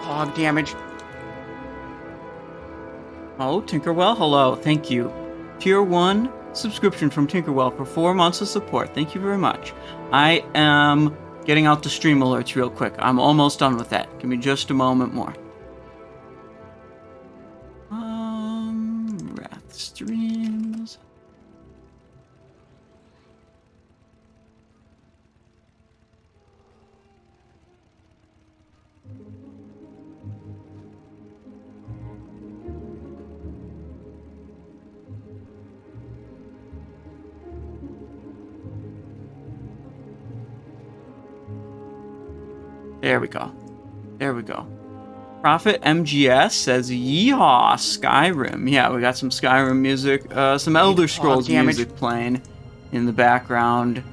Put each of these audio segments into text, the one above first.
pog damage. Oh, Tinkerwell, hello. Thank you. Tier 1 subscription from Tinkerwell for 4 months of support. Thank you very much. I am getting out the stream alerts real quick. I'm almost done with that. Give me just a moment more. Wrath streams. There we go. There we go. Prophet MGS says, yeehaw, Skyrim. Yeah, we got some Skyrim music, some Elder Scrolls music playing in the background.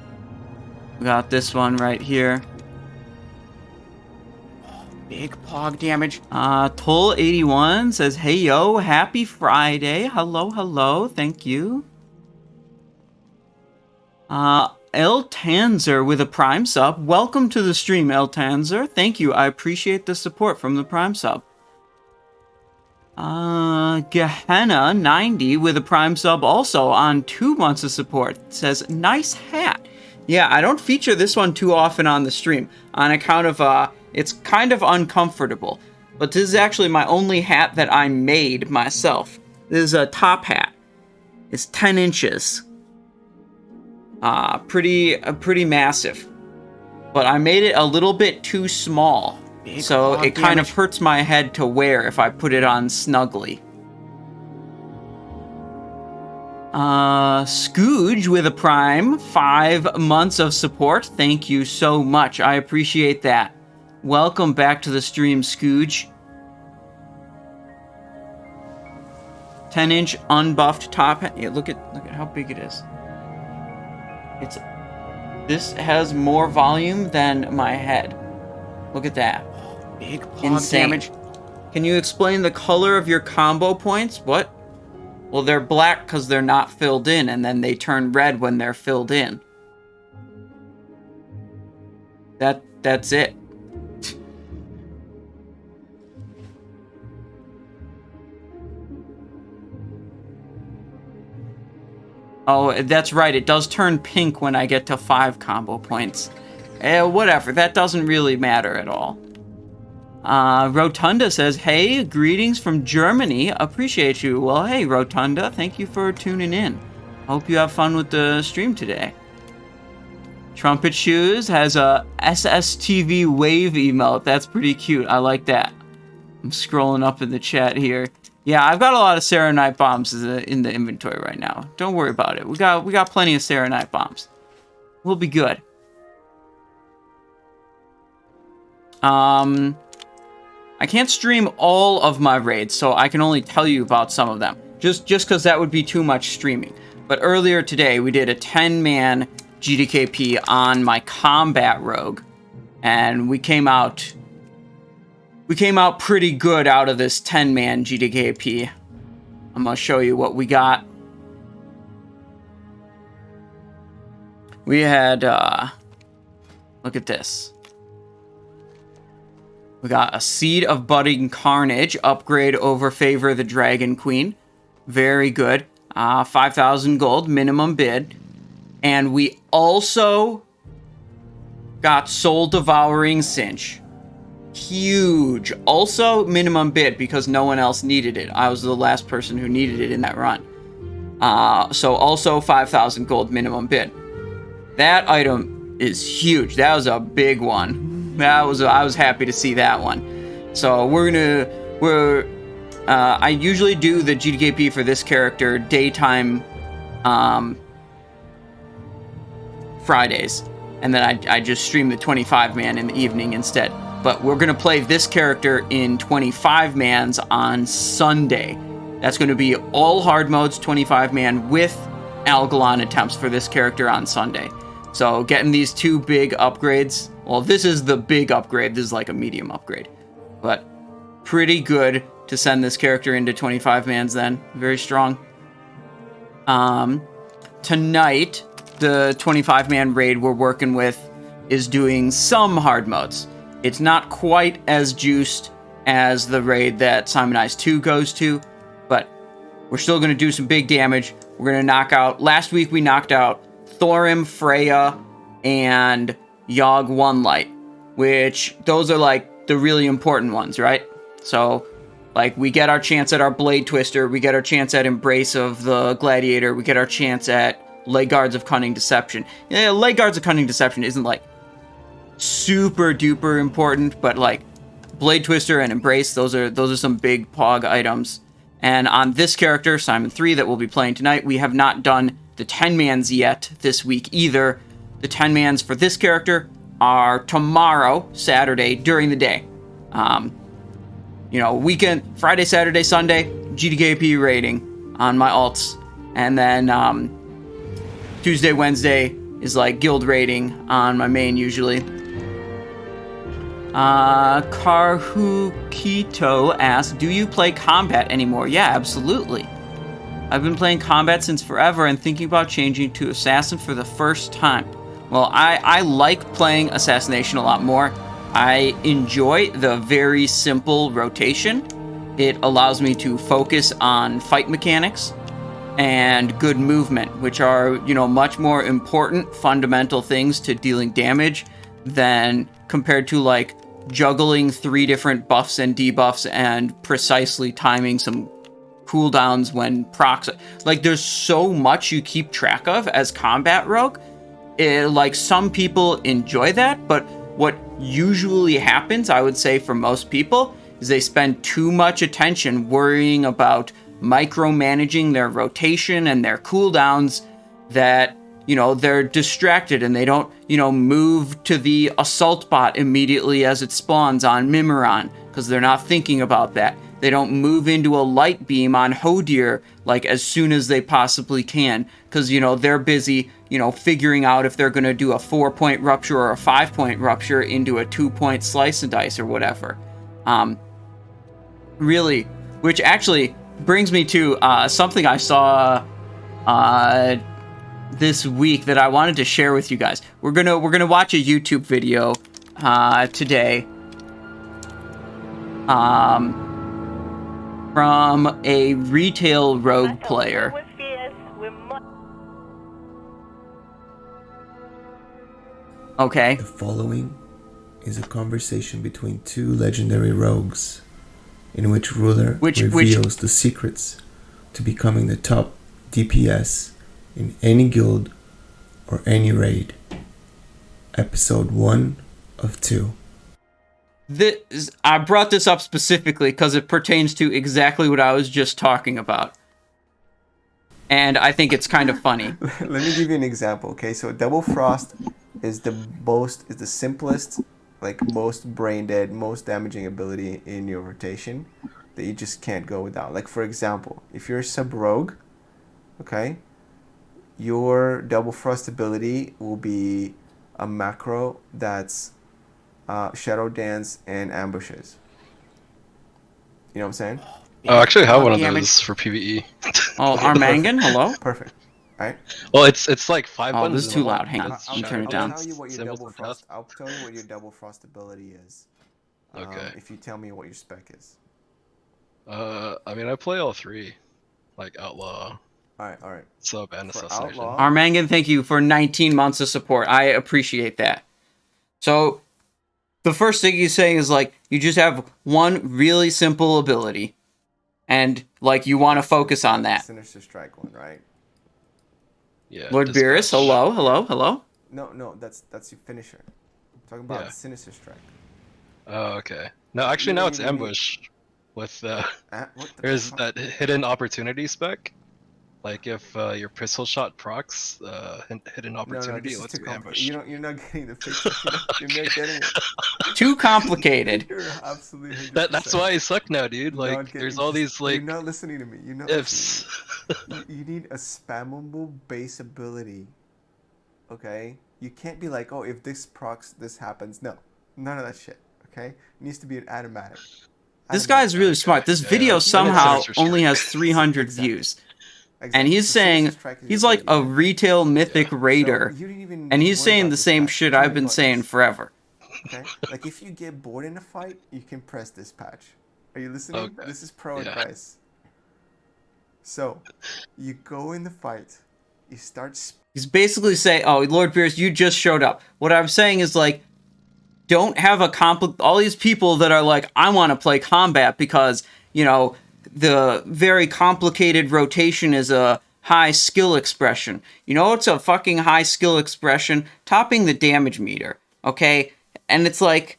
We got this one right here. Big pog damage. Toll81 says, hey yo, happy Friday. Hello, hello, thank you. El Tanzer with a Prime sub. Welcome to the stream, El Tanzer. Thank you. I appreciate the support from the Prime sub. Gehenna90 with a Prime sub also on 2 months of support. Says, nice hat. Yeah, I don't feature this one too often on the stream on account of, it's kind of uncomfortable. But this is actually my only hat that I made myself. This is a top hat. It's 10 inches. Pretty massive. But I made it a little bit too small. So it kind of hurts my head to wear if I put it on snugly. Scooge with a Prime, 5 months of support. Thank you so much. I appreciate that. Welcome back to the stream, Scooge. 10-inch unbuffed top hat. Yeah, look at how big it is. This has more volume than my head. Look at that. Big pog Insane. damage. Can you explain the color of your combo points? What? Well, they're black because they're not filled in, and then they turn red when they're filled in. That's it. Oh, that's right. It does turn pink when I get to 5 combo points. Whatever. That doesn't really matter at all. Rotunda says, hey, greetings from Germany. Appreciate you. Well, hey, Rotunda. Thank you for tuning in. Hope you have fun with the stream today. Trumpet Shoes has a SSTV wave emote. That's pretty cute. I like that. I'm scrolling up in the chat here. Yeah, I've got a lot of Serenite bombs in the inventory right now. Don't worry about it. We got plenty of Serenite bombs. We'll be good. I can't stream all of my raids, so I can only tell you about some of them. Just because that would be too much streaming. But earlier today, we did a 10-man GDKP on my combat rogue, and we came out pretty good out of this 10-man GDKP. I'm going to show you what we got. We had, look at this. We got a Seed of Budding Carnage, upgrade over Favor the Dragon Queen. Very good. 5,000 gold, minimum bid. And we also got Soul Devouring Cinch. Huge. Also minimum bid because no one else needed it. I was the last person who needed it in that run. So also 5,000 gold minimum bid. That item is huge. That was a big one. I was happy to see that one. So I usually do the GDKP for this character daytime Fridays, and then I just stream the 25-man in the evening instead. But we're going to play this character in 25-mans on Sunday. That's going to be all hard modes 25-man with Algalon attempts for this character on Sunday. So getting these 2 big upgrades. Well, this is the big upgrade. This is like a medium upgrade. But pretty good to send this character into 25-mans then. Very strong. Tonight, the 25-man raid we're working with is doing some hard modes. It's not quite as juiced as the raid that Simonize 2 goes to, but we're still going to do some big damage. We're going to knock out... Last week we knocked out Thorim, Freya, and Yogg One Light, which those are like the really important ones, right? So, like, we get our chance at our Blade Twister, we get our chance at Embrace of the Gladiator, we get our chance at Leg Guards of Cunning Deception. Yeah, Leg Guards of Cunning Deception isn't, like, super duper important, but, like, Blade Twister and Embrace, those are some big Pog items. And on this character, Simon 3, that we'll be playing tonight, we have not done the 10-mans yet this week either. The 10-mans for this character are tomorrow, Saturday, during the day. You know, weekend, Friday, Saturday, Sunday, GDKP rating on my alts. And then Tuesday, Wednesday is like guild rating on my main usually. Karhukito asks, do you play combat anymore? Yeah, absolutely. I've been playing combat since forever and thinking about changing to assassin for the first time. Well, I like playing assassination a lot more. I enjoy the very simple rotation. It allows me to focus on fight mechanics and good movement, which are, you know, much more important fundamental things to dealing damage than compared to, like, juggling 3 different buffs and debuffs and precisely timing some cooldowns when procs. Like, there's so much you keep track of as combat rogue. Like, some people enjoy that, but what usually happens, I would say, for most people, is they spend too much attention worrying about micromanaging their rotation and their cooldowns that, you know, they're distracted and they don't, you know, move to the assault bot immediately as it spawns on Mimiron because they're not thinking about that. They don't move into a light beam on Hodir like as soon as they possibly can because, you know, they're busy, you know, figuring out if they're going to do a 4-point rupture or a 5-point rupture into a 2-point slice and dice or whatever. Really, which actually brings me to something I saw this week that I wanted to share with you guys. We're gonna watch a YouTube video today from a retail rogue player. Okay. The following is a conversation between 2 legendary rogues in which Ruler reveals the secrets to becoming the top DPS in any guild or any raid. Episode 1 of 2. I brought this up specifically because it pertains to exactly what I was just talking about. And I think it's kind of funny. Let me give you an example, okay? So Double Frost is the simplest, like, most brain dead, most damaging ability in your rotation that you just can't go without. Like, for example, if you're a sub-rogue, okay, your Double Frost ability will be a macro that's Shadow Dance and Ambushes. You know what I'm saying? Oh, I actually have one of those for PvE. Oh, Armangan, hello? Perfect. Right? Well, it's like 5 Oh, buttons. this is too loud. Hang on. Let me turn it down. I'll tell you what your Double Frost ability is. Okay. If you tell me what your spec is. I mean, I play all 3. Like Outlaw, Alright. Sub, and For Assassination. Outlaw, Armangan, thank you for 19 months of support. I appreciate that. So, the first thing he's saying is, like, you just have one really simple ability. And, like, you want to focus on that. Sinister Strike one, right? Yeah. Lord Beerus, hello. No, that's your finisher. I'm talking about Sinister Strike. Oh, okay. No, actually, now it's Ambush. With there's that hidden opportunity spec. Like, if your pistol shot procs hidden opportunity, let's do ambush. You're not getting the picture. You're not getting it. Too complicated. You're absolutely 100%. That's why I suck now, dude. Like, there's all these, like, you're not listening to me. You're not ifs. You need a spammable base ability. Okay? You can't be like, oh, if this procs, this happens. No. None of that shit. Okay? It needs to be an automatic. This guy's really smart. This video somehow only has 300 views. And he's saying, he's like a retail mythic raider. And he's saying the same shit I've been saying forever. Okay? Like, if you get bored in a fight, you can press this patch. Are you listening? Okay. This is pro Yeah. advice. So, you go in the fight. You start. He's basically saying, oh, Lord Pierce, you just showed up. What I'm saying is, like, don't have all these people that are like, I want to play combat because, you know, the very complicated rotation is a high skill expression. You know what's a fucking high skill expression? Topping the damage meter, okay? And it's like,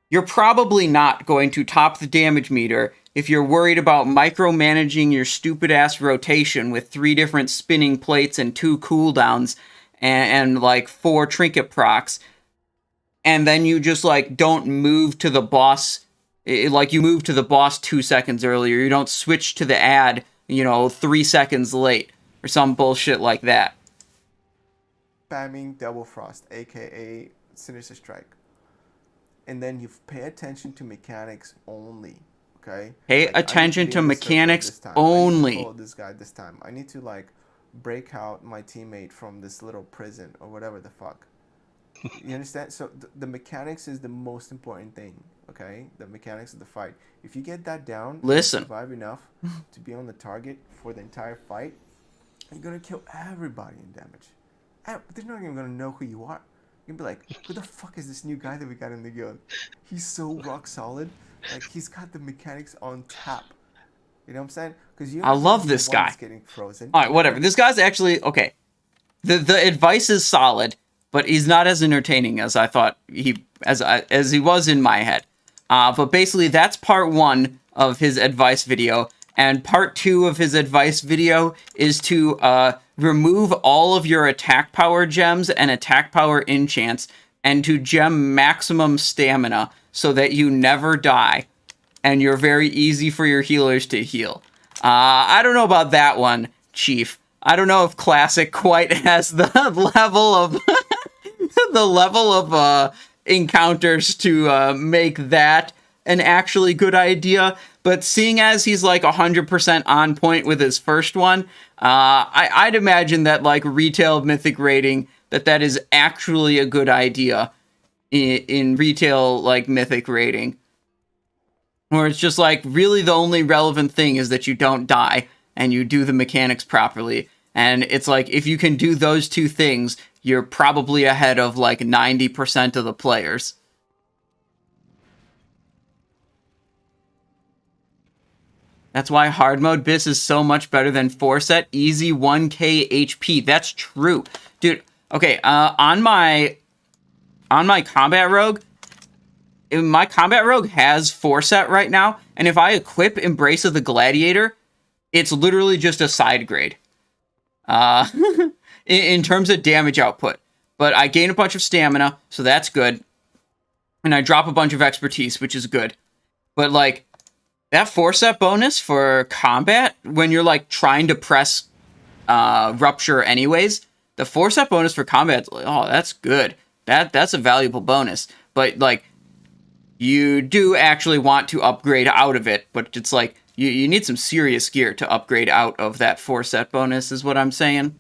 you're probably not going to top the damage meter if you're worried about micromanaging your stupid-ass rotation with 3 different spinning plates and 2 cooldowns and like 4 trinket procs. And then you just, like, don't move to the boss. Like, you move to the boss 2 seconds earlier. You don't switch to the ad, 3 seconds late. Or some bullshit like that. Spamming Double Frost, aka Sinister Strike. And then you pay attention to mechanics only, okay? Pay attention to mechanics only. I need to follow this guy this time. I need to, like, break out my teammate from this little prison or whatever the fuck. You understand? So the mechanics is the most important thing, okay? The mechanics of the fight. If you get that down, listen, you survive enough to be on the target for the entire fight, you're gonna kill everybody in damage. They're not even gonna know who you are. You're gonna be like, who the fuck is this new guy that we got in the guild? He's so rock solid. Like, he's got the mechanics on tap. You know what I'm saying? Because I love this guy. Getting frozen. All right, whatever. This guy's actually okay. The advice is solid, but he's not as entertaining as I thought as he was in my head. But basically, that's part 1 of his advice video, and part 2 of his advice video is to remove all of your attack power gems and attack power enchants, and to gem maximum stamina so that you never die, and you're very easy for your healers to heal. I don't know about that one, Chief. I don't know if Classic quite has the level of encounters to make that an actually good idea. But seeing as he's like 100% on point with his first one, I'd imagine that like retail mythic rating, that is actually a good idea in retail like mythic rating. Where it's just like really the only relevant thing is that you don't die and you do the mechanics properly. And it's like if you can do those 2 things, you're probably ahead of like 90% of the players. That's why hard mode bis is so much better than 4-set easy 1k HP. That's true. Dude, okay, on my combat rogue, my combat rogue has 4-set right now, and if I equip Embrace of the Gladiator, it's literally just a side grade. In terms of damage output. But I gain a bunch of stamina, so that's good. And I drop a bunch of expertise, which is good. But like, that 4-set bonus for combat, when you're like trying to press Rupture anyways, the 4-set bonus for combat, oh, that's good. That's a valuable bonus. But like, you do actually want to upgrade out of it, but it's like, you need some serious gear to upgrade out of that 4-set bonus, is what I'm saying.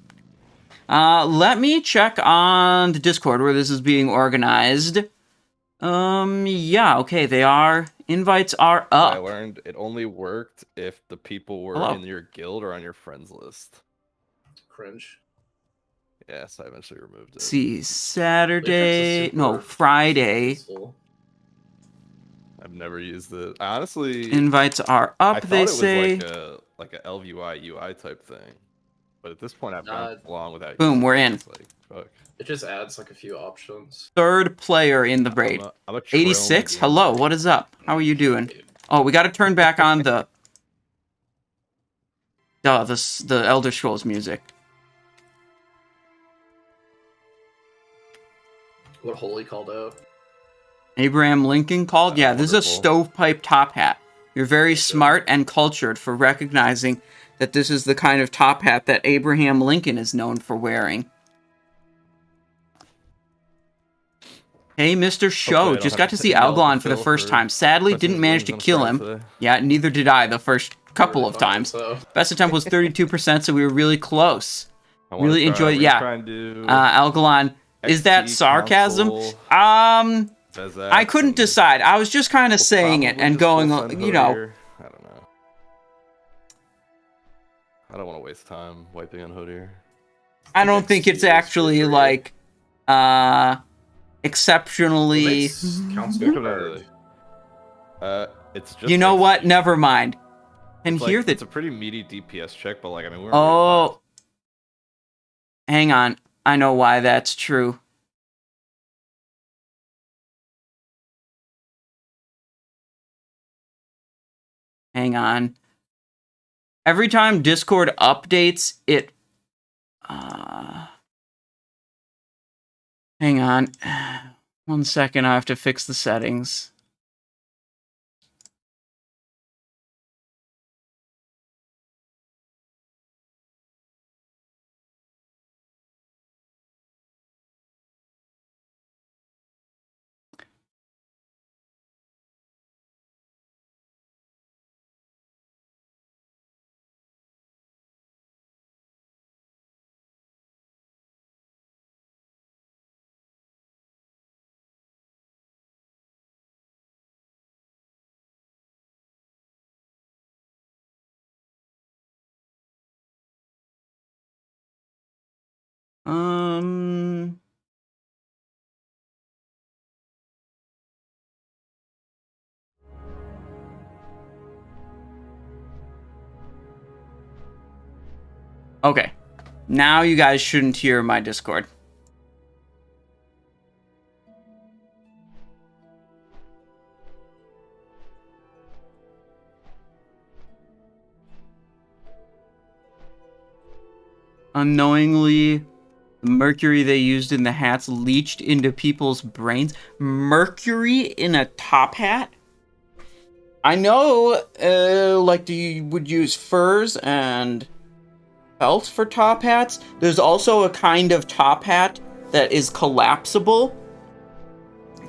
Let me check on the Discord where this is being organized. Yeah, okay, invites are up. I learned it only worked if the people were in your guild or on your friends list. Cringe. Yes, I eventually removed it. See, Friday. I've never used it. I honestly, invites are up. I thought they it was say like a LVI UI type thing, but at this point I've gone along without. Boom, we're in. Like, fuck. It just adds like a few options. 3rd player in the raid. I'm a 86. Hello, what is up? How are you doing? Oh, we got to turn back on the Elder Scrolls music. What Holy called out? Abraham Lincoln called? Yeah, this is a stovepipe top hat. You're very smart and cultured for recognizing that this is the kind of top hat that Abraham Lincoln is known for wearing. Hey, Mr. Show, just got to see Algalon for the first time. Sadly, didn't manage to kill him. Yeah, neither did I the first couple of times. Best attempt was 32%, so we were really close. Really enjoyed it. Yeah, Algalon. Is that sarcasm? Vezax I couldn't decide. I was just kind of saying it and going, you know. I don't know. I don't want to waste time wiping on Hodir. I don't think it's actually like exceptionally. It's just. You know what? Never mind. And it's here like, that it's a pretty meaty DPS check, but like I mean, we're. Oh, hang on. I know why that's true. Hang on. Every time Discord updates, it. Hang on. 1 second. I have to fix the settings. Okay. Now you guys shouldn't hear my Discord. Unknowingly, the mercury they used in the hats leached into people's brains. Mercury in a top hat? I know, like, you would use furs and felt for top hats. There's also a kind of top hat that is collapsible.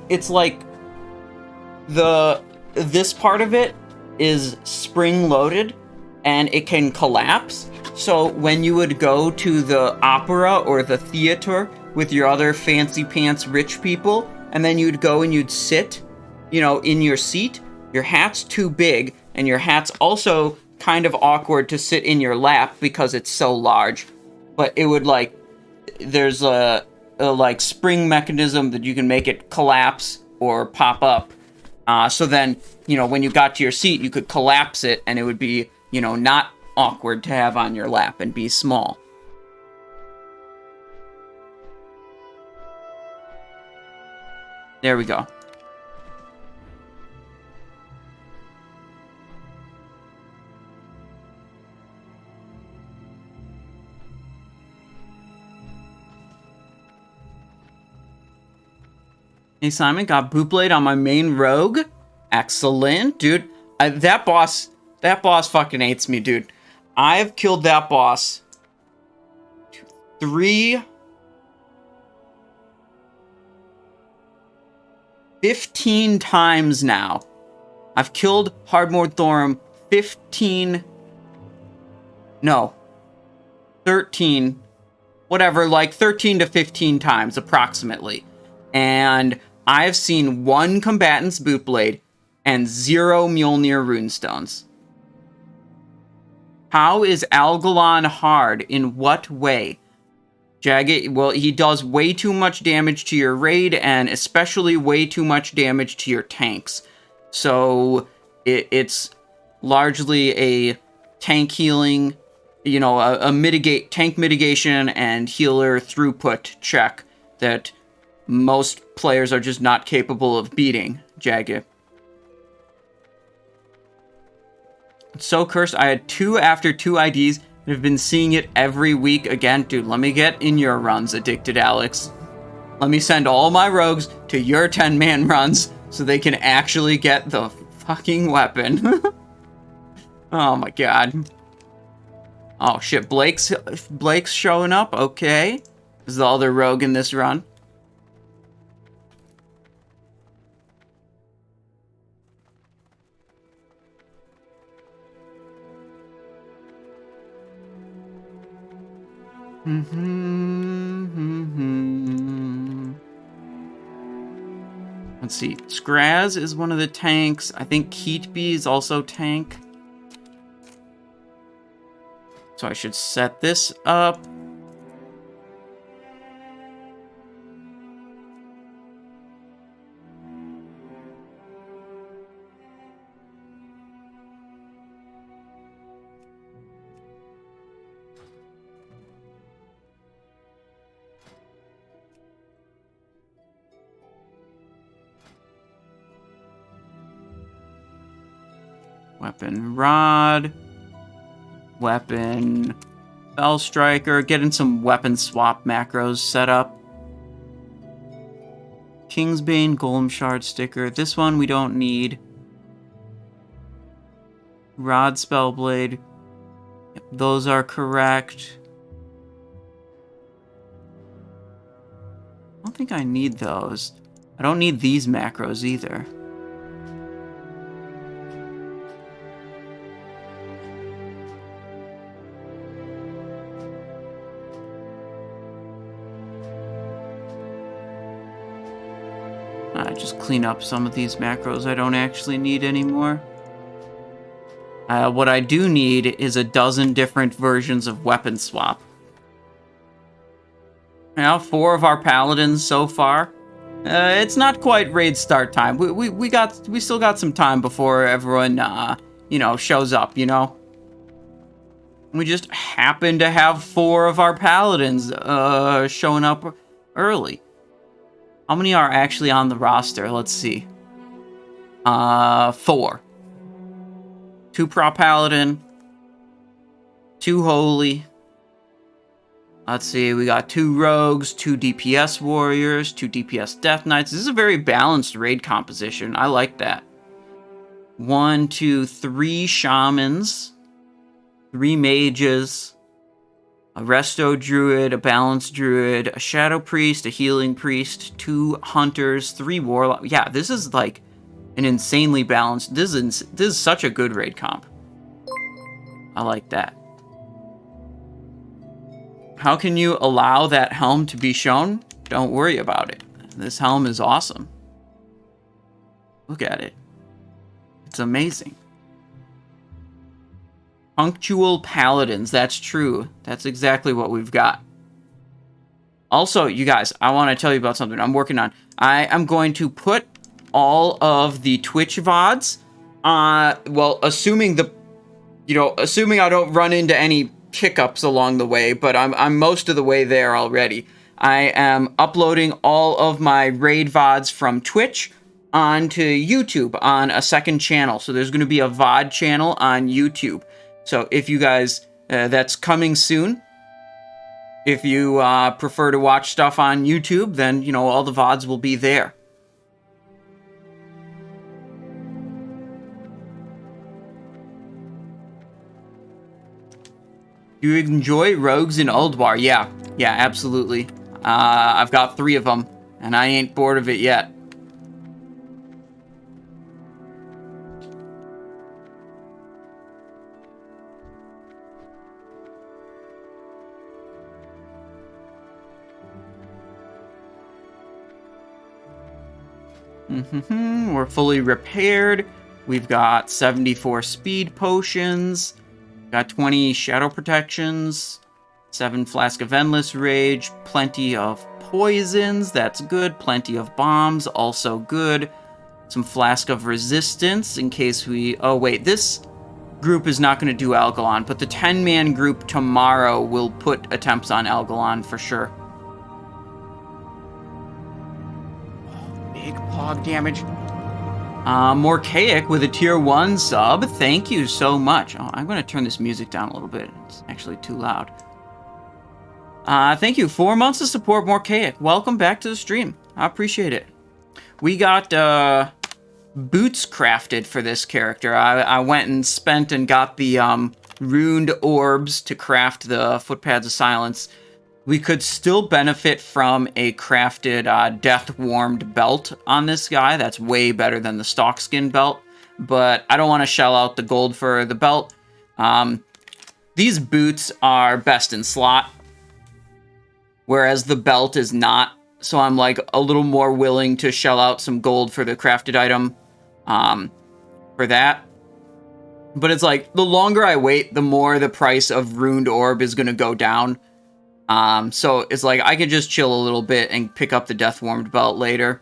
It's like this part of it is spring-loaded, and it can collapse. So when you would go to the opera or the theater with your other fancy pants rich people, and then you'd go and you'd sit, you know, in your seat, your hat's too big, and your hat's also kind of awkward to sit in your lap because it's so large. But it would, like, there's a like spring mechanism that you can make it collapse or pop up. So then, you know, when you got to your seat, you could collapse it, and it would be, you know, not awkward to have on your lap and be small. There we go. Hey Simon, got Bootblade on my main rogue. Excellent, dude. That boss fucking hates me, dude. I've killed that boss 15 times now. I've killed Hardmode Thorim 13, whatever, like 13 to 15 times approximately. And I've seen 1 combatant's Bootblade and 0 Mjolnir runestones. How is Algalon hard? In what way? Jagged, well, he does way too much damage to your raid, and especially way too much damage to your tanks. So it's largely a tank healing, you know, a tank mitigation and healer throughput check that most players are just not capable of beating, Jagged. It's so cursed. I had 2 after 2 IDs and have been seeing it every week again. Dude, let me get in your runs, Addicted Alex. Let me send all my rogues to your 10-man runs so they can actually get the fucking weapon. Oh my god. Oh shit, Blake's showing up? Okay. This is the other rogue in this run. Let's see. Skraz is one of the tanks. I think Keatby is also tank. So I should set this up. Weapon Rod. Weapon Spell Striker. Getting some weapon swap macros set up. Kingsbane Golem Shard sticker. This one we don't need. Rod Spellblade. Yep, those are correct. I don't think I need those. I don't need these macros either. Just clean up some of these macros I don't actually need anymore. What I do need is a dozen different versions of weapon swap. Now, 4 of our paladins so far. It's not quite raid start time. We still got some time before everyone shows up, you know. We just happen to have 4 of our paladins showing up early. How many are actually on the roster? Let's see. 4. 2 prop paladin. 2 holy. Let's see, we got 2 rogues, 2 DPS warriors, 2 DPS death knights. This is a very balanced raid composition. I like that. 1, 2, 3 shamans, 3 mages, a resto druid, a balance druid, a shadow priest, a healing priest, 2 hunters, 3 warlocks. Yeah, this is like an insanely balanced. This is such a good raid comp. I like that. How can you allow that helm to be shown? Don't worry about it. This helm is awesome. Look at it. It's amazing. Punctual paladins. That's true. That's exactly what we've got. Also, you guys, I want to tell you about something I'm working on. I am going to put all of the Twitch VODs, well, assuming I don't run into any hiccups along the way, but I'm most of the way there already. I am uploading all of my raid VODs from Twitch onto YouTube on a second channel. So there's going to be a VOD channel on YouTube. So if you guys, that's coming soon. If you prefer to watch stuff on YouTube, then, all the VODs will be there. Do you enjoy rogues in Ulduar? Yeah, absolutely. I've got 3 of them, and I ain't bored of it yet. We're fully repaired. We've got 74 speed potions. Got 20 shadow protections. 7 flask of endless rage. Plenty of poisons. That's good. Plenty of bombs. Also good. Some flask of resistance in case we... Oh, wait. This group is not going to do Algalon, but the 10-man group tomorrow will put attempts on Algalon for sure. Big pog damage. Morcaic with a tier 1 sub. Thank you so much. Oh, I'm going to turn this music down a little bit. It's actually too loud. Thank you. 4 months of support, Morcaic. Welcome back to the stream. I appreciate it. We got boots crafted for this character. I went and spent and got the runed orbs to craft the footpads of silence. We could still benefit from a crafted death-warmed belt on this guy. That's way better than the stock skin belt, but I don't want to shell out the gold for the belt. These boots are best in slot, whereas the belt is not. So I'm like a little more willing to shell out some gold for the crafted item for that. But it's like, the longer I wait, the more the price of Ruined Orb is going to go down. So it's like, I could just chill a little bit and pick up the Death Warmed Belt later.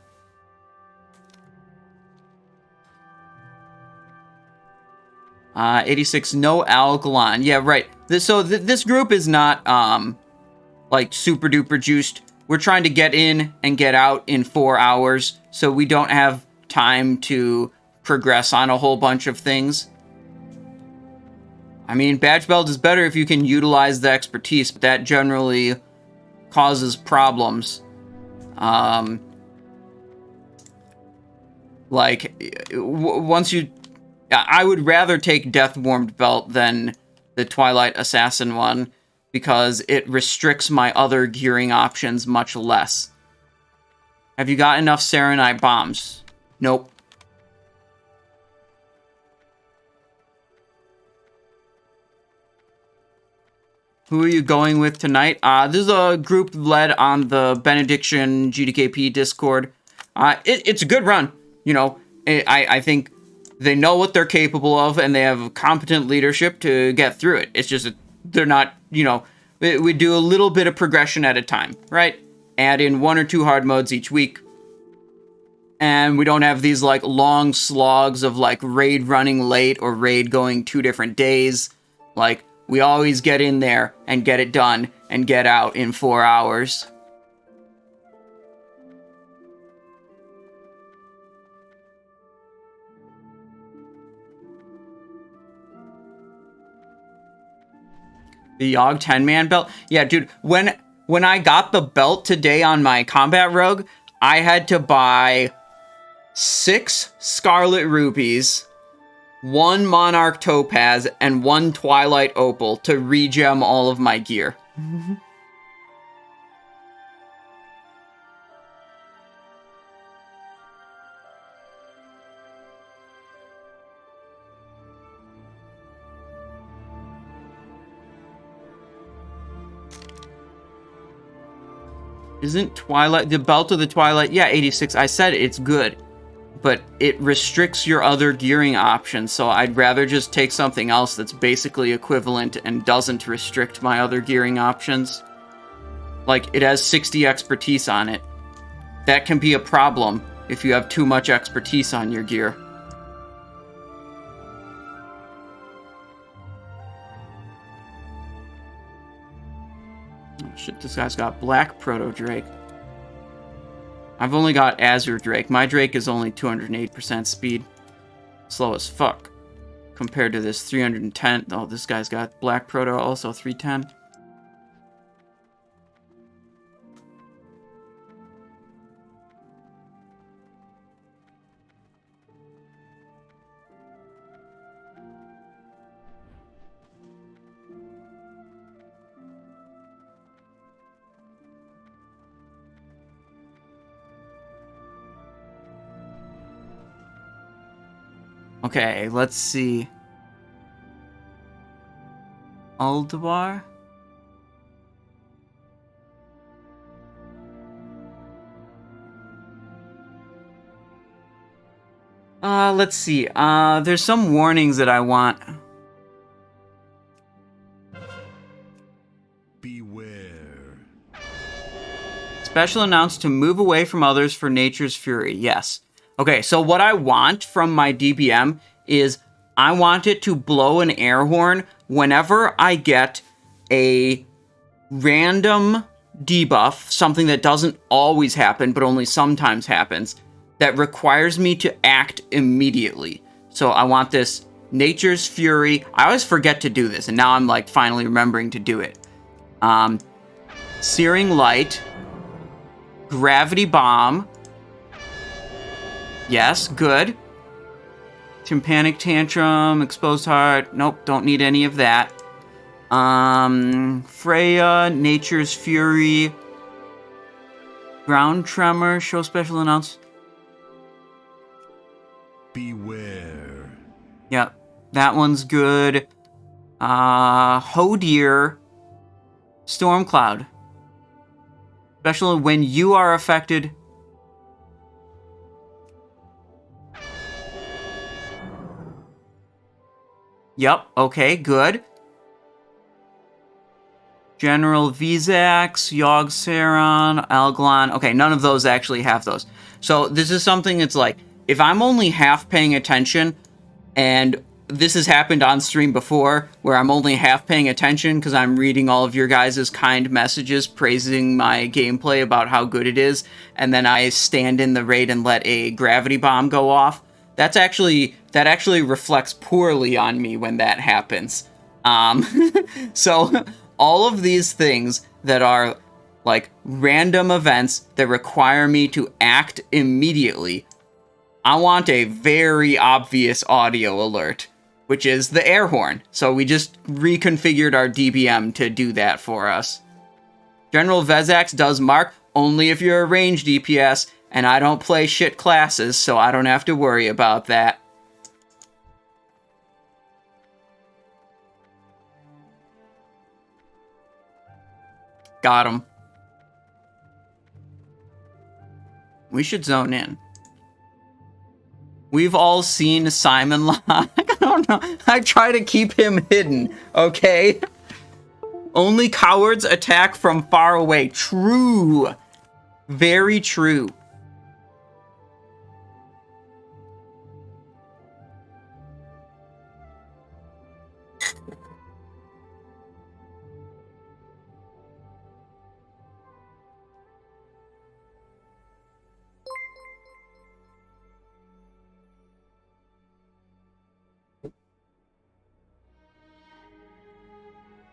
Uh, 86, no Algalon. Yeah, right. This group is not, like, super duper juiced. We're trying to get in and get out in 4 hours, so we don't have time to progress on a whole bunch of things. I mean, Badge Belt is better if you can utilize the expertise, but that generally causes problems. Once you... I would rather take Death Warmed Belt than the Twilight Assassin one, because it restricts my other gearing options much less. Have you got enough Serenite bombs? Nope. Who are you going with tonight? This is a group led on the Benediction GDKP Discord. It's a good run. You know, I think they know what they're capable of, and they have competent leadership to get through it. It's just, they're not, you know, we do a little bit of progression at a time, right? Add in 1 or 2 hard modes each week. And we don't have these, like, long slogs of, like, raid running late or raid going 2 different days. Like, we always get in there and get it done and get out in 4 hours. The Yogg 10-man belt? Yeah, dude, when I got the belt today on my combat rogue, I had to buy 6 Scarlet Rupees, 1 Monarch Topaz, and 1 Twilight Opal to regem all of my gear. Isn't Twilight... the Belt of the Twilight... Yeah, 86. I said it's good. But it restricts your other gearing options, so I'd rather just take something else that's basically equivalent and doesn't restrict my other gearing options. Like, it has 60 expertise on it. That can be a problem if you have too much expertise on your gear. Oh shit, this guy's got Black Proto Drake. I've only got Azure Drake. My Drake is only 208% speed. Slow as fuck. Compared to this 310. Oh, this guy's got Black Proto, also 310. Okay, let's see. Ulduar? Let's see. There's some warnings that I want. Beware. Special announced to move away from others for nature's fury. Yes. Okay, so what I want from my DBM is I want it to blow an air horn whenever I get a random debuff, something that doesn't always happen, but only sometimes happens, that requires me to act immediately. So I want this Nature's Fury. I always forget to do this, and now I'm like finally remembering to do it. Searing Light, Gravity Bomb. Yes, good. Tympanic Tantrum, Exposed Heart. Nope, don't need any of that. Freya, Nature's Fury. Ground Tremor, show special announce. Beware. Yep, that one's good. Hodir, Storm Cloud. Especially when you are affected. Yep, okay, good. General Vezax, Yogg-Saron, Algalon. Okay, none of those actually have those. So this is something that's like, if I'm only half paying attention, and this has happened on stream before, where I'm only half paying attention because I'm reading all of your guys' kind messages praising my gameplay about how good it is, and then I stand in the raid and let a gravity bomb go off. That actually reflects poorly on me when that happens. So all of these things that are like random events that require me to act immediately, I want a very obvious audio alert, which is the air horn. So we just reconfigured our DBM to do that for us. General Vezax does mark only if you're a ranged DPS, and I don't play shit classes, so I don't have to worry about that. Got him. We should zone in. We've all seen Simon Locke. I don't know. I try to keep him hidden, okay? Only cowards attack from far away. True. Very true.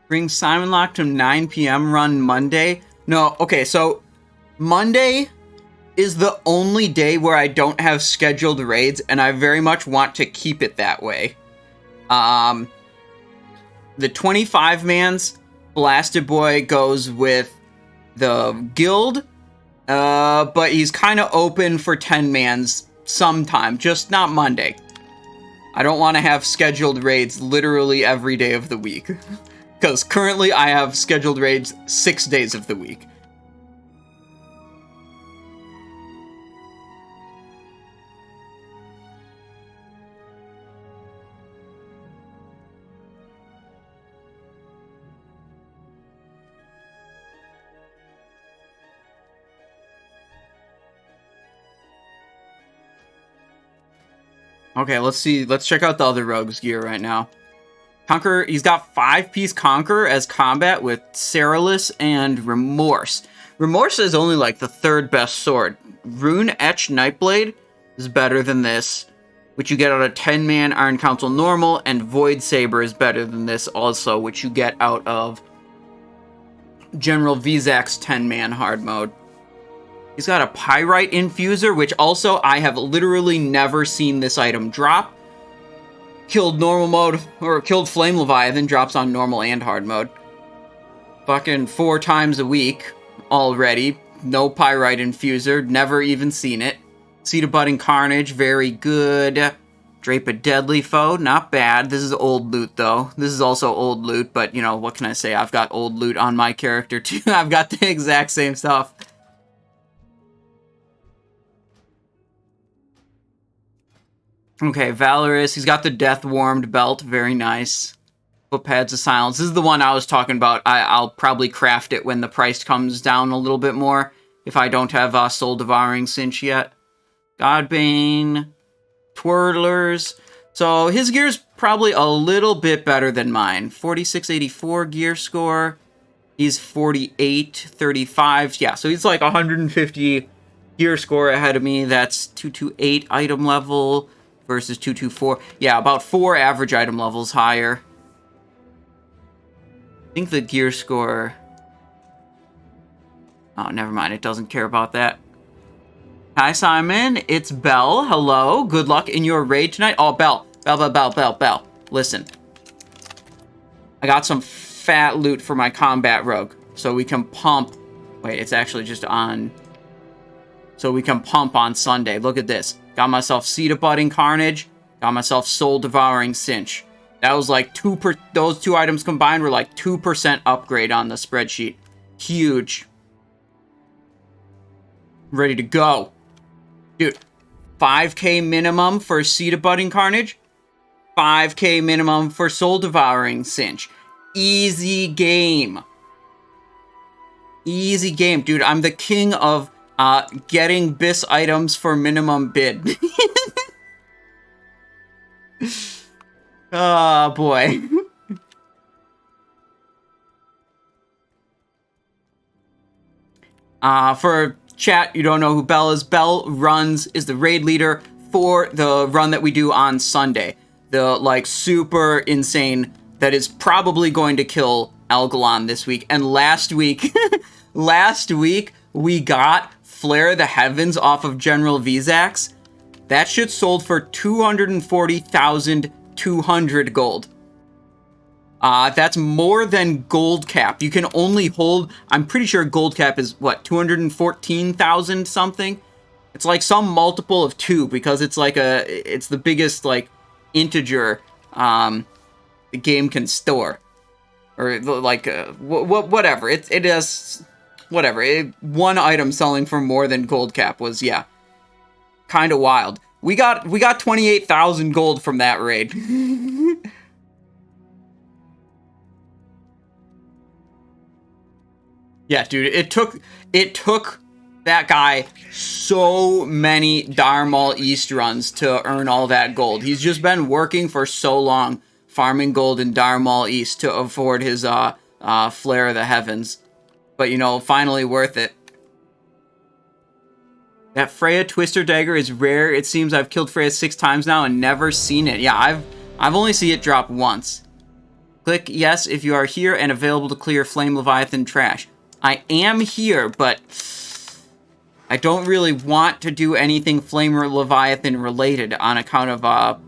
Bring Simon Locke to 9 p.m. run Monday. No, okay, so Monday is the only day where I don't have scheduled raids, and I very much want to keep it that way. The 25-man's Blasted Boy goes with the guild, but he's kind of open for 10-man's sometime, just not Monday. I don't want to have scheduled raids literally every day of the week. Because currently I have scheduled raids 6 days of the week. Okay, let's see. Let's check out the other rogue's gear right now. Conqueror, he's got 5-piece Conqueror as combat with Cerealis and Remorse. Remorse is only like the 3rd best sword. Rune Etch Nightblade is better than this, which you get out of 10-man Iron Council normal, and Void Saber is better than this also, which you get out of General Vezax 10-man hard mode. He's got a Pyrite Infuser, which also I have literally never seen this item drop. Killed normal mode, or killed Flame Leviathan, drops on normal and hard mode. Fucking 4 times a week already. No Pyrite Infuser, never even seen it. Seed of Budding Carnage, very good. Drape a Deadly Foe, not bad. This is old loot though. This is also old loot, but you know, what can I say? I've got old loot on my character too. I've got the exact same stuff. Okay, Valorous, he's got the Death Warmed belt, very nice. Footpads of Silence, this is the one I was talking about. I'll probably craft it when the price comes down a little bit more, if I don't have Soul Devouring Cinch yet. Godbane, Twirlers, so his gear's probably a little bit better than mine. 4684 gear score, he's 4835, yeah, so he's like 150 gear score ahead of me. That's 228 item level. Versus 224. Yeah, about 4 average item levels higher. I think the gear score... Oh, never mind. It doesn't care about that. Hi, Simon. It's Belle. Hello. Good luck in your raid tonight. Oh, Belle. Belle. Listen. I got some fat loot for my combat rogue. So we can pump... Wait, it's actually just on... So we can pump on Sunday. Look at this. Got myself Seed of Budding Carnage. Got myself Soul Devouring Cinch. That was like those 2 items combined were like 2% upgrade on the spreadsheet. Huge. Ready to go. Dude, 5k minimum for Seed of Budding Carnage. 5k minimum for Soul Devouring Cinch. Easy game. Easy game. Dude, I'm the king of getting BIS items for minimum bid. Oh, boy. For chat, you don't know who Bell is. Bell is the raid leader for the run that we do on Sunday. The, like, super insane, that is probably going to kill Algalon this week. And last week, we got Flare the Heavens off of General Vezax. That shit sold for 240,200 gold. That's more than gold cap. You can only hold, I'm pretty sure gold cap is, what, 214,000 something? It's like some multiple of 2, because it's like it's the biggest, like, integer the game can store. Or, like, whatever. It has, whatever. One item selling for more than gold cap was, yeah, kind of wild. We got 28,000 gold from that raid. Yeah, dude, it took that guy so many Dharmal East runs to earn all that gold. He's just been working for so long, farming gold in Dharmal East to afford his Flare of the Heavens. But, you know, finally worth it. That Freya Twister Dagger is rare. It seems I've killed Freya 6 times now and never seen it. Yeah, I've only seen it drop once. Click yes if you are here and available to clear Flame Leviathan trash. I am here, but I don't really want to do anything Flame Leviathan related on account of, oh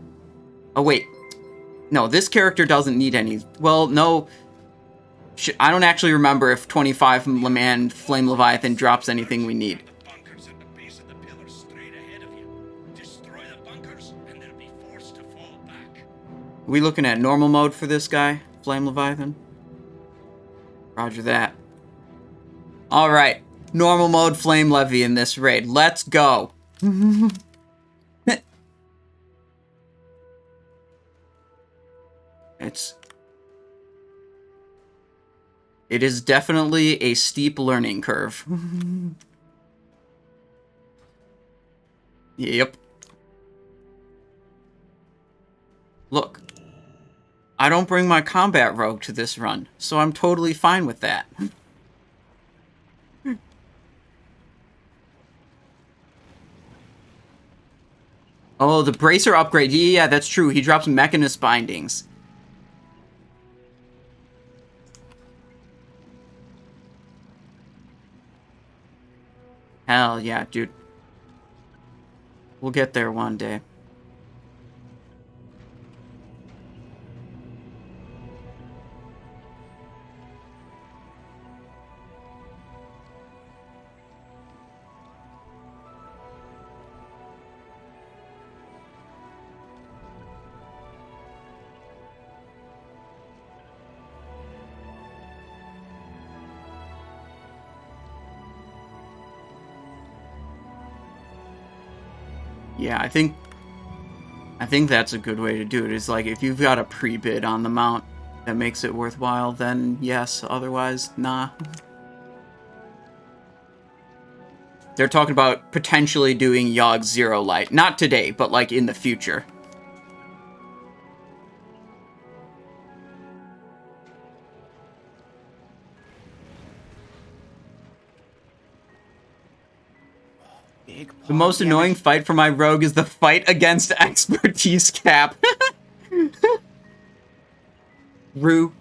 wait. No, this character doesn't need any, well, no. I don't actually remember if 25 man Flame Leviathan drops anything we need. Are we looking at normal mode for this guy, Flame Leviathan? Roger that. Alright, normal mode Flame Levy in this raid. Let's go. It is definitely a steep learning curve. Yep. Look, I don't bring my combat rogue to this run, so I'm totally fine with that. Oh, the bracer upgrade. Yeah, that's true. He drops Mechanist bindings. Hell yeah, dude. We'll get there one day. Yeah, I think that's a good way to do it. Is like if you've got a pre-bid on the mount that makes it worthwhile, then yes. Otherwise, nah. They're talking about potentially doing Yogg-Saron Light. Not today, but like in the future. The most annoying fight for my rogue is the fight against expertise cap. Rue.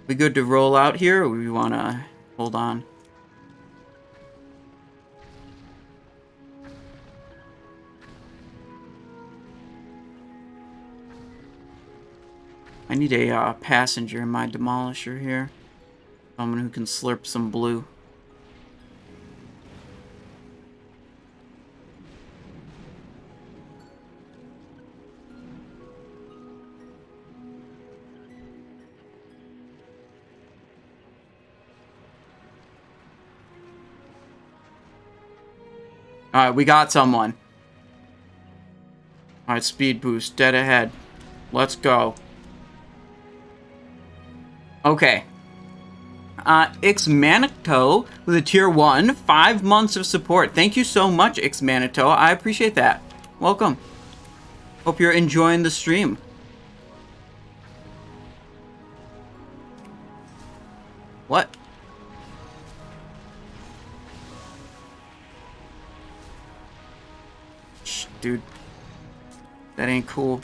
We good to roll out here, or we want to hold on? I need a passenger in my demolisher here. Someone who can slurp some blue. Alright, we got someone. Alright, speed boost, dead ahead. Let's go. Okay. Ixmanito with a tier 1, 5 months of support. Thank you so much, Ixmanito. I appreciate that. Welcome. Hope you're enjoying the stream. What? Shh, dude. That ain't cool.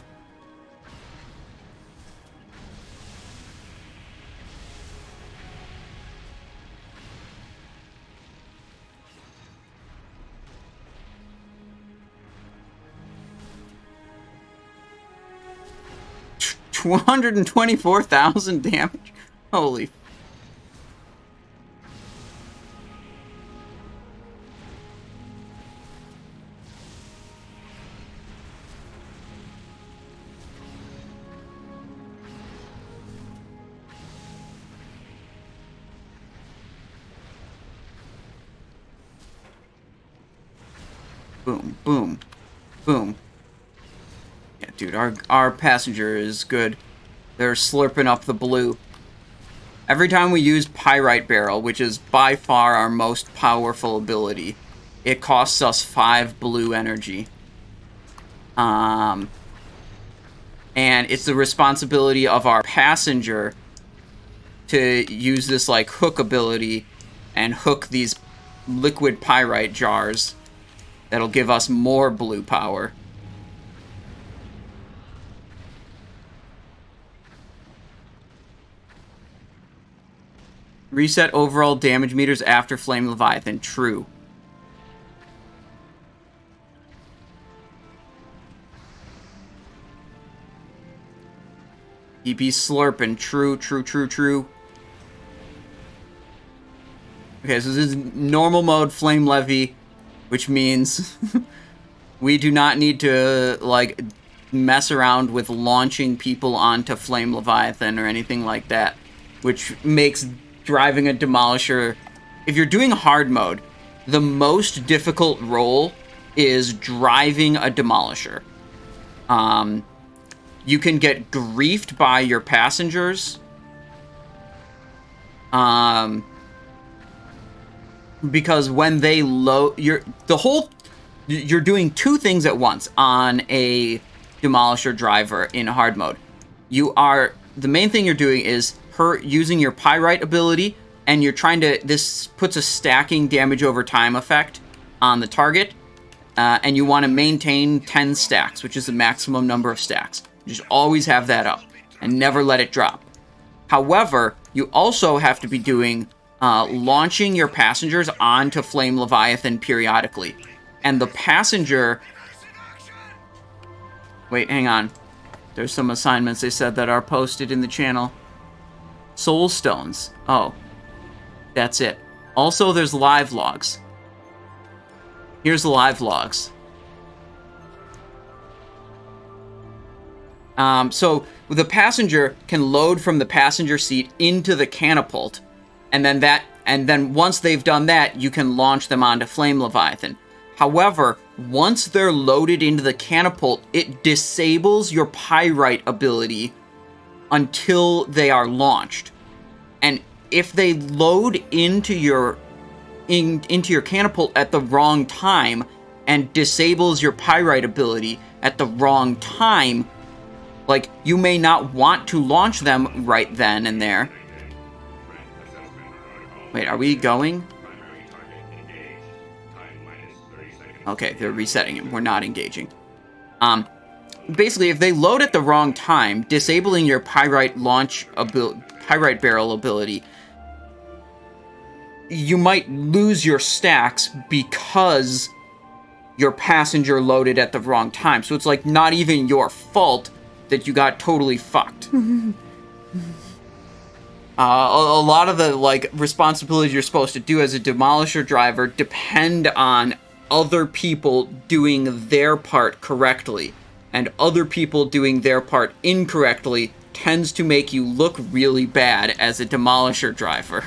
$224,000 damage. Holy. Boom, boom, boom. Yeah, dude, our passenger is good. They're slurping up the blue. Every time we use Pyrite Barrel, which is by far our most powerful ability, it costs us 5 blue energy. And it's the responsibility of our passenger to use this, like, hook ability and hook these liquid pyrite jars that'll give us more blue power. Reset overall damage meters after Flame Leviathan. True. EP slurping. True, true, true, true. Okay, so this is normal mode Flame Levy, which means we do not need to, like, mess around with launching people onto Flame Leviathan or anything like that, which makes driving a Demolisher... If you're doing hard mode, the most difficult role is driving a Demolisher. You can get griefed by your passengers. Because when they load... You're doing two things at once on a Demolisher driver in hard mode. The main thing you're doing is using your Pyrite ability, and you're trying to... This puts a stacking damage over time effect on the target, and you want to maintain 10 stacks, which is the maximum number of stacks. You just always have that up, and never let it drop. However, you also have to be doing... launching your passengers onto Flame Leviathan periodically. And the passenger... Wait, hang on. There's some assignments they said that are posted in the channel. Soul Stones. Oh. That's it. Also, there's live logs. Here's the live logs. So, the passenger can load from the passenger seat into the catapult. And then once they've done that, you can launch them onto Flame Leviathan. However, once they're loaded into the catapult, it disables your Pyrite ability until they are launched. And if they load into your catapult at the wrong time and disables your Pyrite ability at the wrong time, like, you may not want to launch them right then and there. Wait, are we going? Okay, they're resetting him. We're not engaging. Basically, if they load at the wrong time, disabling your Pyrite Barrel ability, you might lose your stacks because your passenger loaded at the wrong time. So it's like not even your fault that you got totally fucked. A lot of the, like, responsibilities you're supposed to do as a Demolisher driver depend on other people doing their part correctly. And other people doing their part incorrectly tends to make you look really bad as a Demolisher driver.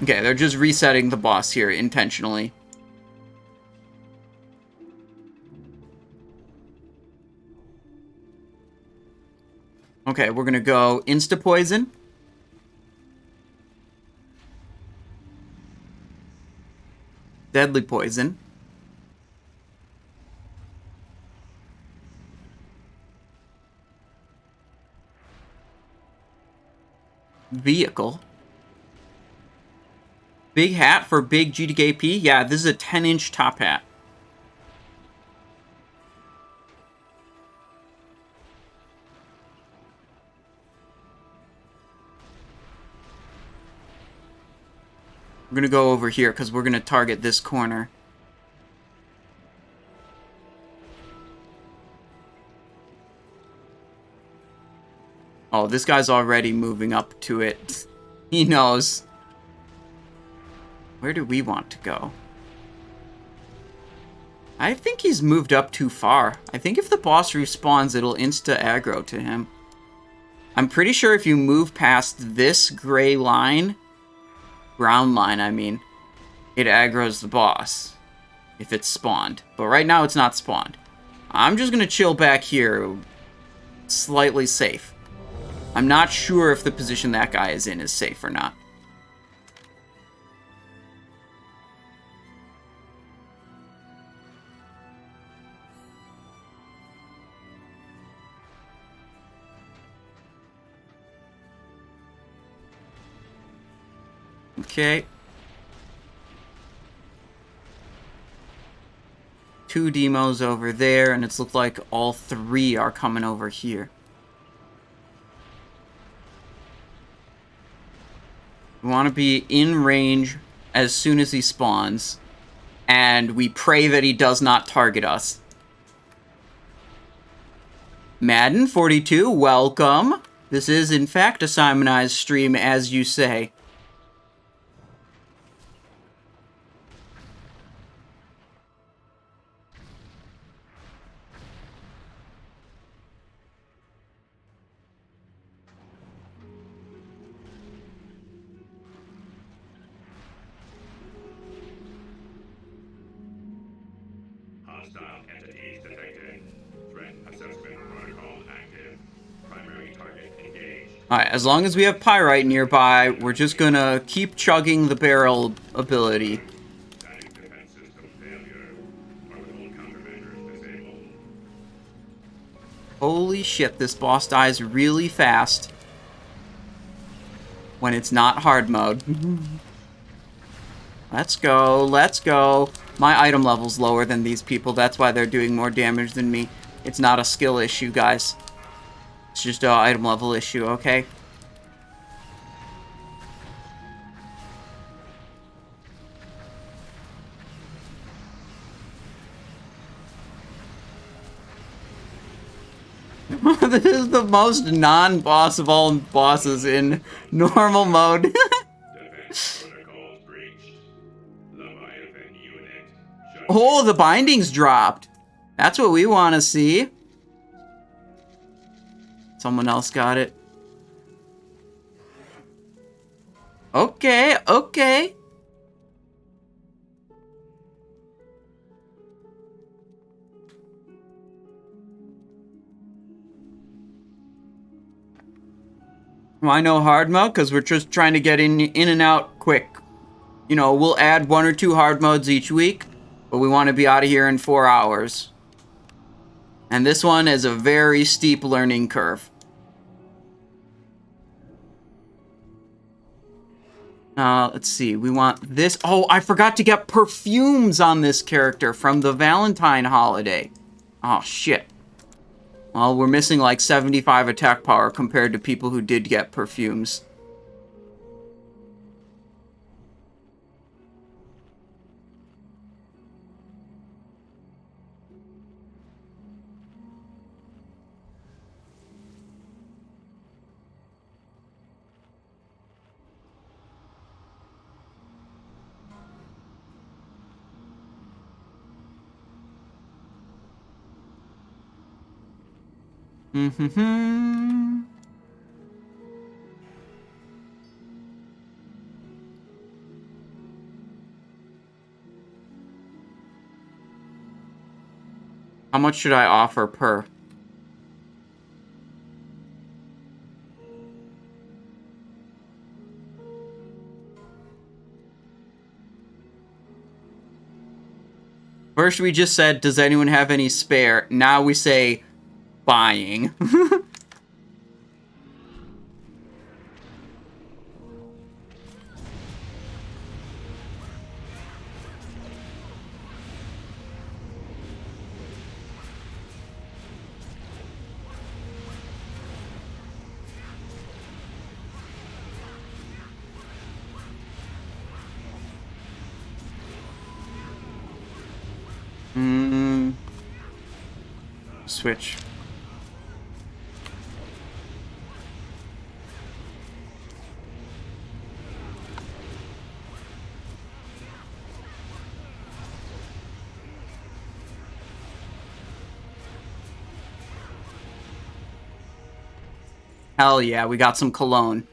Okay, they're just resetting the boss here intentionally. Okay, we're gonna go insta-poison. Deadly poison. Vehicle. Big hat for big GDKP. Yeah, this is a 10-inch top hat. We're gonna go over here because we're gonna target this corner. Oh, this guy's already moving up to it. He knows. Where do we want to go? I think he's moved up too far. I think if the boss respawns, it'll insta-aggro to him. I'm pretty sure if you move past this gray line, brown line, I mean, it aggroes the boss if it's spawned. But right now, it's not spawned. I'm just gonna chill back here, slightly safe. I'm not sure if the position that guy is in is safe or not. Okay. 2 demos over there, and it's looked like all 3 are coming over here. We want to be in range as soon as he spawns, and we pray that he does not target us. Madden42, welcome. This is, in fact, a Simonized stream, as you say. Alright, as long as we have Pyrite nearby, we're just gonna keep chugging the barrel ability. Holy shit, this boss dies really fast when it's not hard mode. Let's go, let's go. My item level's lower than these people, that's why they're doing more damage than me. It's not a skill issue, guys. It's just an item level issue, okay? This is the most non-boss of all bosses in normal mode. Oh, the bindings dropped. That's what we want to see. Someone else got it. Okay, okay. Why no hard mode? Because we're just trying to get in and out quick. You know, we'll add 1 or 2 hard modes each week, but we want to be out of here in 4 hours. And this one is a very steep learning curve. Let's see. We want this. Oh, I forgot to get perfumes on this character from the Valentine holiday. Oh, shit. Well, we're missing like 75 attack power compared to people who did get perfumes. How much should I offer per? First we just said, does anyone have any spare? Now we say, buying. Switch. Hell yeah, we got some cologne.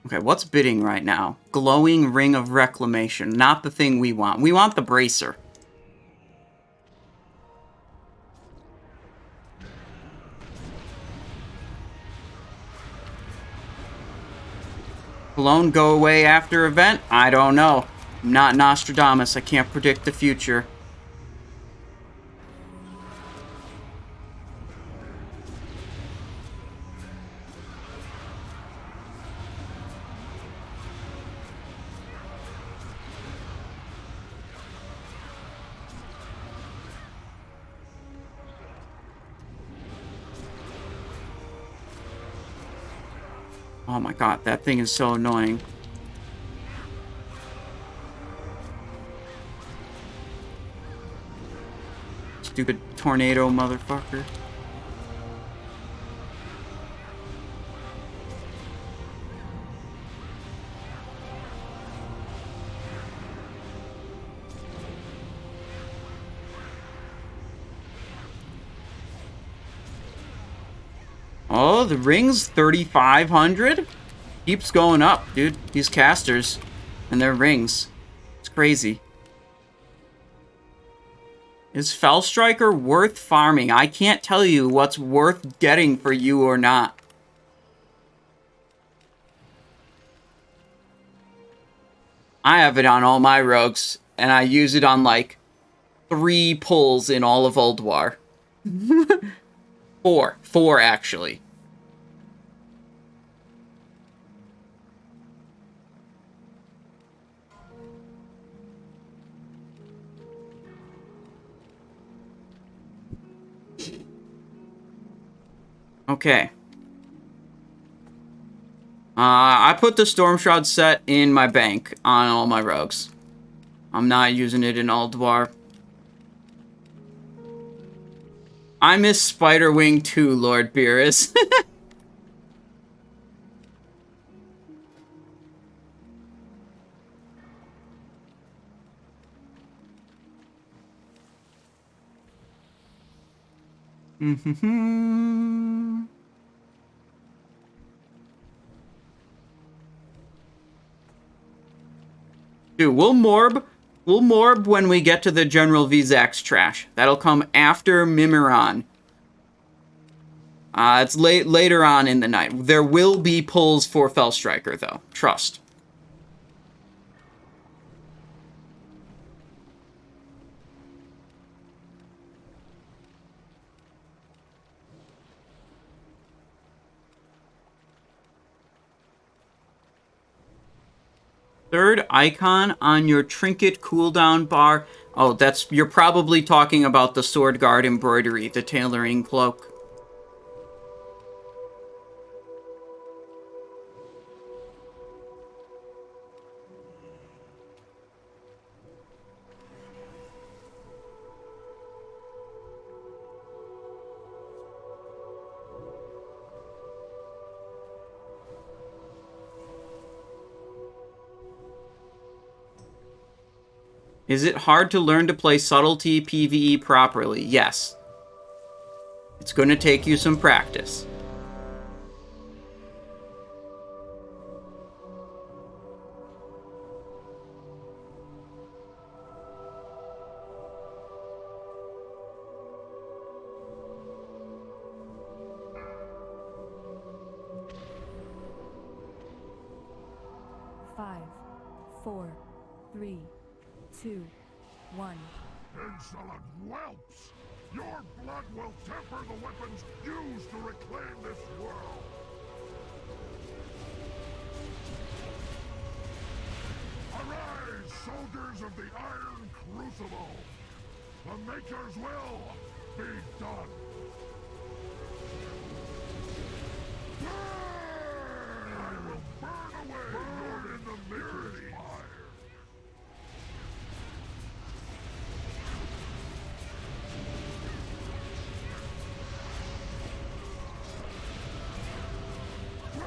Okay, what's bidding right now? Glowing Ring of Reclamation. Not the thing we want. We want the Bracer. Cologne go away after event? I don't know. I'm not Nostradamus. I can't predict the future. Oh my god, that thing is so annoying. Stupid tornado motherfucker. Oh, the ring's 3,500? Keeps going up, dude. These casters and their rings. It's crazy. Is Fellstriker worth farming? I can't tell you what's worth getting for you or not. I have it on all my rogues, and I use it on, like, 3 pulls in all of Ulduar. 4, actually. Okay. I put the Storm Shroud set in my bank on all my rogues. I'm not using it in Ulduar. I miss Spiderwing too, Lord Beerus. Dude, we'll morb when we get to the General Vezax trash. That'll come after Mimiron. It's later on in the night. There will be pulls for Fellstriker, though. Trust. Third icon on your trinket cooldown bar. Oh, you're probably talking about the sword guard embroidery, the tailoring cloak. Is it hard to learn to play subtlety PvE properly? Yes. It's going to take you some practice. 4, 3, 2, 1. Insolent whelps! Your blood will temper the weapons used to reclaim this world! Arise, soldiers of the Iron Crucible! The Maker's will be done! Burn! I will burn away your in the Maker's fire!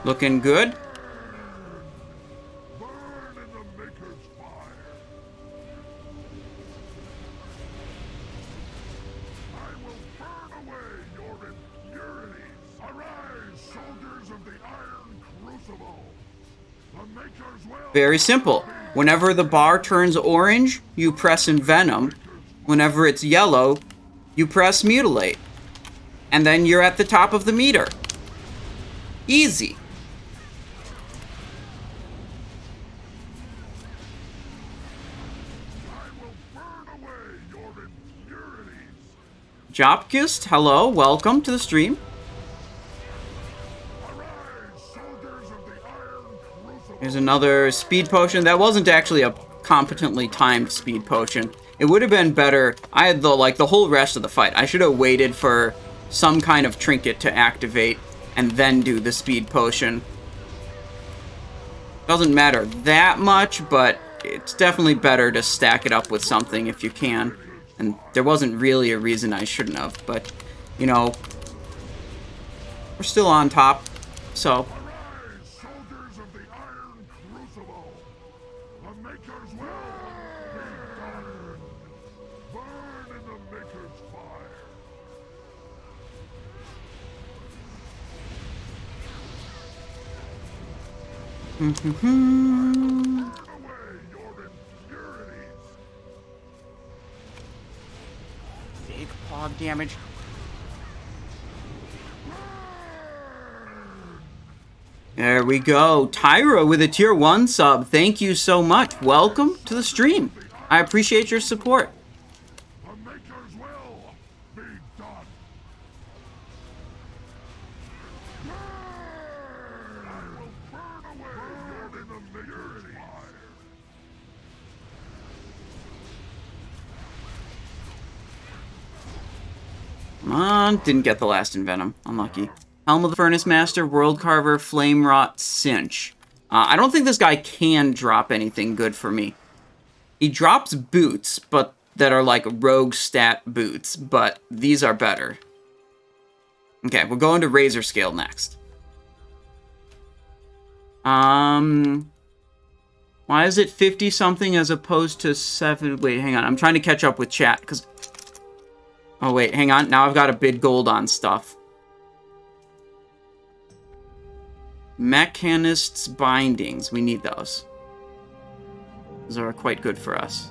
Looking good. Burn in the Maker's fire. I will burn away your impurities. Arise, soldiers of the Iron Crucible. The Maker's will. Very simple. Whenever the bar turns orange, you press Envenom. Whenever it's yellow, you press Mutilate. And then you're at the top of the meter. Easy. Jopkist, hello, welcome to the stream. Here's another speed potion. That wasn't actually a competently timed speed potion. It would have been better. I had the whole rest of the fight. I should have waited for some kind of trinket to activate and then do the speed potion. Doesn't matter that much, but it's definitely better to stack it up with something if you can. And there wasn't really a reason I shouldn't have, but, you know, we're still on top, so. Soldiers of the Iron Crucible, the Maker's will be done. Burn in the Maker's fire. Burn away your impurities. Big pog damage. There we go. Tyra with a tier 1 sub. Thank you so much. Welcome to the stream. I appreciate your support. The Maker's will be done. I will burn away your in the Maker's fire. Come on. Didn't get the last Envenom. Unlucky. Helm of the Furnace Master, World Carver, Flame Rot, Cinch. I don't think this guy can drop anything good for me. He drops boots, but that are like rogue stat boots, but these are better. Okay, we're going to Razorscale next. Why is it 50-something as opposed to 7? Wait, hang on. I'm trying to catch up with chat, because... Oh, wait, hang on. Now I've got to bid gold on stuff. Mechanist's Bindings. We need those. Those are quite good for us.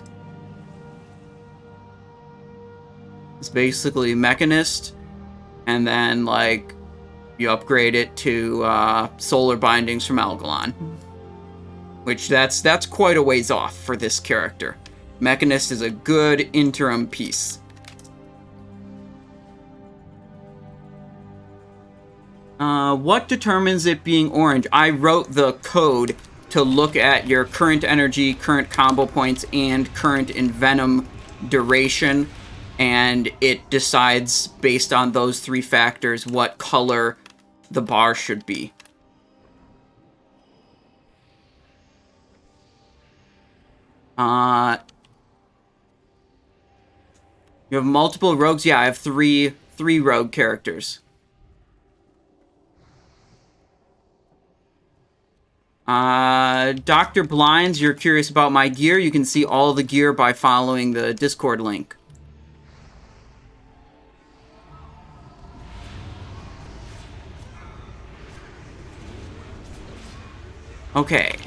It's basically Mechanist, and then, like, you upgrade it to Solar Bindings from Algalon. Which, that's quite a ways off for this character. Mechanist is a good interim piece. What determines it being orange? I wrote the code to look at your current energy, current combo points, and current Envenom duration, and it decides, based on those 3 factors, what color the bar should be. You have multiple rogues? Yeah, I have three rogue characters. Dr. Blinds, you're curious about my gear. You can see all the gear by following the Discord link. Okay.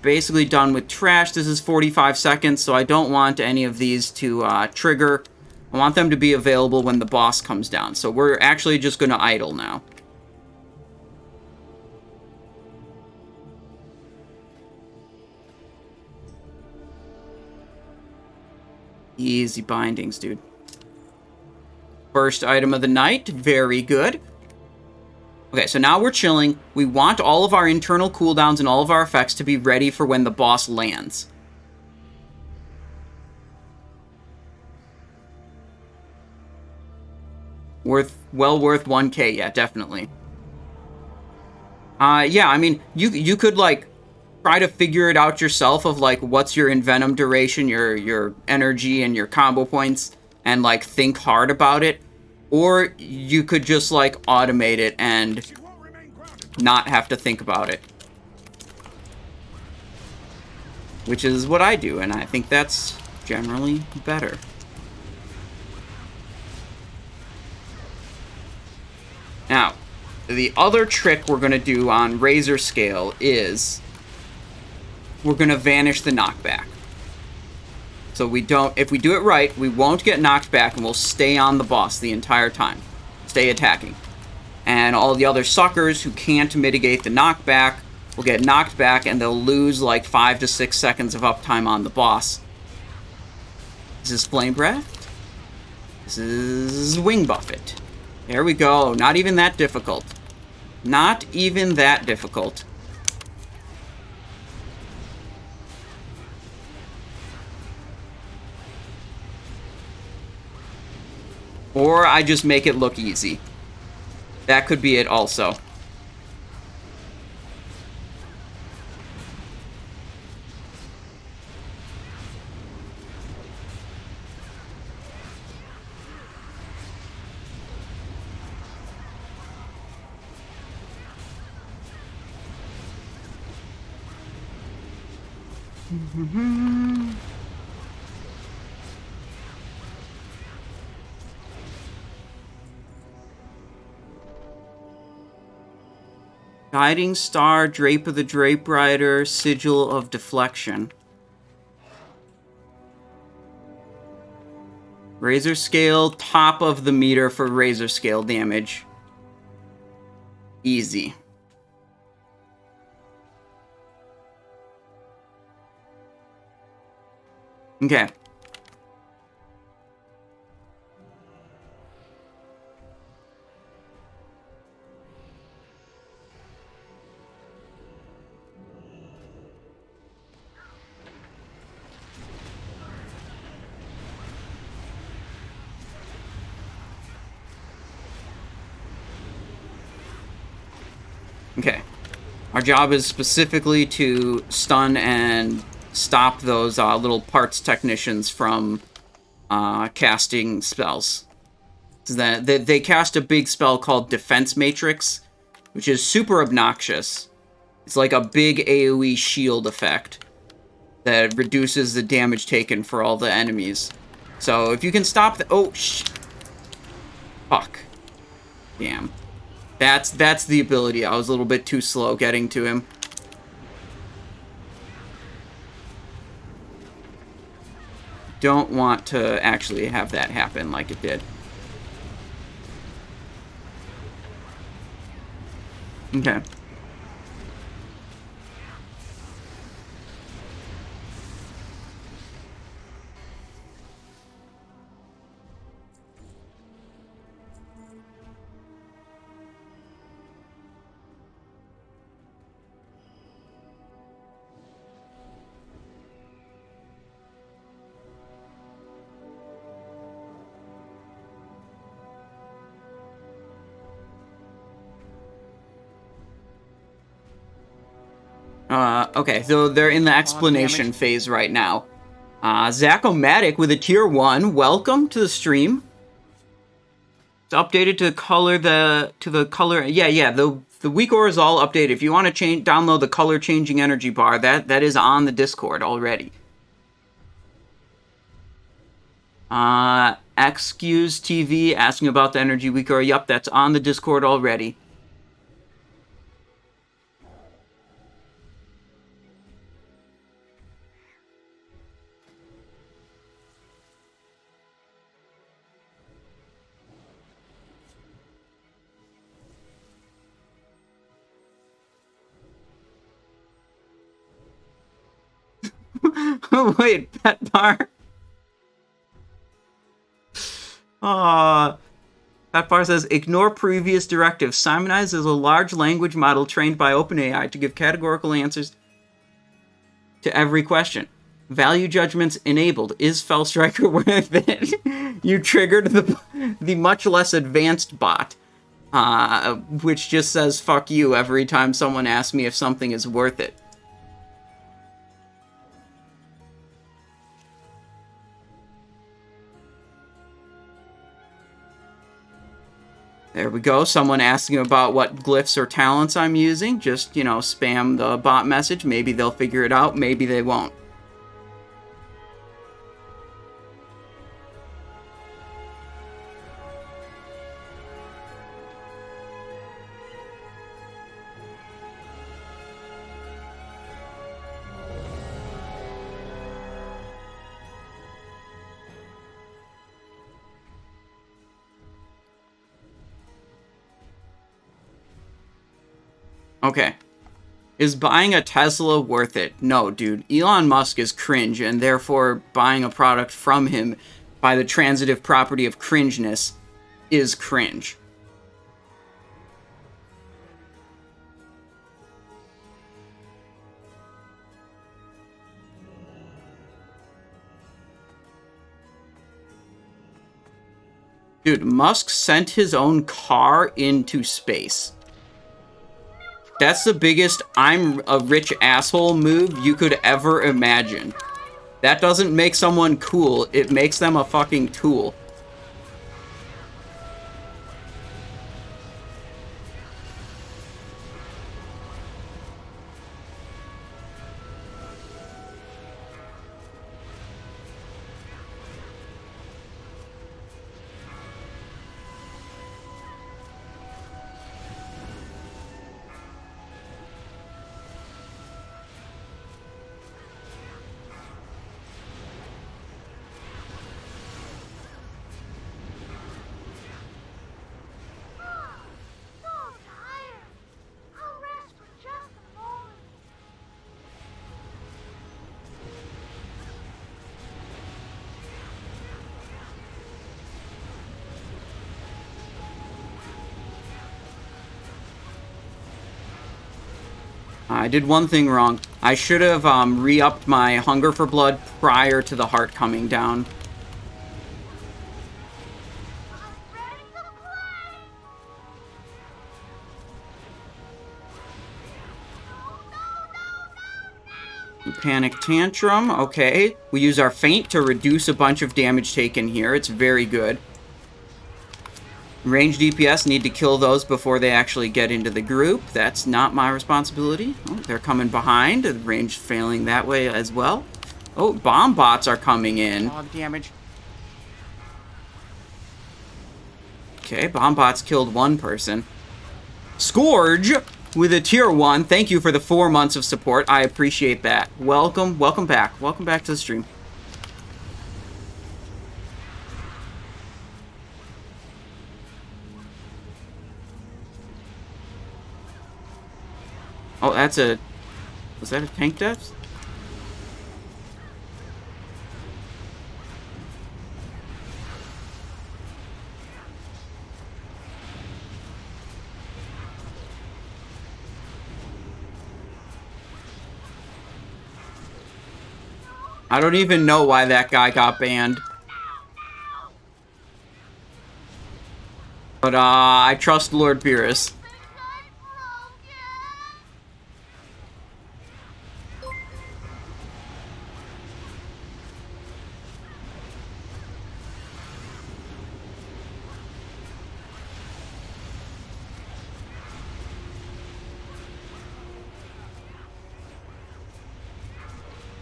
Basically done with trash. This is 45 seconds, so I don't want any of these to trigger. I want them to be available when the boss comes down. So we're actually just going to idle now. Easy bindings, dude. First item of the night. Very good. Okay, so now we're chilling. We want all of our internal cooldowns and all of our effects to be ready for when the boss lands. Well worth 1k, yeah, definitely. Yeah, I mean, you could, like, try to figure it out yourself of, like, what's your Envenom duration, your energy, and your combo points, and, like, think hard about it. Or you could just, like, automate it and not have to think about it. Which is what I do, and I think that's generally better. Now, the other trick we're going to do on Razorscale is we're going to vanish the knockback. So if we do it right, we won't get knocked back and we'll stay on the boss the entire time. Stay attacking. And all the other suckers who can't mitigate the knockback will get knocked back and they'll lose like 5 to 6 seconds of uptime on the boss. This is Flame Breath. This is Wing Buffet. There we go. Not even that difficult. Not even that difficult. Or I just make it look easy. That could be it also. Guiding Star, Drape of the Drape Rider, Sigil of Deflection. Razorscale, top of the meter for Razorscale damage. Easy. Okay. Okay. Our job is specifically to stun and stop those little parts technicians from casting spells. So they cast a big spell called Defense Matrix, which is super obnoxious. It's like a big AoE shield effect that reduces the damage taken for all the enemies. So if you can stop the... Oh, fuck. Damn. That's the ability. I was a little bit too slow getting to him. Don't want to actually have that happen like it did. Okay. Okay, okay, so they're in the explanation phase right now. Zachomatic with a tier 1, welcome to the stream. It's updated to color the color. Yeah, the weak aura is all updated. If you want to download the color changing energy bar, that is on the Discord already. Excuse TV asking about the energy weak aura. Yup, that's on the Discord already. Wait, pet bar? That bar says, ignore previous directives. Simonize is a large language model trained by OpenAI to give categorical answers to every question. Value judgments enabled. Is Fellstriker worth it? You triggered the much less advanced bot, which just says fuck you every time someone asks me if something is worth it. There we go. Someone asking about what glyphs or talents I'm using. Just, you know, spam the bot message. Maybe they'll figure it out. Maybe they won't. Okay. Is buying a Tesla worth it? No, dude. Elon Musk is cringe, and therefore buying a product from him by the transitive property of cringeness is cringe. Dude, Musk sent his own car into space. That's the biggest I'm a rich asshole move you could ever imagine. That doesn't make someone cool, it makes them a fucking tool. I did one thing wrong. I should have re-upped my hunger for blood prior to the heart coming down. Panic Tantrum, okay. We use our feint to reduce a bunch of damage taken here. It's very good. Range DPS need to kill those before they actually get into the group. That's not my responsibility. Oh, they're coming behind. The range failing that way as well. Oh, bomb bots are coming in. Log damage. Okay, bomb bots killed one person. Scourge with a tier 1. Thank you for the 4 months of support. I appreciate that. Welcome back. Welcome back to the stream. Oh, that's a... Was that a tank death? I don't even know why that guy got banned. But, I trust Lord Beerus.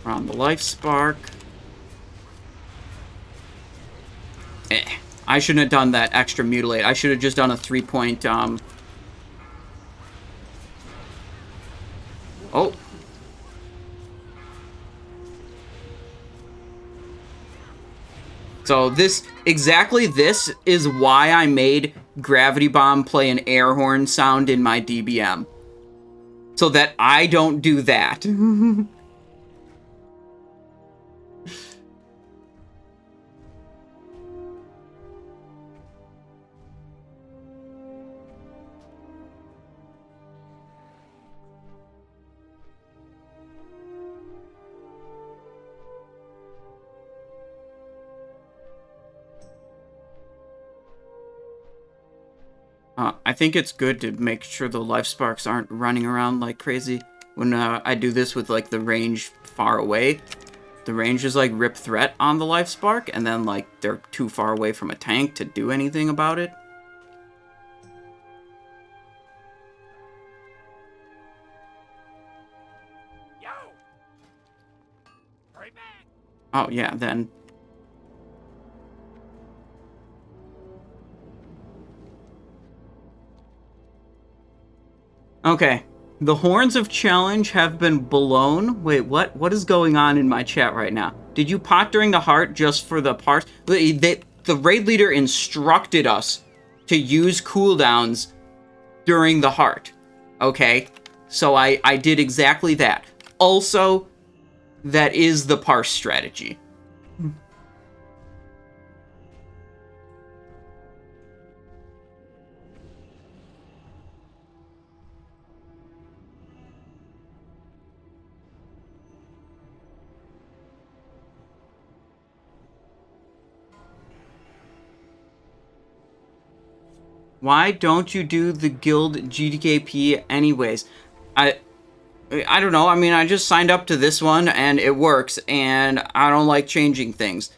On the life spark. I shouldn't have done that extra mutilate. I should have just done a 3-point, Oh. So exactly this is why I made Gravity Bomb play an air horn sound in my DBM. So that I don't do that. I think it's good to make sure the life sparks aren't running around like crazy. When I do this with, like, the range far away, the range is, like, rip threat on the life spark, and then, like, they're too far away from a tank to do anything about it. Oh, yeah, then. Okay. The horns of challenge have been blown. Wait, what? What is going on in my chat right now? Did you pot during the heart just for the parts? The raid leader instructed us to use cooldowns during the heart. Okay? So I did exactly that. Also, that is the parse strategy. Why don't you do the guild GDKP anyways? I don't know. I mean, I just signed up to this one and it works, and I don't like changing things.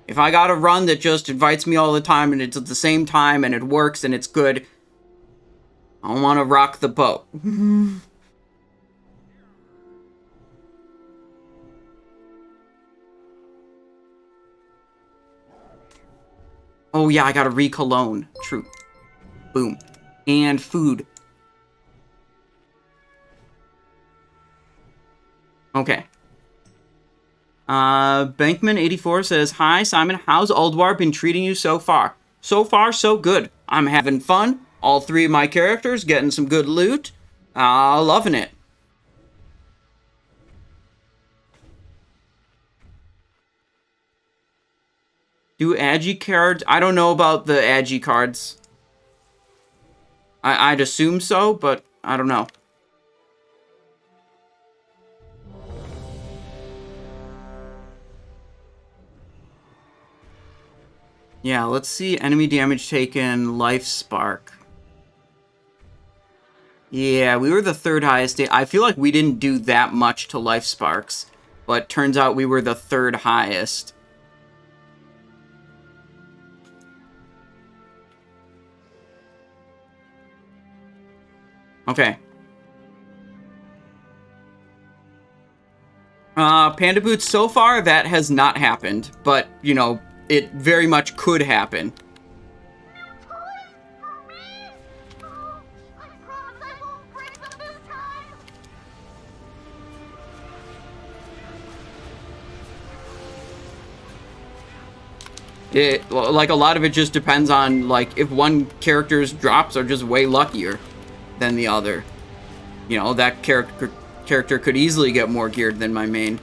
If I got a run that just invites me all the time and it's at the same time and it works and it's good, I want to rock the boat. Oh yeah, I got to re-cologne. True. Boom. And food. Okay. Bankman84 says, "Hi, Simon. How's Ulduar been treating you so far?" So far, so good. I'm having fun. All 3 of my characters getting some good loot. Loving it. Do Agi cards? I don't know about the Agi cards. I'd assume so, but I don't know. Yeah, let's see. Enemy damage taken, life spark. Yeah, we were the 3rd highest. I feel like we didn't do that much to life sparks, but turns out we were the 3rd highest. Okay. Panda Boots, so far that has not happened, but, you know, it very much could happen. Like, a lot of it just depends on, like, if one character's drops are just way luckier than the other. You know, that character could easily get more geared than my main.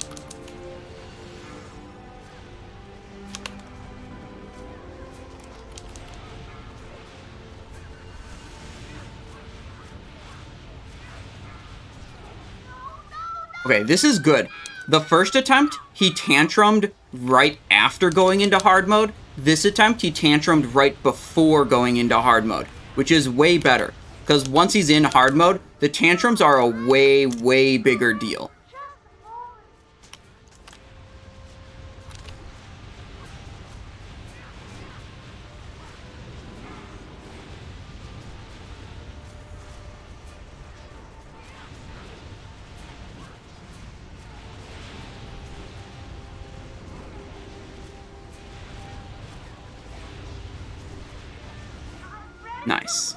Okay, this is good. The first attempt, he tantrumed right after going into hard mode. This attempt, he tantrumed right before going into hard mode, which is way better. Because once he's in hard mode, the tantrums are a way, way bigger deal. Nice.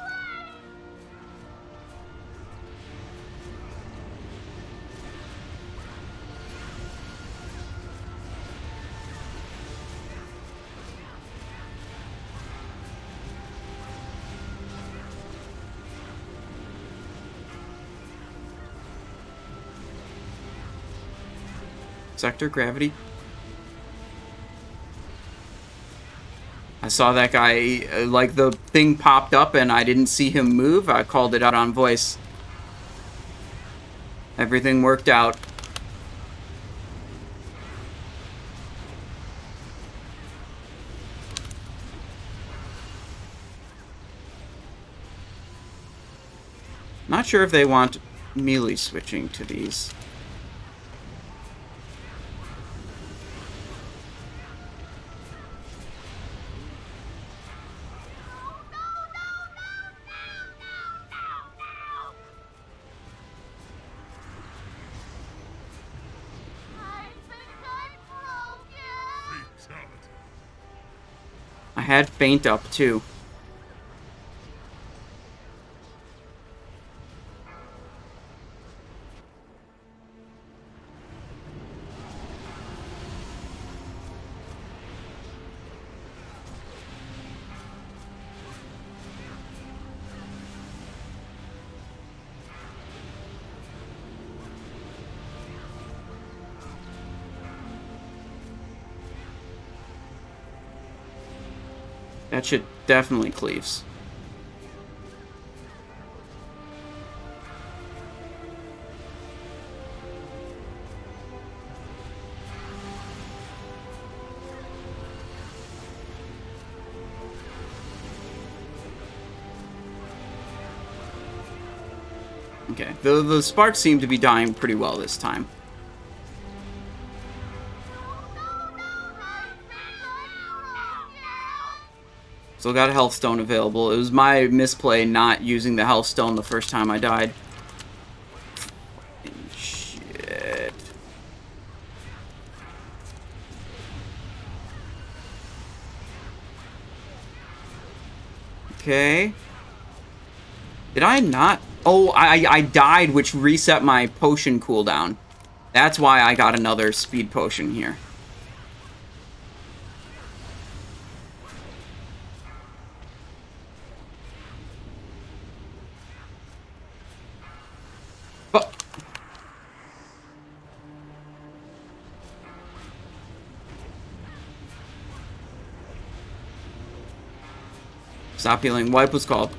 Sector gravity. I saw that guy, like, the thing popped up and I didn't see him move. I called it out on voice. Everything worked out. Not sure if they want melee switching to these. I had Faint up, too. That shit definitely cleaves. Okay, the sparks seem to be dying pretty well this time. Still got a health stone available. It was my misplay not using the health stone the first time I died. Shit. Okay. Did I not? Oh, I died, which reset my potion cooldown. That's why I got another speed potion here. Stop healing. Wipe was called.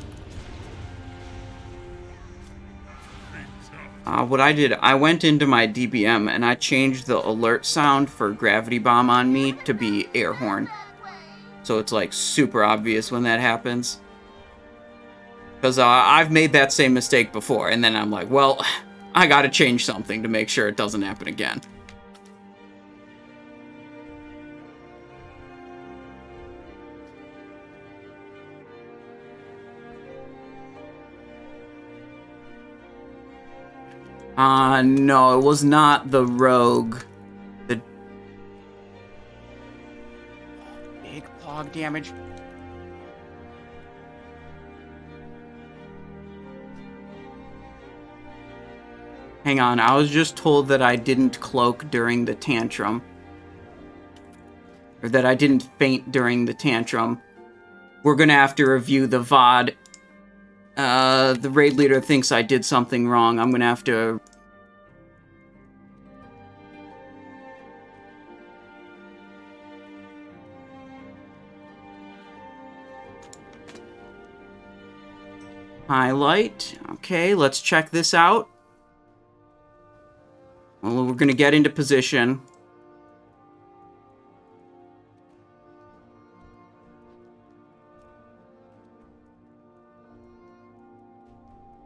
What I did, I went into my DBM and I changed the alert sound for Gravity Bomb on me to be air horn. So it's like super obvious when that happens. Because I've made that same mistake before and then I'm like, well, I gotta change something to make sure it doesn't happen again. No, it was not the rogue. The big pog damage. Hang on, I was just told that I didn't cloak during the tantrum. Or that I didn't faint during the tantrum. We're gonna have to review the VOD. The raid leader thinks I did something wrong. I'm gonna have to... Highlight. Okay, let's check this out. Well, we're gonna get into position.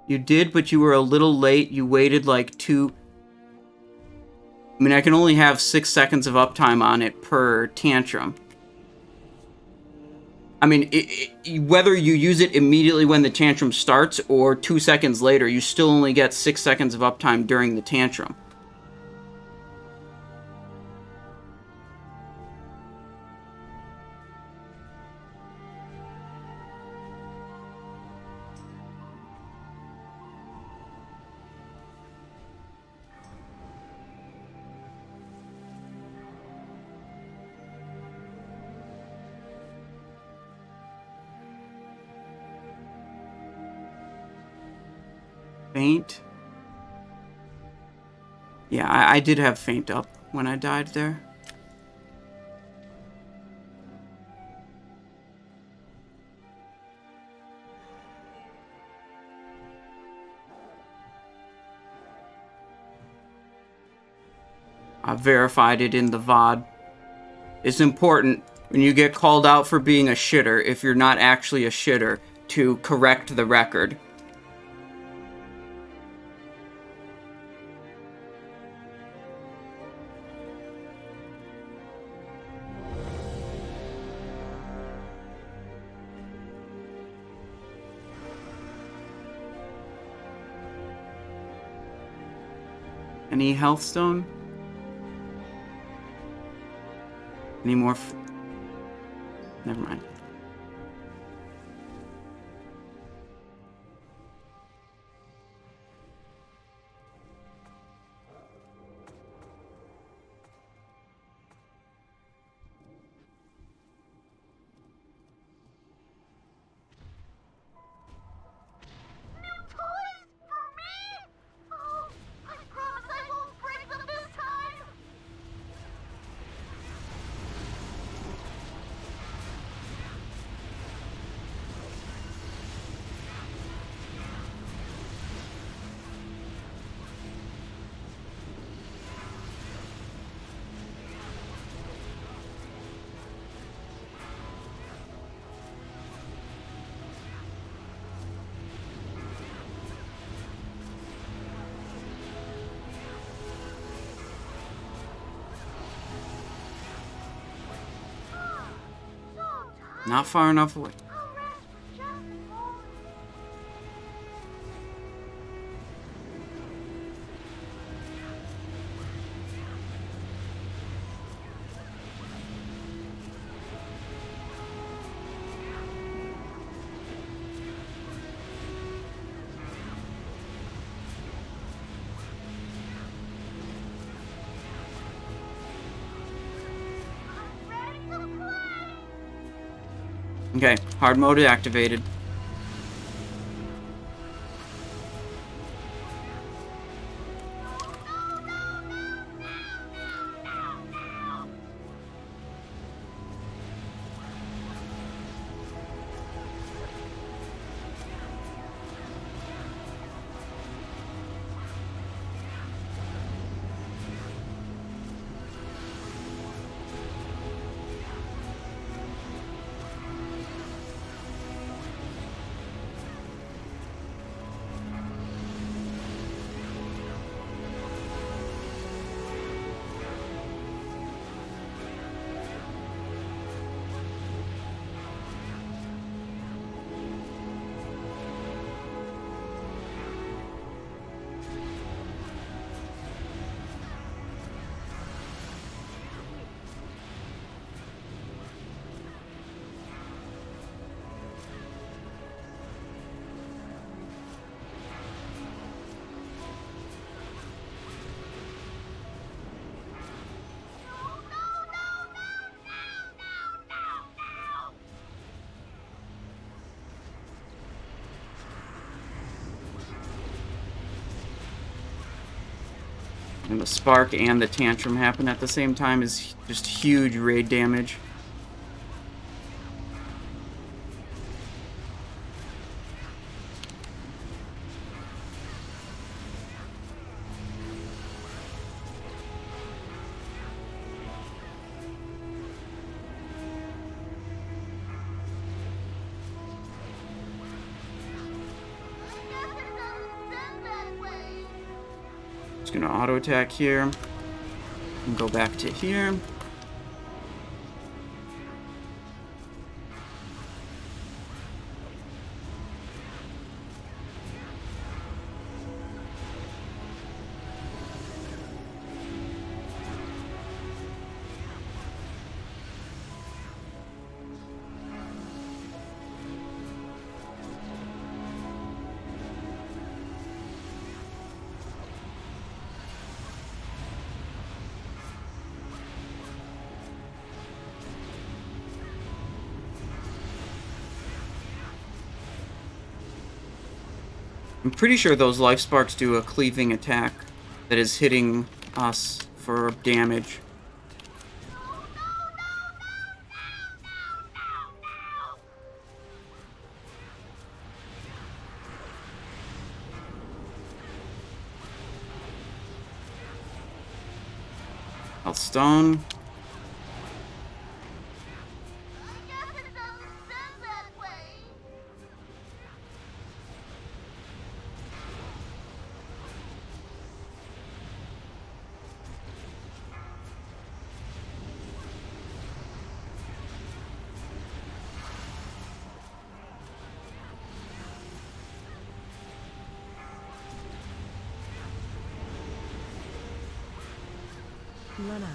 You did, but you were a little late. You waited like 2... I mean, I can only have 6 seconds of uptime on it per tantrum. I mean, whether you use it immediately when the tantrum starts or 2 seconds later, you still only get 6 seconds of uptime during the tantrum. Faint. Yeah, I did have faint up when I died there. I verified it in the VOD. It's important when you get called out for being a shitter, if you're not actually a shitter, to correct the record. Any health stone? Any more? Never mind. Not far enough away. Okay, hard mode activated. And the spark and the tantrum happen at the same time is just huge raid damage. Just gonna auto attack here and go back to here. I'm pretty sure those life sparks do a cleaving attack that is hitting us for damage. Health stone. Run out.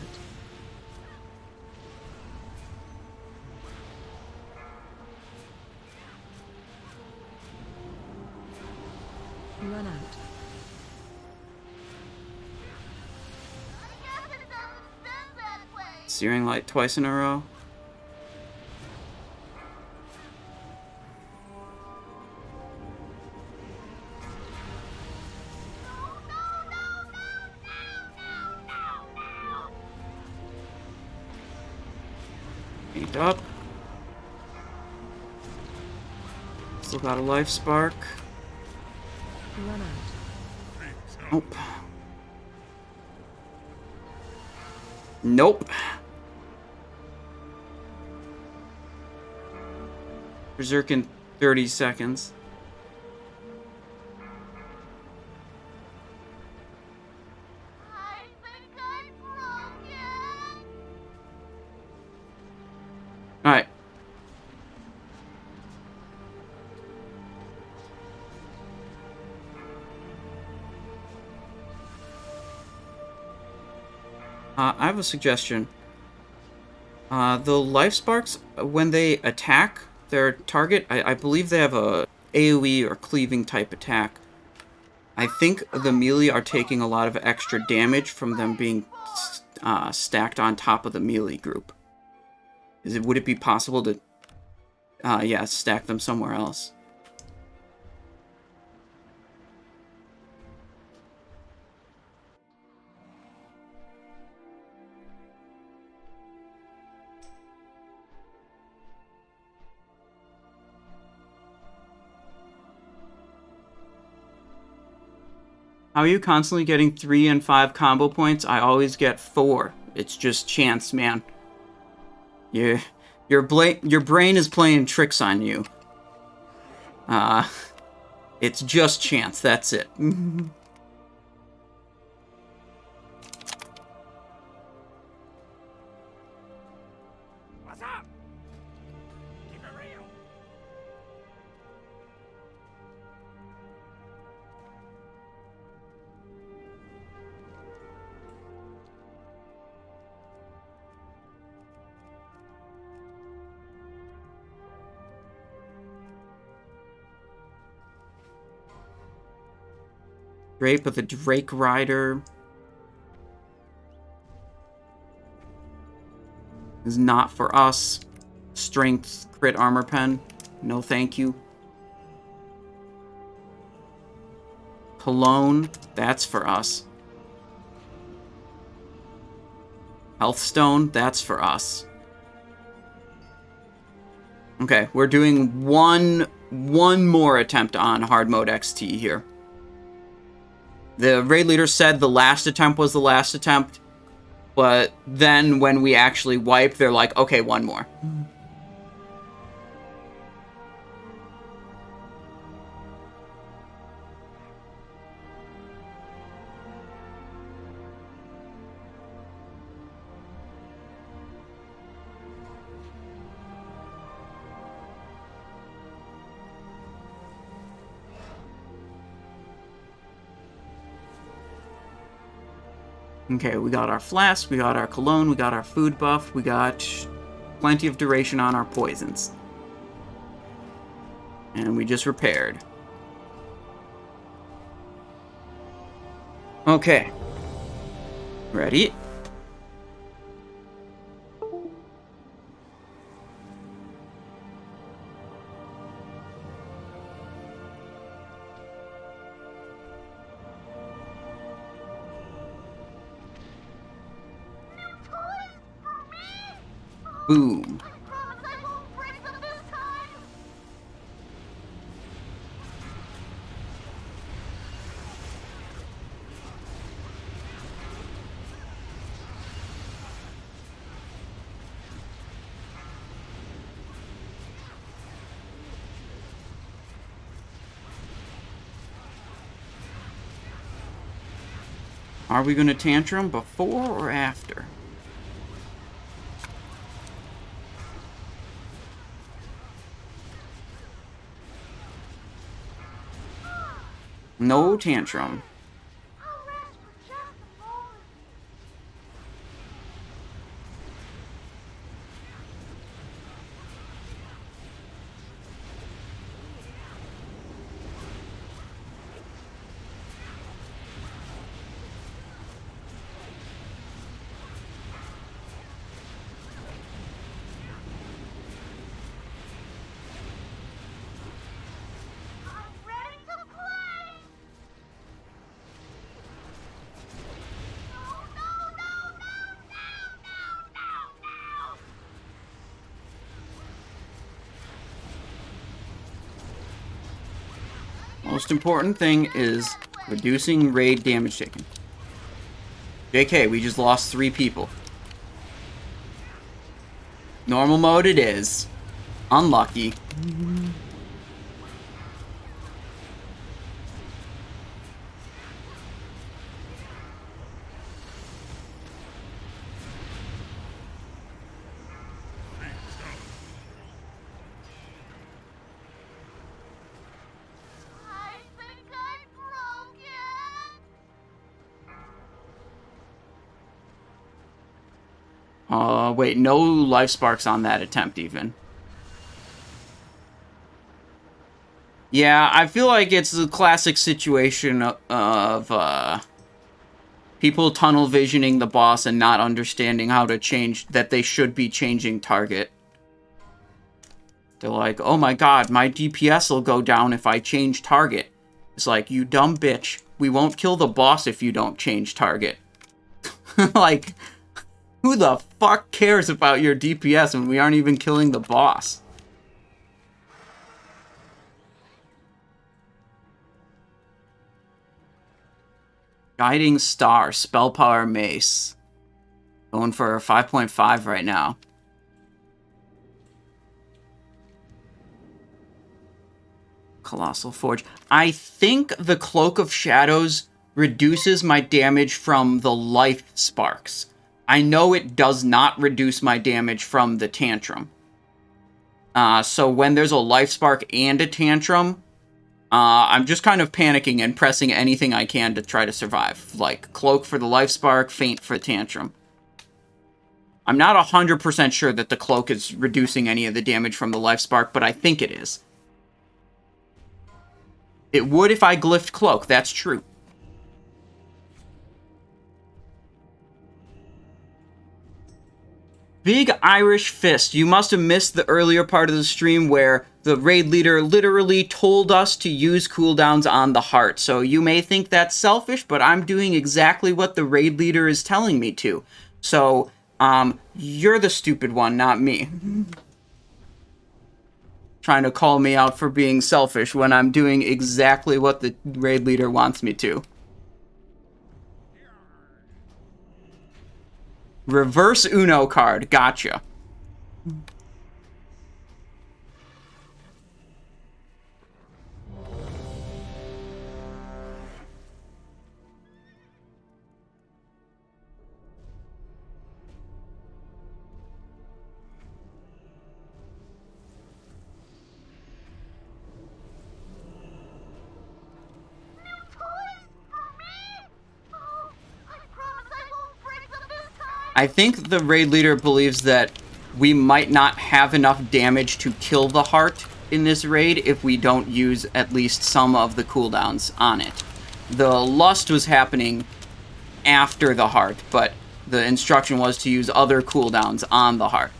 Run out. Searing Light twice in a row. Paint up. Still got a life spark. Run out. Nope. Nope. Berserk in 30 seconds. Alright. I have a suggestion. The life sparks, when they attack their target, I believe they have a AoE or cleaving type attack. I think the melee are taking a lot of extra damage from them being stacked on top of the melee group. Would it be possible to, yeah, stack them somewhere else? How are you constantly getting 3 and 5 combo points? I always get 4. It's just chance, man. Your brain is playing tricks on you. It's just chance, that's it. What's up? Keep it real. Drape with a Drake Rider is not for us. Strength crit armor pen, no thank you. Cologne, that's for us. Health Stone, that's for us. Okay, we're doing one more attempt on hard mode XT here. The raid leader said the last attempt was the last attempt, but then when we actually wipe, they're like, okay, one more. Okay, we got our flask, we got our cologne, we got our food buff, we got plenty of duration on our poisons. And we just repaired. Okay. Ready? Boom. Are we going to tantrum before or after? No tantrum. Most important thing is reducing raid damage taken. JK, we just lost 3 people. Normal mode it is. Unlucky. Wait, no life sparks on that attempt even. Yeah, I feel like it's a classic situation of people tunnel visioning the boss and not understanding how to change, that they should be changing target. They're like, oh my god, my DPS will go down if I change target. It's like, you dumb bitch, we won't kill the boss if you don't change target. Like, who the fuck cares about your DPS when we aren't even killing the boss? Guiding Star, Spell Power Mace. Going for 5.5 right now. Colossal Forge. I think the Cloak of Shadows reduces my damage from the life sparks. I know it does not reduce my damage from the tantrum. So when there's a life spark and a tantrum, I'm just kind of panicking and pressing anything I can to try to survive. Like, Cloak for the life spark, Faint for the tantrum. I'm not 100% sure that the Cloak is reducing any of the damage from the life spark, but I think it is. It would if I glyphed Cloak, that's true. Big Irish Fist. You must have missed the earlier part of the stream where the raid leader literally told us to use cooldowns on the heart. So you may think that's selfish, but I'm doing exactly what the raid leader is telling me to. So, you're the stupid one, not me. Trying to call me out for being selfish when I'm doing exactly what the raid leader wants me to. Reverse Uno card. Gotcha. I think the raid leader believes that we might not have enough damage to kill the heart in this raid if we don't use at least some of the cooldowns on it. The lust was happening after the heart, but the instruction was to use other cooldowns on the heart.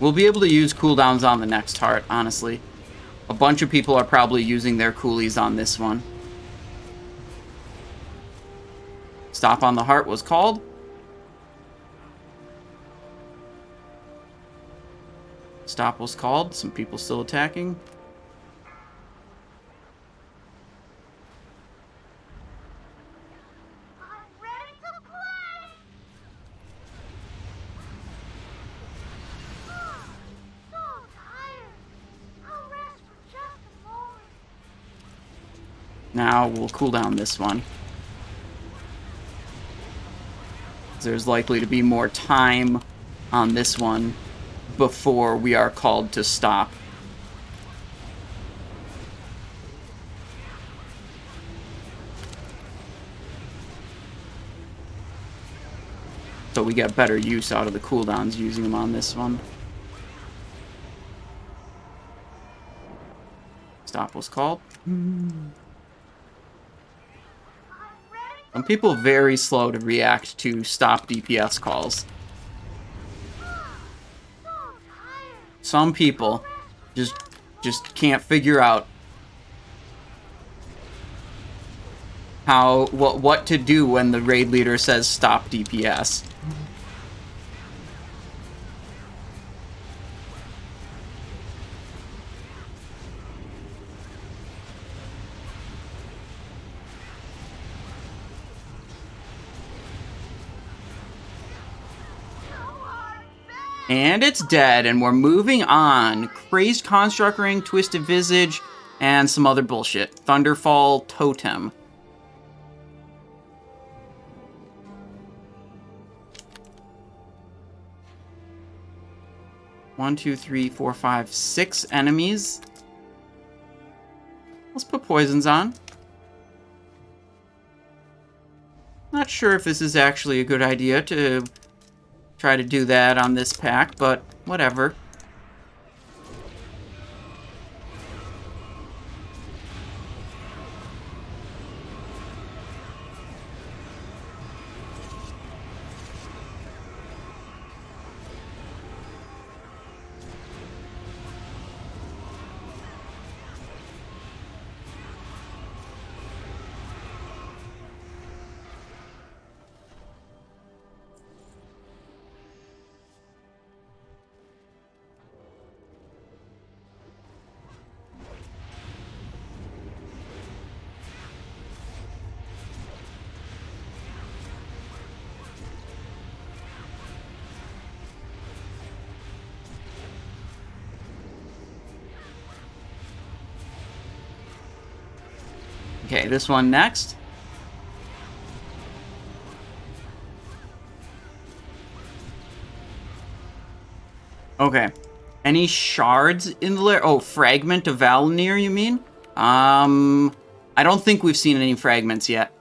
We'll be able to use cooldowns on the next heart, honestly. A bunch of people are probably using their coolies on this one. Stop on the heart was called. Stop was called. Some people still attacking. Now we'll cool down this one. There's likely to be more time on this one before we are called to stop. So we get better use out of the cooldowns using them on this one. Stop was called. Some people very slow to react to stop DPS calls. Some people just Just can't figure out what to do when the raid leader says stop DPS. And it's dead, and we're moving on. Crazed Construct Ring, Twisted Visage, and some other bullshit. Thunderfall Totem. One, two, three, four, five, 6 enemies. Let's put poisons on. Not sure if this is actually a good idea to try to do that on this pack, but whatever. Okay, this one next. Okay. Any shards in the lair? Oh, Fragment of Valinir, you mean? I don't think we've seen any fragments yet.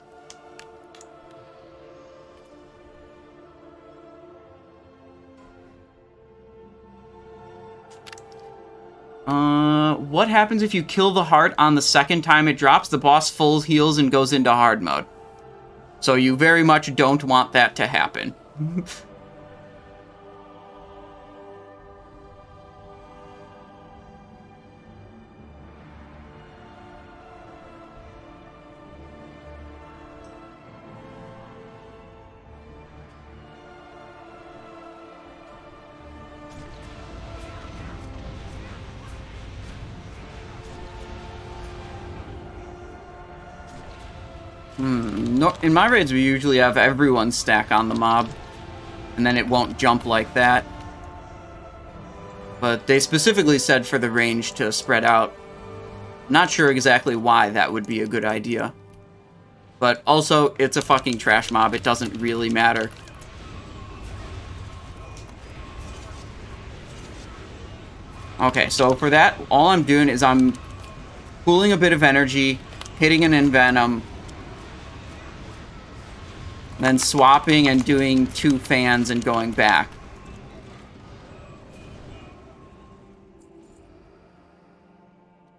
What happens if you kill the heart on the second time it drops? The boss full heals and goes into hard mode. So you very much don't want that to happen. No, in my raids, we usually have everyone stack on the mob, and then it won't jump like that. But they specifically said for the range to spread out. Not sure exactly why that would be a good idea. But also, it's a fucking trash mob. It doesn't really matter. Okay, so for that, all I'm doing is I'm pooling a bit of energy, hitting an Envenom, then swapping and doing 2 fans and going back.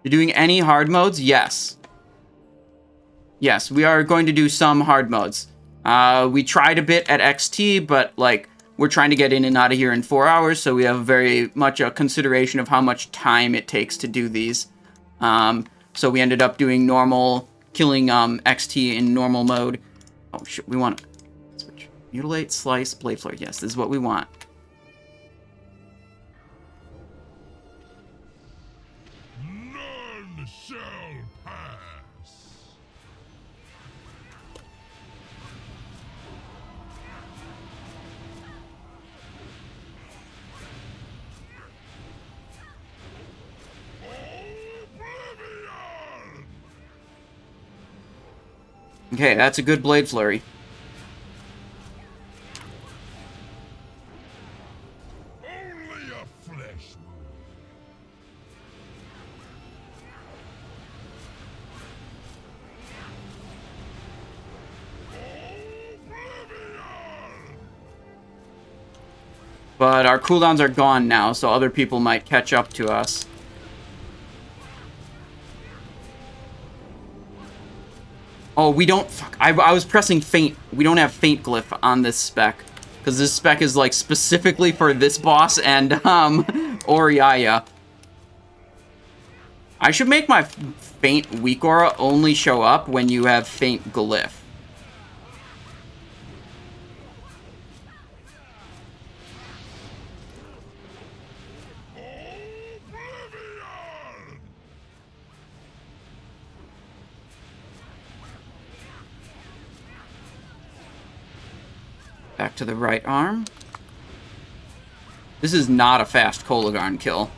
You're doing any hard modes? Yes. Yes, we are going to do some hard modes. We tried a bit at XT, but like we're trying to get in and out of here in 4 hours, so we have very much a consideration of how much time it takes to do these. So we ended up doing normal, killing XT in normal mode. Oh shit, we want to switch. Mutilate, slice, blade flare. Yes, this is what we want. None shall pass. Oblivion! Okay, that's a good blade flurry. Only a flesh wound. Oblivion! But our cooldowns are gone now, so other people might catch up to us. Oh, we don't... Fuck. I was pressing Feint. We don't have Feint glyph on this spec. Because this spec is, like, specifically for this boss and, Oriaya. I should make my faint weak aura only show up when you have faint glyph. Back to the right arm. This is not a fast Kologarn kill.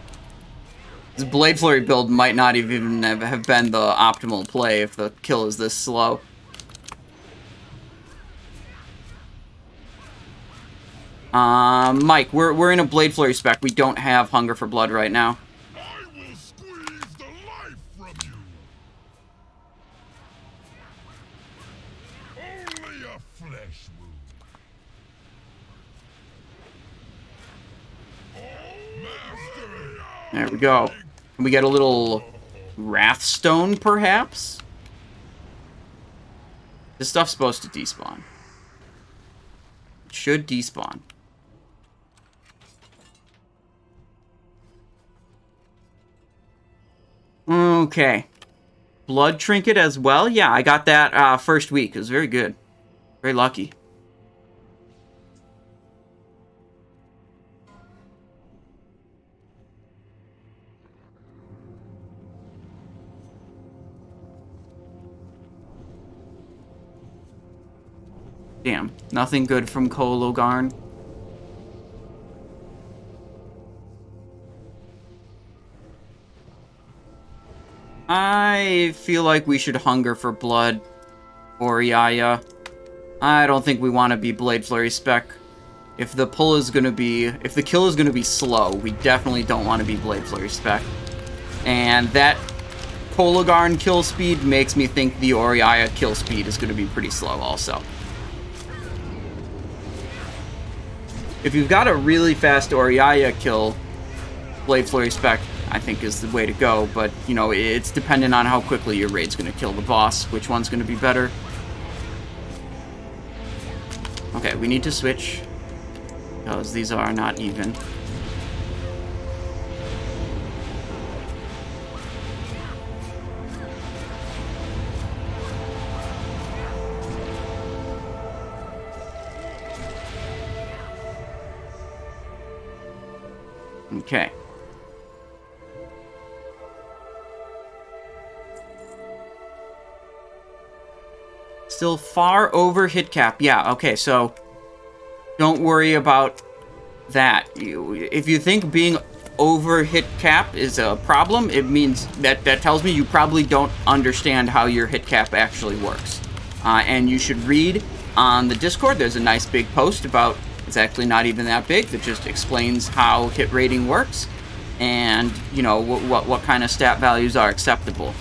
This Blade Flurry build might not even have been the optimal play if the kill is this slow. Mike, we're in a Blade Flurry spec. We don't have Hunger for Blood right now. I will squeeze the life from you. Only a flesh wound. There we go. Can we get a little Wrathstone, perhaps? This stuff's supposed to despawn. It should despawn. Okay. Blood Trinket as well? Yeah, I got that first week. It was very good. Very lucky. Damn, nothing good from Kologarn. I feel like we should Hunger for Blood or Yaya. I don't think we want to be Blade Flurry spec. If the pull is gonna be, if the kill is gonna be slow, we definitely don't want to be Blade Flurry spec. And that Kologarn kill speed makes me think the Oriaya kill speed is gonna be pretty slow also. If you've got a really fast Oriaya kill, Blade Flurry spec, I think, is the way to go. But, you know, it's dependent on how quickly your raid's going to kill the boss, which one's going to be better. Okay, we need to switch, because these are not even. Okay. Still far over hit cap. Yeah, okay, so don't worry about that. If you think being over hit cap is a problem, it means that tells me you probably don't understand how your hit cap actually works. And you should read on the Discord. There's a nice big post about, it's actually not even that big, that just explains how hit rating works and, you know, what kind of stat values are acceptable.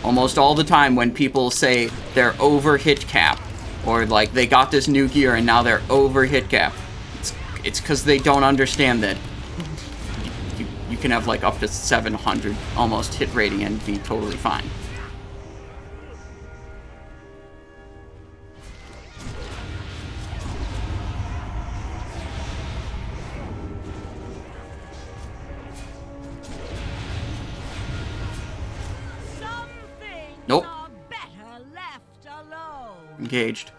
Almost all the time when people say they're over hit cap, or like they got this new gear and now they're over hit cap, it's because they don't understand that you can have like up to 700 almost hit rating and be totally fine. Nope. Engaged.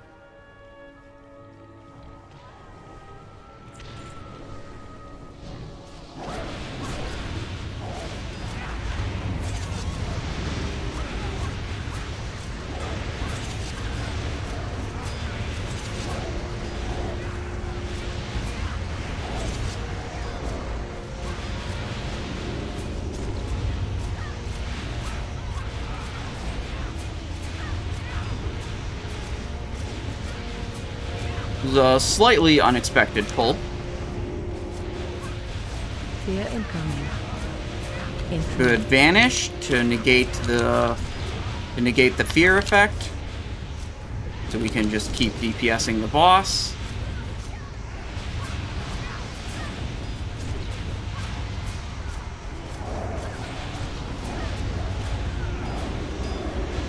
A slightly unexpected pull. Fear incoming. Could vanish to negate the fear effect. So we can just keep DPSing the boss.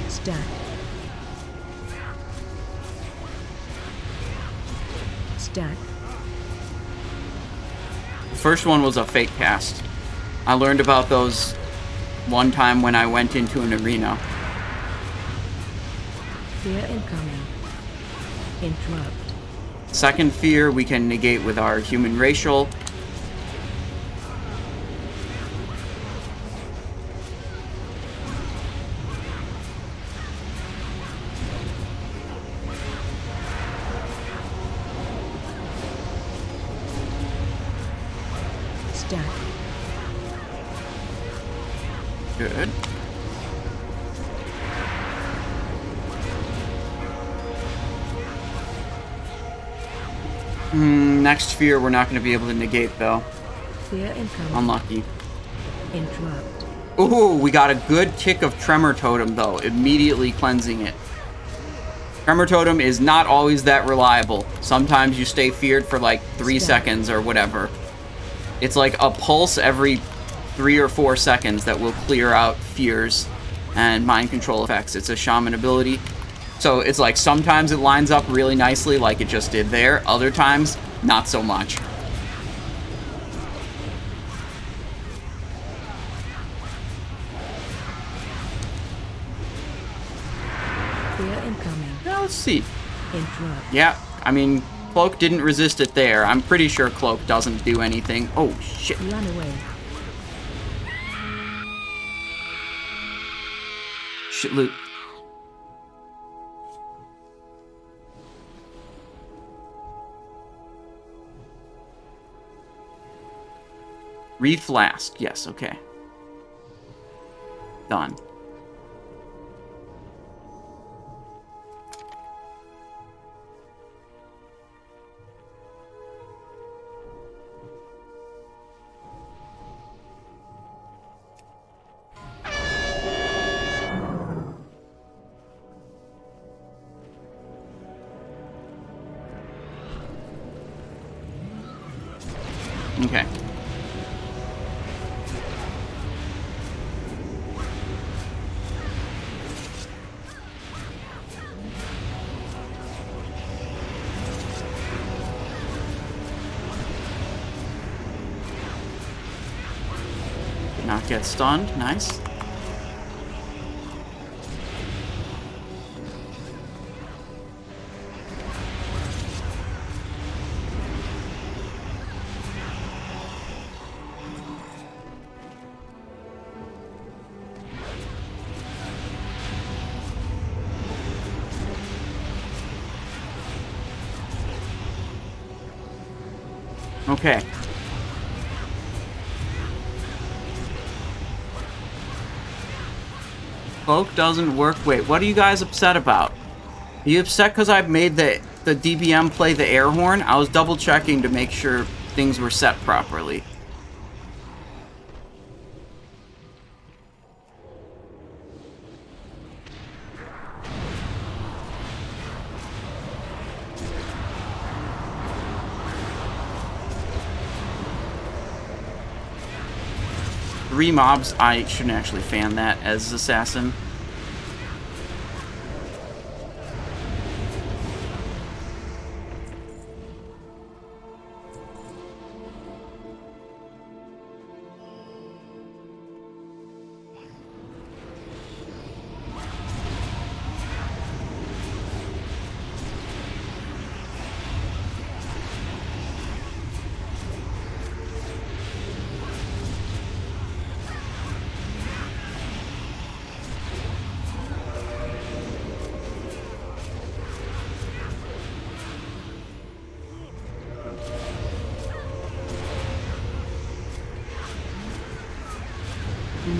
Stack. Stack. The first one was a fake cast. I learned about those one time when I went into an arena. Fear incoming. Interrupt. Second fear we can negate with our human racial. Stack. Good. Next fear we're not going to be able to negate though. Fear incoming. Unlucky. Interrupt. Ooh, we got a good tick of Tremor Totem though, immediately cleansing it. Tremor Totem is not always that reliable. Sometimes you stay feared for like 3 seconds or whatever. It's like a pulse every 3 or 4 seconds that will clear out fears and mind control effects. It's a shaman ability. So it's like sometimes it lines up really nicely like it just did there. Other times, not so much. Fear incoming. Now let's see. Interrupt. Yeah, I mean, Cloak didn't resist it there. I'm pretty sure Cloak doesn't do anything. Oh, shit. Run away. Shit loot. Reflask. Yes, okay. Done. Okay. Did not get stunned. Nice. Okay. Cloak doesn't work. Wait, what are you guys upset about? Are you upset because I made the DBM play the air horn? I was double checking to make sure things were set properly. Three mobs. I shouldn't actually fan that as assassin.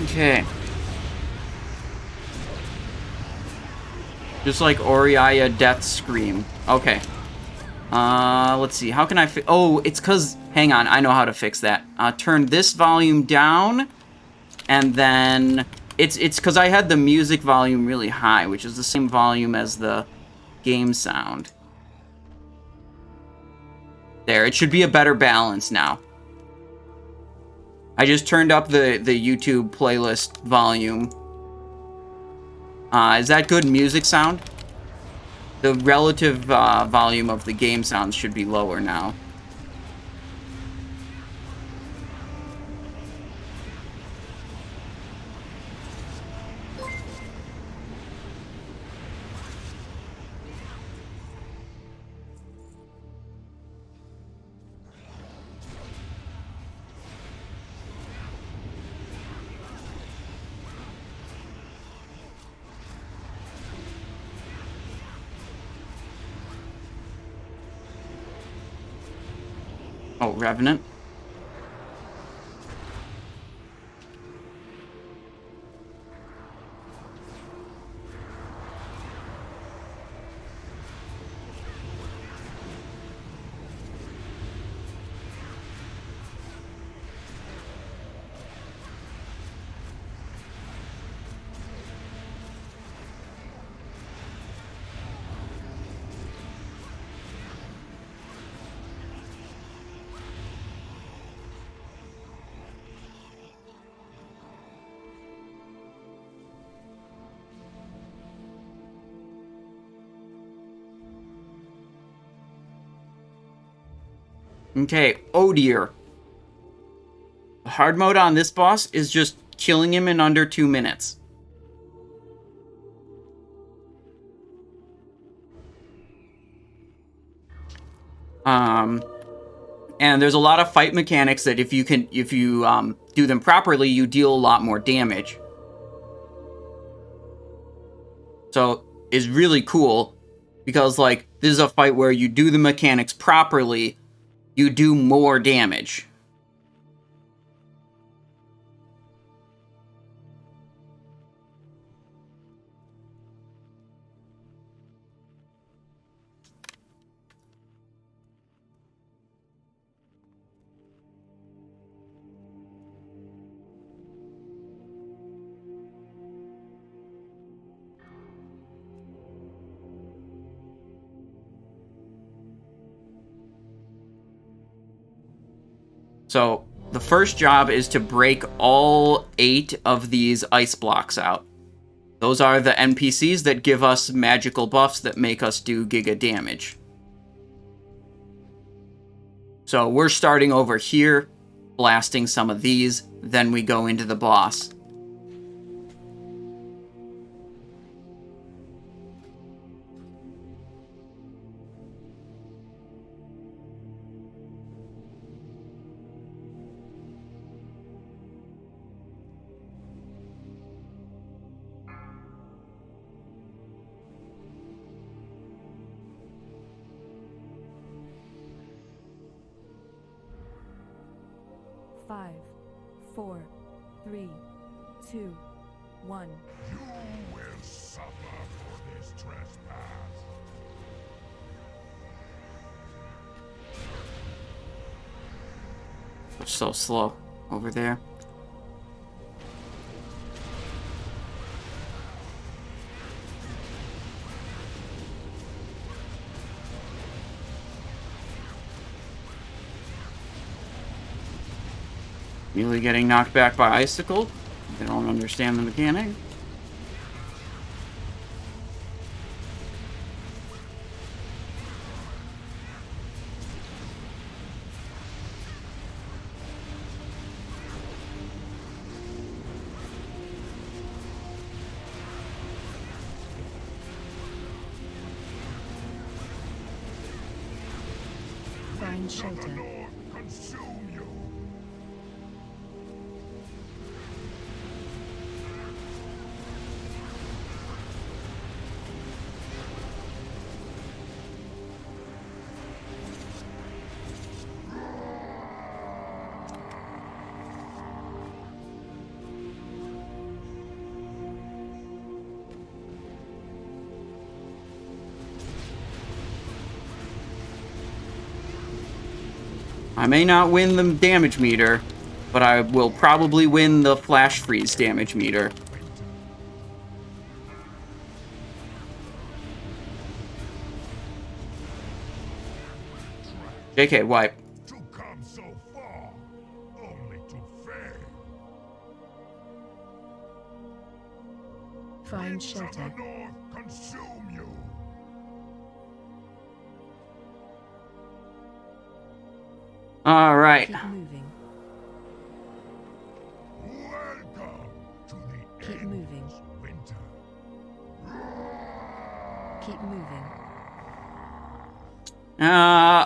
Okay. Just like Oriaya Death Scream. Okay. Let's see. How can I fix... Oh, it's because... Hang on. I know how to fix that. Turn this volume down. And then... It's because I had the music volume really high, which is the same volume as the game sound. There. It should be a better balance now. I just turned up the YouTube playlist volume. Is that good music sound? The relative volume of the game sounds should be lower now. Oh, Revenant. Okay, Hodir. The hard mode on this boss is just killing him in under 2 minutes. And there's a lot of fight mechanics that if you do them properly, you deal a lot more damage. So it's really cool because like this is a fight where you do the mechanics properly, you do more damage. So the first job is to break all 8 of these ice blocks out. Those are the NPCs that give us magical buffs that make us do giga damage. So we're starting over here, blasting some of these, then we go into the boss. Five, 4, 3, 2, 1. You will suffer for this trespass. They're so slow over there. Immediately getting knocked back by Icicle. They don't understand the mechanic. Find shelter. Consume you. I may not win the damage meter, but I will probably win the flash freeze damage meter. JK, wipe. To come so far, only to fail. Find Winds of the shelter. north consume you. All right. Keep moving. Welcome to the Keep end moving. of winter. Keep moving.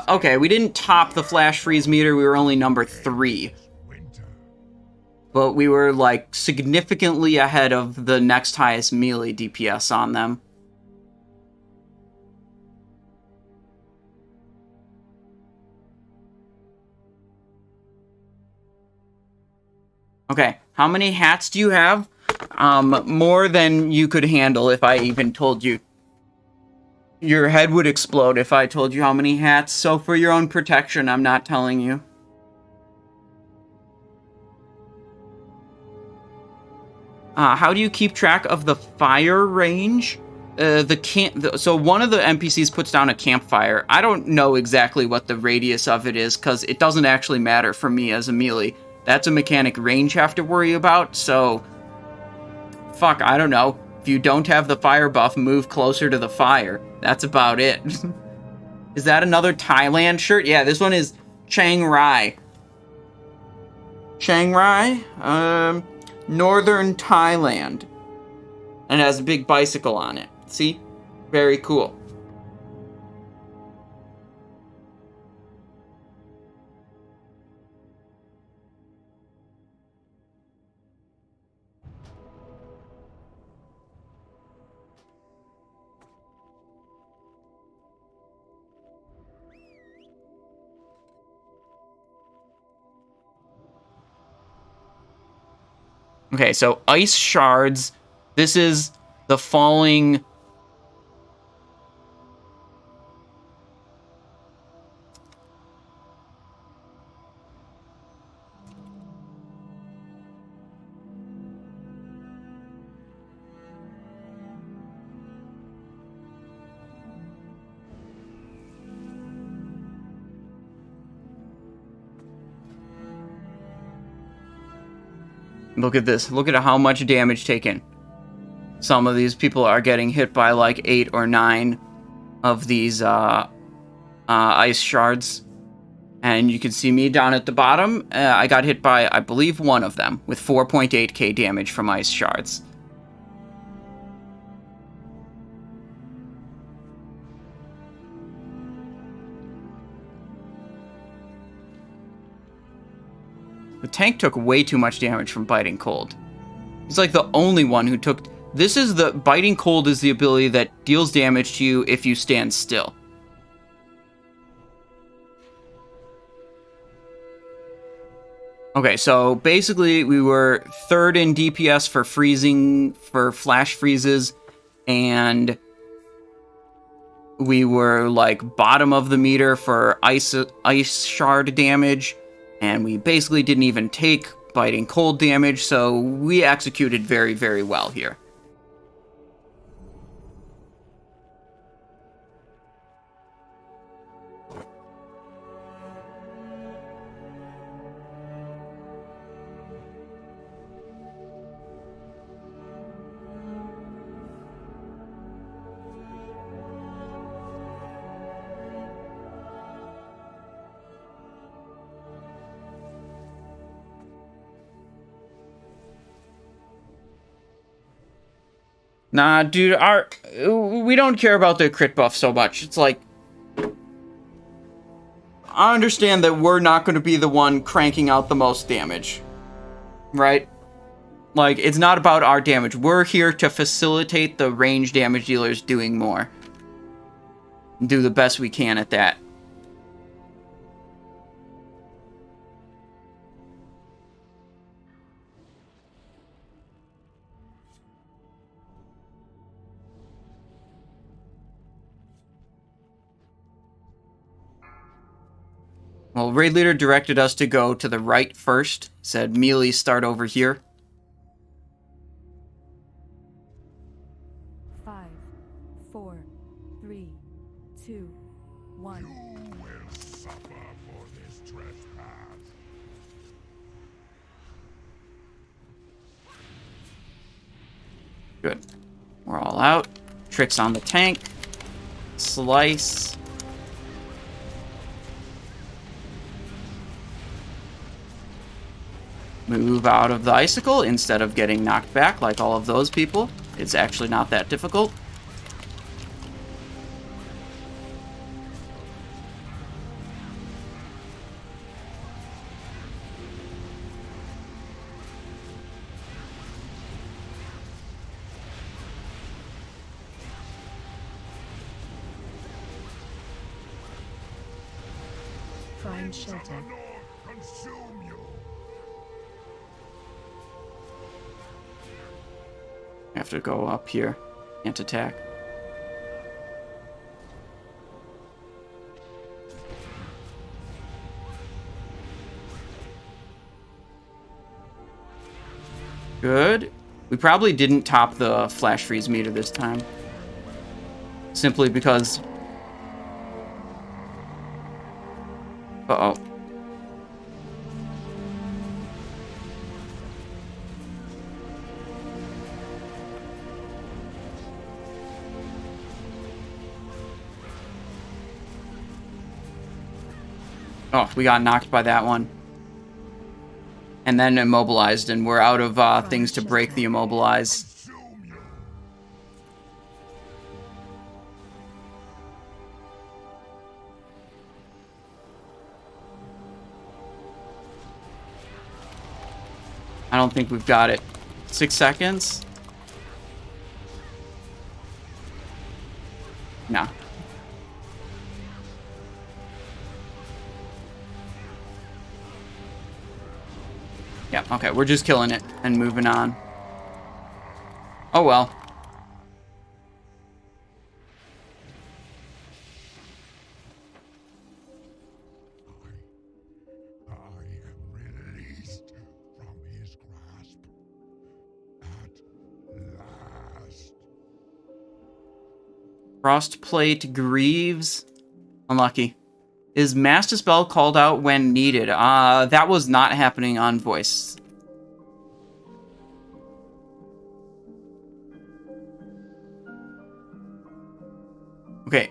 Okay, we didn't top the flash freeze meter. We were only number 3. Winter. But we were, like, significantly ahead of the next highest melee DPS on them. Okay, how many hats do you have? More than you could handle if I even told you. Your head would explode if I told you how many hats, so for your own protection, I'm not telling you. How do you keep track of the fire range? So one of the NPCs puts down a campfire. I don't know exactly what the radius of it is, because it doesn't actually matter for me as a melee. That's a mechanic range have to worry about, so... Fuck, I don't know. If you don't have the fire buff, move closer to the fire. That's about it. Is that another Thailand shirt? Yeah, this one is Chiang Rai. Chiang Rai? Northern Thailand. And it has a big bicycle on it. See? Very cool. Okay, so ice shards. This is the falling... Look at this. Look at how much damage taken. Some of these people are getting hit by like 8 or 9 of these ice shards. And you can see me down at the bottom. I got hit by, I believe, one of them with 4.8k damage from ice shards. The tank took way too much damage from Biting Cold. He's like the only one who took... This is the... Biting Cold is the ability that deals damage to you if you stand still. Okay, so basically we were 3rd in DPS for freezing, for flash freezes, and we were like bottom of the meter for ice shard damage. And we basically didn't even take Biting Cold damage, so we executed very, very well here. Nah, dude, we don't care about the crit buff so much. It's like... I understand that we're not going to be the one cranking out the most damage. Right? Like, it's not about our damage. We're here to facilitate the range damage dealers doing more. Do the best we can at that. Well, Raid Leader directed us to go to the right first. Said melee start over here. 5, 4, 3, 2, 1. You will suffer for this trespass. Good. We're all out. Tricks on the tank. Slice. Move out of the icicle instead of getting knocked back like all of those people. It's actually not that difficult. Find shelter. Consume you. I have to go up here. Can't attack. Good. We probably didn't top the flash freeze meter this time. Simply because... Uh-oh. Oh, we got knocked by that one. And then immobilized, and we're out of things to break the immobilize. I don't think we've got it. 6 seconds? No. Yeah, okay, we're just killing it and moving on. Oh well. I am released from his grasp. At last. Frostplate Greaves. Unlucky. Is Mass Dispel called out when needed? That was not happening on voice. Okay.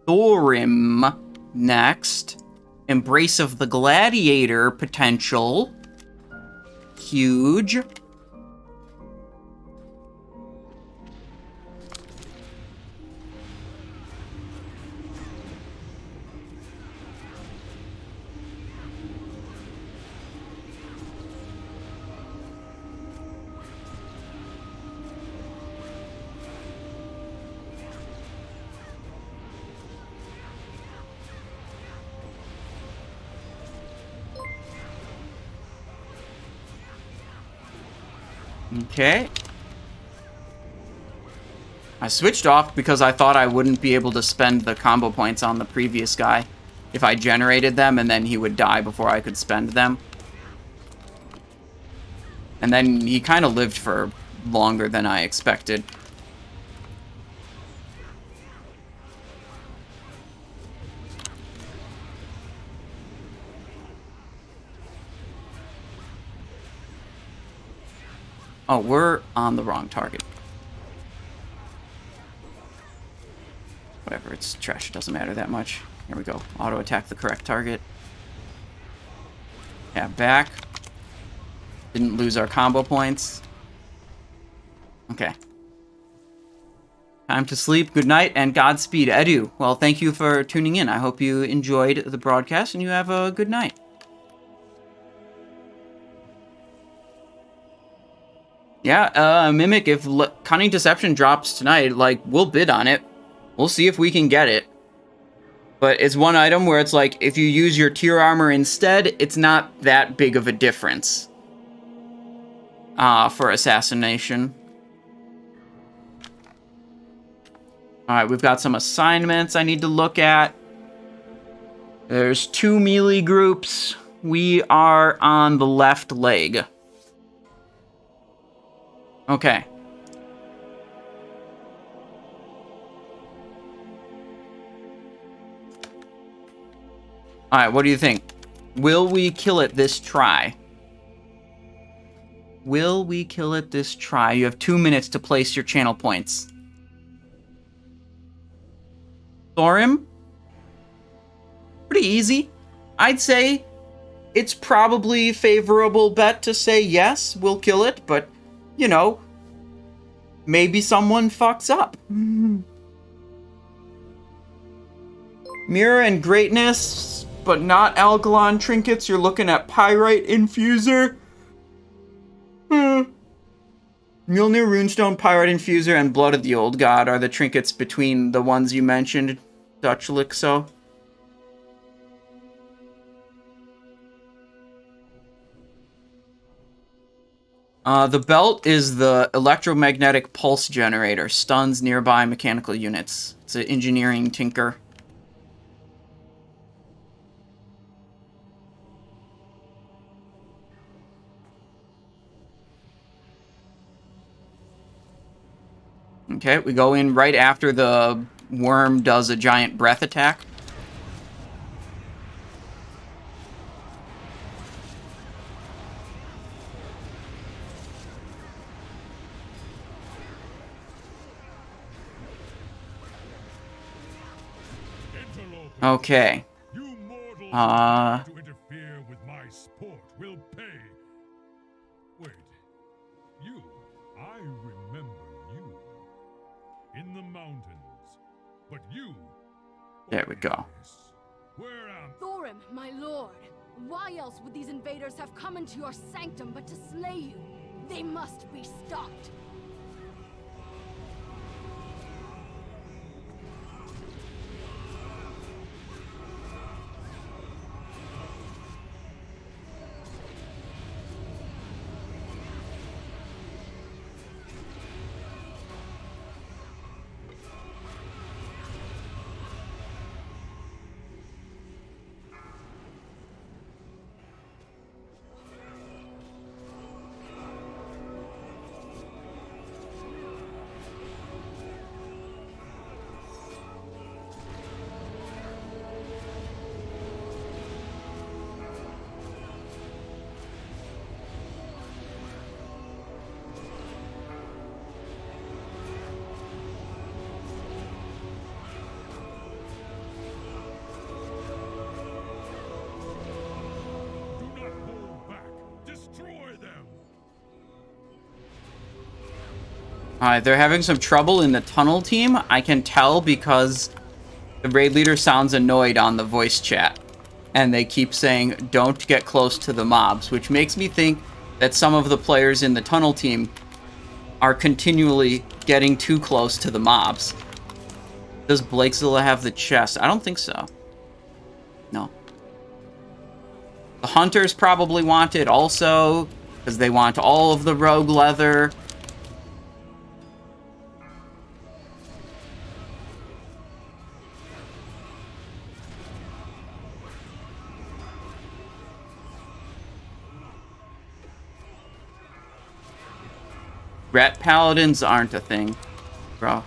Thorim next. Embrace of the Gladiator potential. Huge. Okay. I switched off because I thought I wouldn't be able to spend the combo points on the previous guy if I generated them, and then he would die before I could spend them. And then he kind of lived for longer than I expected. Oh, we're on the wrong target. Whatever, it's trash. It doesn't matter that much. Here we go. Auto attack the correct target. Yeah, back. Didn't lose our combo points. Okay. Time to sleep. Good night and Godspeed. Edu. Well, thank you for tuning in. I hope you enjoyed the broadcast and you have a good night. Yeah, Mimic, if Cunning Deception drops tonight, like, we'll bid on it. We'll see if we can get it. But it's one item where it's like, if you use your tier armor instead, it's not that big of a difference. For Assassination. Alright, we've got some assignments I need to look at. There's 2 melee groups. We are on the left leg. Okay. Alright, what do you think? Will we kill it this try? Will we kill it this try? You have 2 minutes to place your channel points. Thorim? Pretty easy. I'd say it's probably a favorable bet to say yes, we'll kill it, but, you know, maybe someone fucks up. Mirror and Greatness, but not Algalon trinkets. You're looking at Pyrite Infuser. Mjolnir, Runestone, Pyrite Infuser, and Blood of the Old God are the trinkets between the ones you mentioned, WOTLK. The belt is the electromagnetic pulse generator. Stuns nearby mechanical units. It's an engineering tinker. Okay, we go in right after the worm does a giant breath attack. Okay. To interfere with my sport will pay. Wait. You. I remember you. In the mountains. But you. There we go. Where am Thorim, my lord. Why else would these invaders have come into your sanctum but to slay you? They must be stopped. They're having some trouble in the tunnel team. I can tell because the raid leader sounds annoyed on the voice chat. And they keep saying, don't get close to the mobs, which makes me think that some of the players in the tunnel team are continually getting too close to the mobs. Does Blakezilla have the chest? I don't think so. No. The hunters probably want it also, because they want all of the rogue leather. Rat paladins aren't a thing, bro.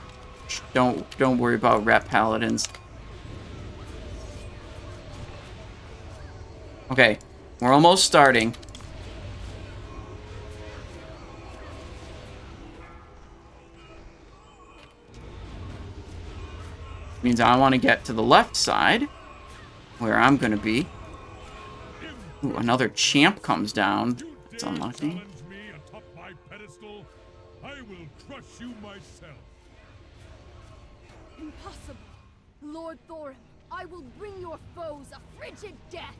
Don't worry about rat paladins. Okay, we're almost starting. Means I want to get to the left side, where I'm gonna be. Ooh, another champ comes down. It's unlucky. You myself. Impossible. Lord Thorim, I will bring your foes a frigid death.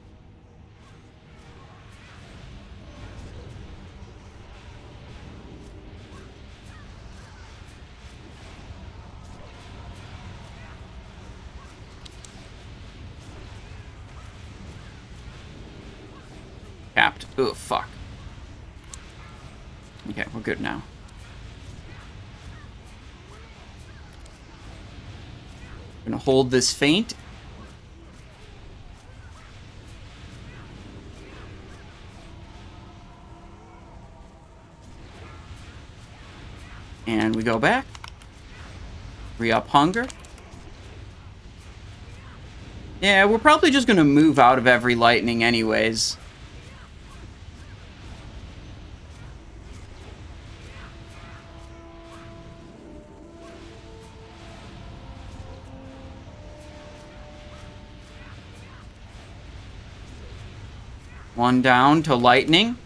Capped. Oh, fuck. Okay, we're good now. Gonna hold this feint. And we go back. Re-up hunger. Yeah, we're probably just gonna move out of every lightning anyways. One down to lightning.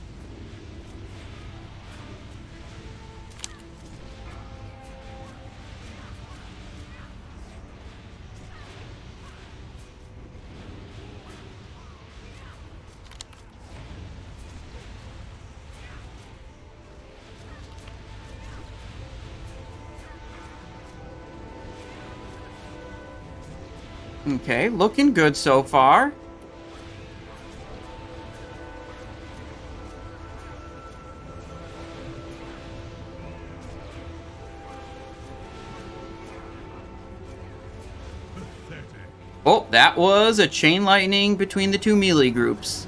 Okay, looking good so far. Oh, that was a chain lightning between the two melee groups.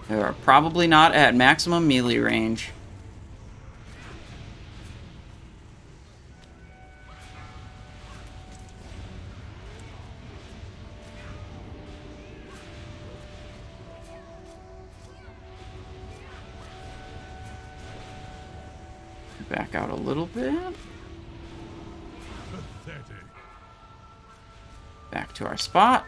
They are probably not at maximum melee range. Back out a little bit. Back to our spot.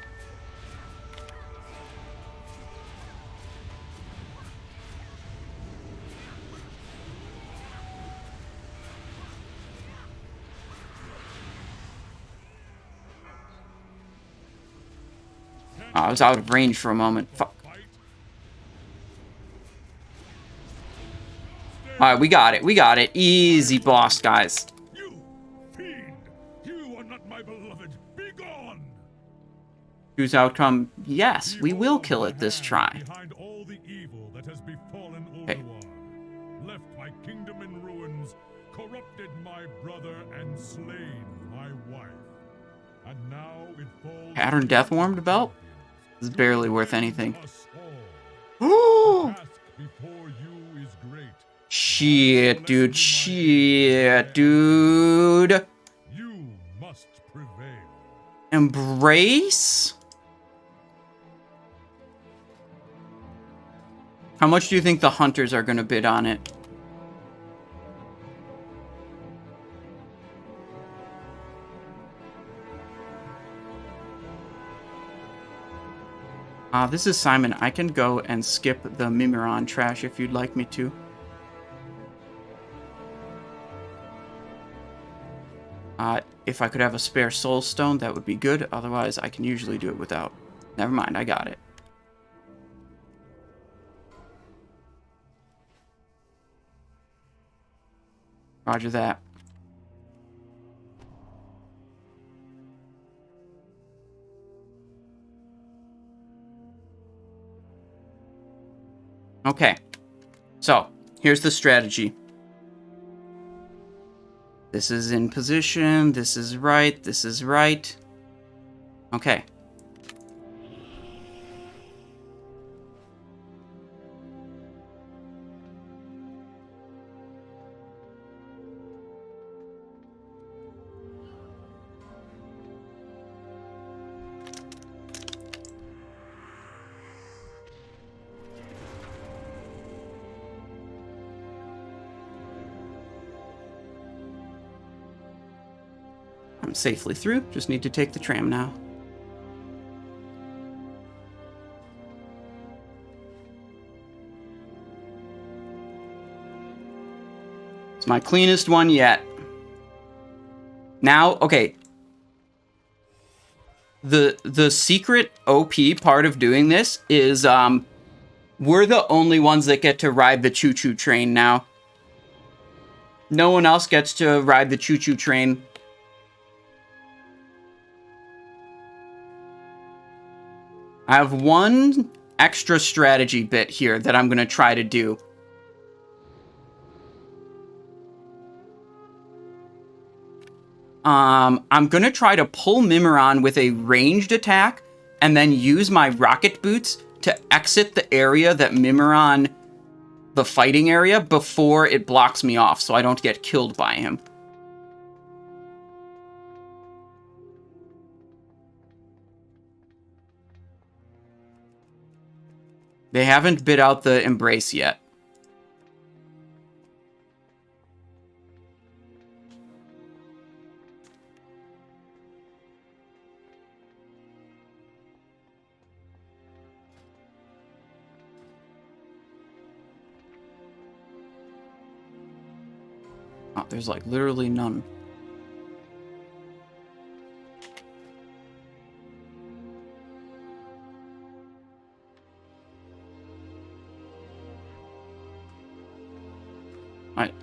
Oh, I was out of range for a moment. Fuck. Alright, we got it. We got it. Easy boss, guys. You fiend! You are not my beloved. Be gone! Choose outcome. Yes, we will kill it this try. Behind all the evil that has befallen Okay. Ulduar, left my kingdom in ruins, corrupted my brother, and slain my wife. And now it falls. Pattern death warmed belt? This is barely worth anything. The task before you is great. Shit, dude. Shit, dude. You must prevail. Embrace? How much do you think the hunters are going to bid on it? This is Simon. I can go and skip the Mimiron trash if you'd like me to. If I could have a spare soul stone, that would be good. Otherwise, I can usually do it without. Never mind, I got it. Roger that. Okay, so here's the strategy. This is in position, this is right, this is right. Okay. I'm safely through, just need to take the tram now. It's my cleanest one yet. Now, okay. The secret OP part of doing this is we're the only ones that get to ride the choo-choo train now. No one else gets to ride the choo-choo train. I have one extra strategy bit here that I'm going to try to do. I'm going to try to pull Mimiron with a ranged attack and then use my rocket boots to exit the area that Mimiron, the fighting area, before it blocks me off so I don't get killed by him. They haven't bid out the embrace yet. Oh, there's like literally none.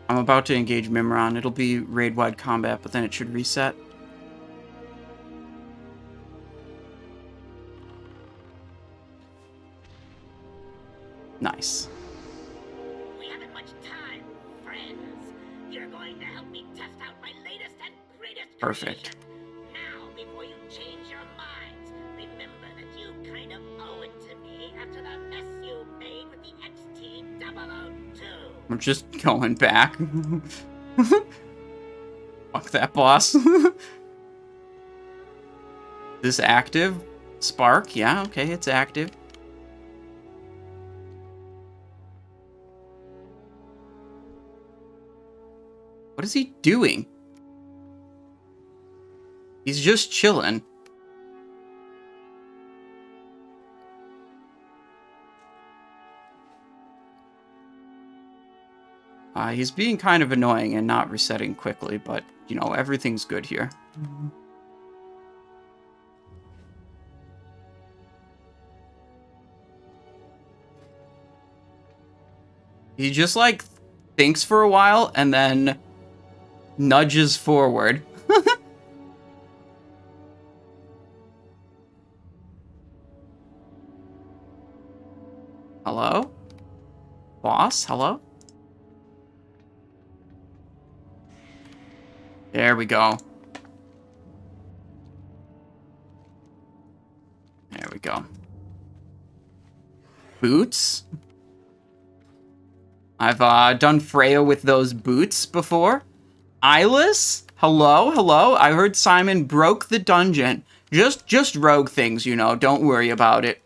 I'm about to engage Mimiron. It'll be raid-wide combat, but then it should reset. Nice. We haven't much time, friends. You're going to help me test out my latest and greatest Perfect. creation. Now, before you change your minds. Remember that you kind of owe it to me after the mess you made with the XT002. I'm just going back. Fuck that boss. This active? Spark? Yeah, okay, it's active. What is he doing? He's just chilling. He's being kind of annoying and not resetting quickly, but, you know, everything's good here. He just, like, thinks for a while and then nudges forward. Hello? Boss? Hello? There we go. There we go. Boots? I've done Freya with those boots before. Eyeless? Hello? Hello? I heard Simon broke the dungeon. Just rogue things, you know. Don't worry about it.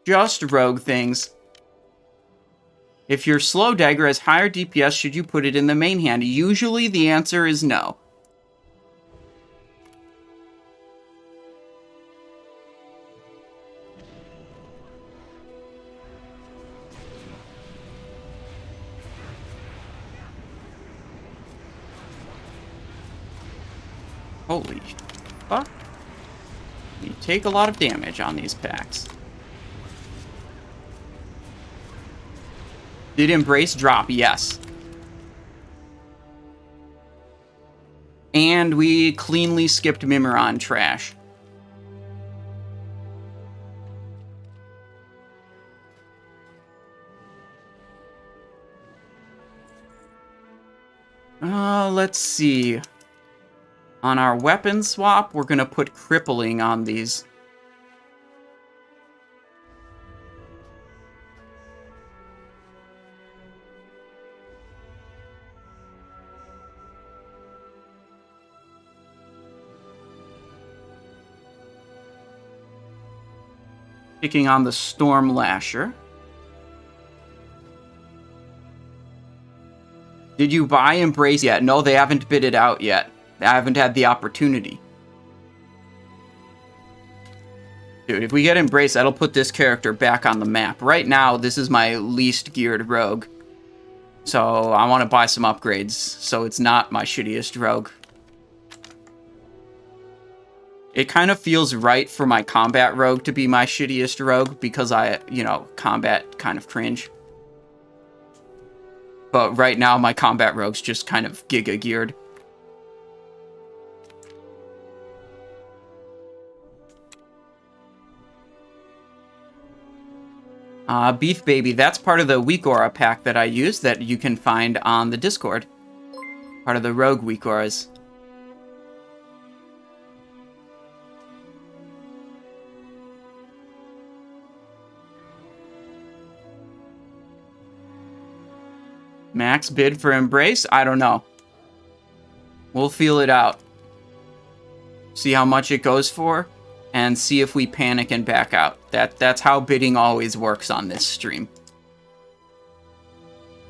Just rogue things. If your slow dagger has higher DPS, should you put it in the main hand? Usually the answer is no. Holy fuck. You take a lot of damage on these packs. Did Embrace drop? Yes. And we cleanly skipped Mimiron trash. Let's see. On our weapon swap, we're gonna put crippling on these. Picking on the Storm Lasher. Did you buy Embrace yet? No, they haven't bid it out yet. I haven't had the opportunity. Dude, if we get Embrace, that'll put this character back on the map. Right now, this is my least geared rogue. So I want to buy some upgrades, so it's not my shittiest rogue. It kind of feels right for my combat rogue to be my shittiest rogue because I, you know, combat kind of cringe. But right now, my combat rogue's just kind of giga geared. Beef Baby, that's part of the Weak Aura pack that I use that you can find on the Discord. Part of the Rogue Weak Auras. Max bid for Embrace? I don't know. We'll feel it out. See how much it goes for, and see if we panic and back out. That's how bidding always works on this stream.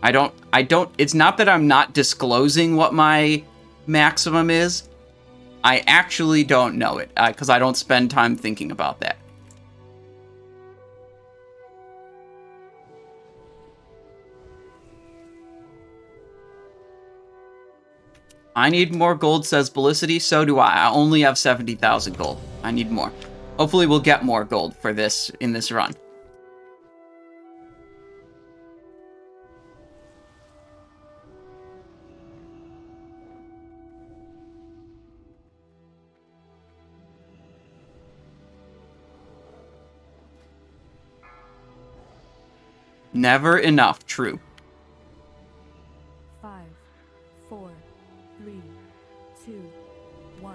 It's not that I'm not disclosing what my maximum is. I actually don't know it, because I don't spend time thinking about that. I need more gold, says Bellicity. So do I. I only have 70,000 gold. I need more. Hopefully we'll get more gold for this in this run. Never enough, true. 5, 4, 3, 2, 1.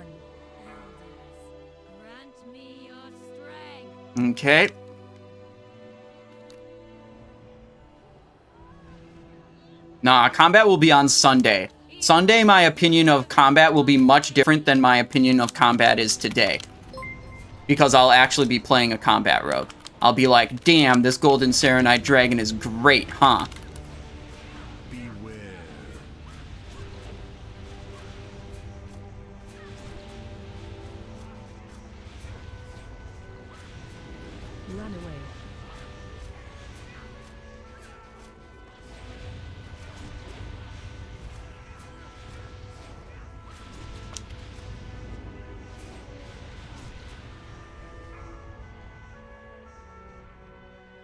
Okay. Nah, combat will be on Sunday. Sunday, my opinion of combat will be much different than my opinion of combat is today. Because I'll actually be playing a combat rogue. I'll be like, damn, this Golden Serenite Dragon is great, huh? Run away.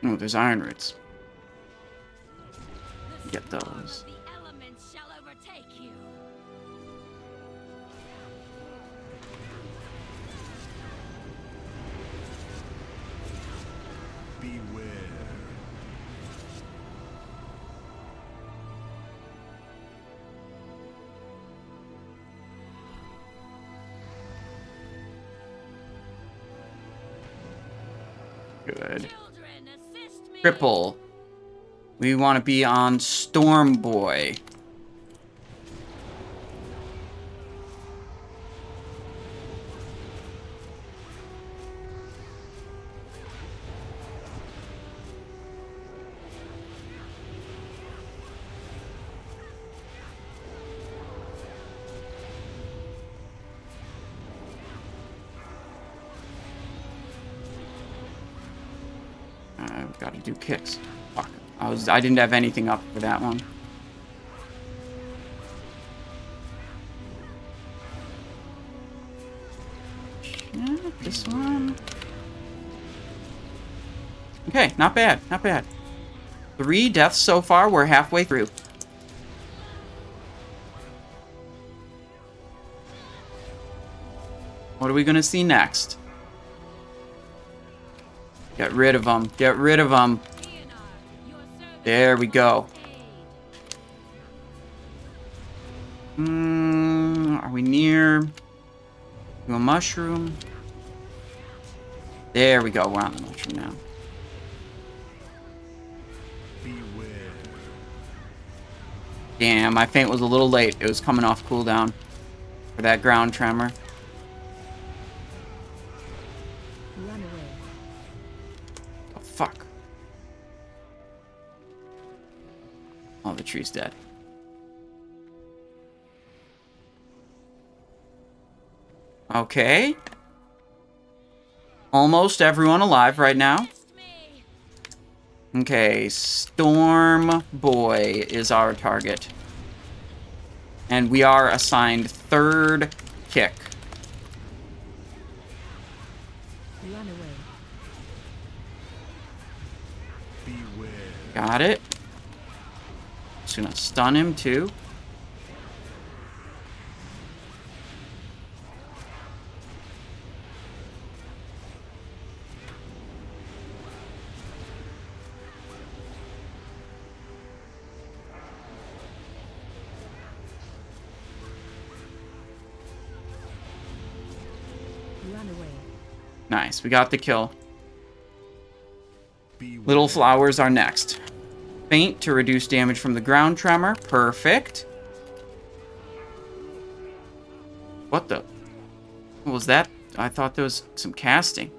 Oh, there's iron roots. Get those. The elements shall overtake you. Beware. Good. Triple. We want to be on Storm Boy. I've got to do kicks. Fuck. I didn't have anything up for that one. Yeah, this one. Okay, not bad, not bad. 3 deaths so far. We're halfway through. What are we gonna see next? Get rid of them. Get rid of them. There we go. Are we near a mushroom? There we go. We're on the mushroom now. Damn, my feint was a little late. It was coming off cooldown for that ground tremor. Run away. Oh, fuck. Oh, the tree's dead. Okay. Almost everyone alive right now. Okay, Storm Boy is our target. And we are assigned 3rd kick. Run away. Beware. Got it. Just gonna stun him too. Run away. Nice, we got the kill. Little flowers are next. Feint to reduce damage from the ground tremor. Perfect. What the? What was that? I thought there was some casting.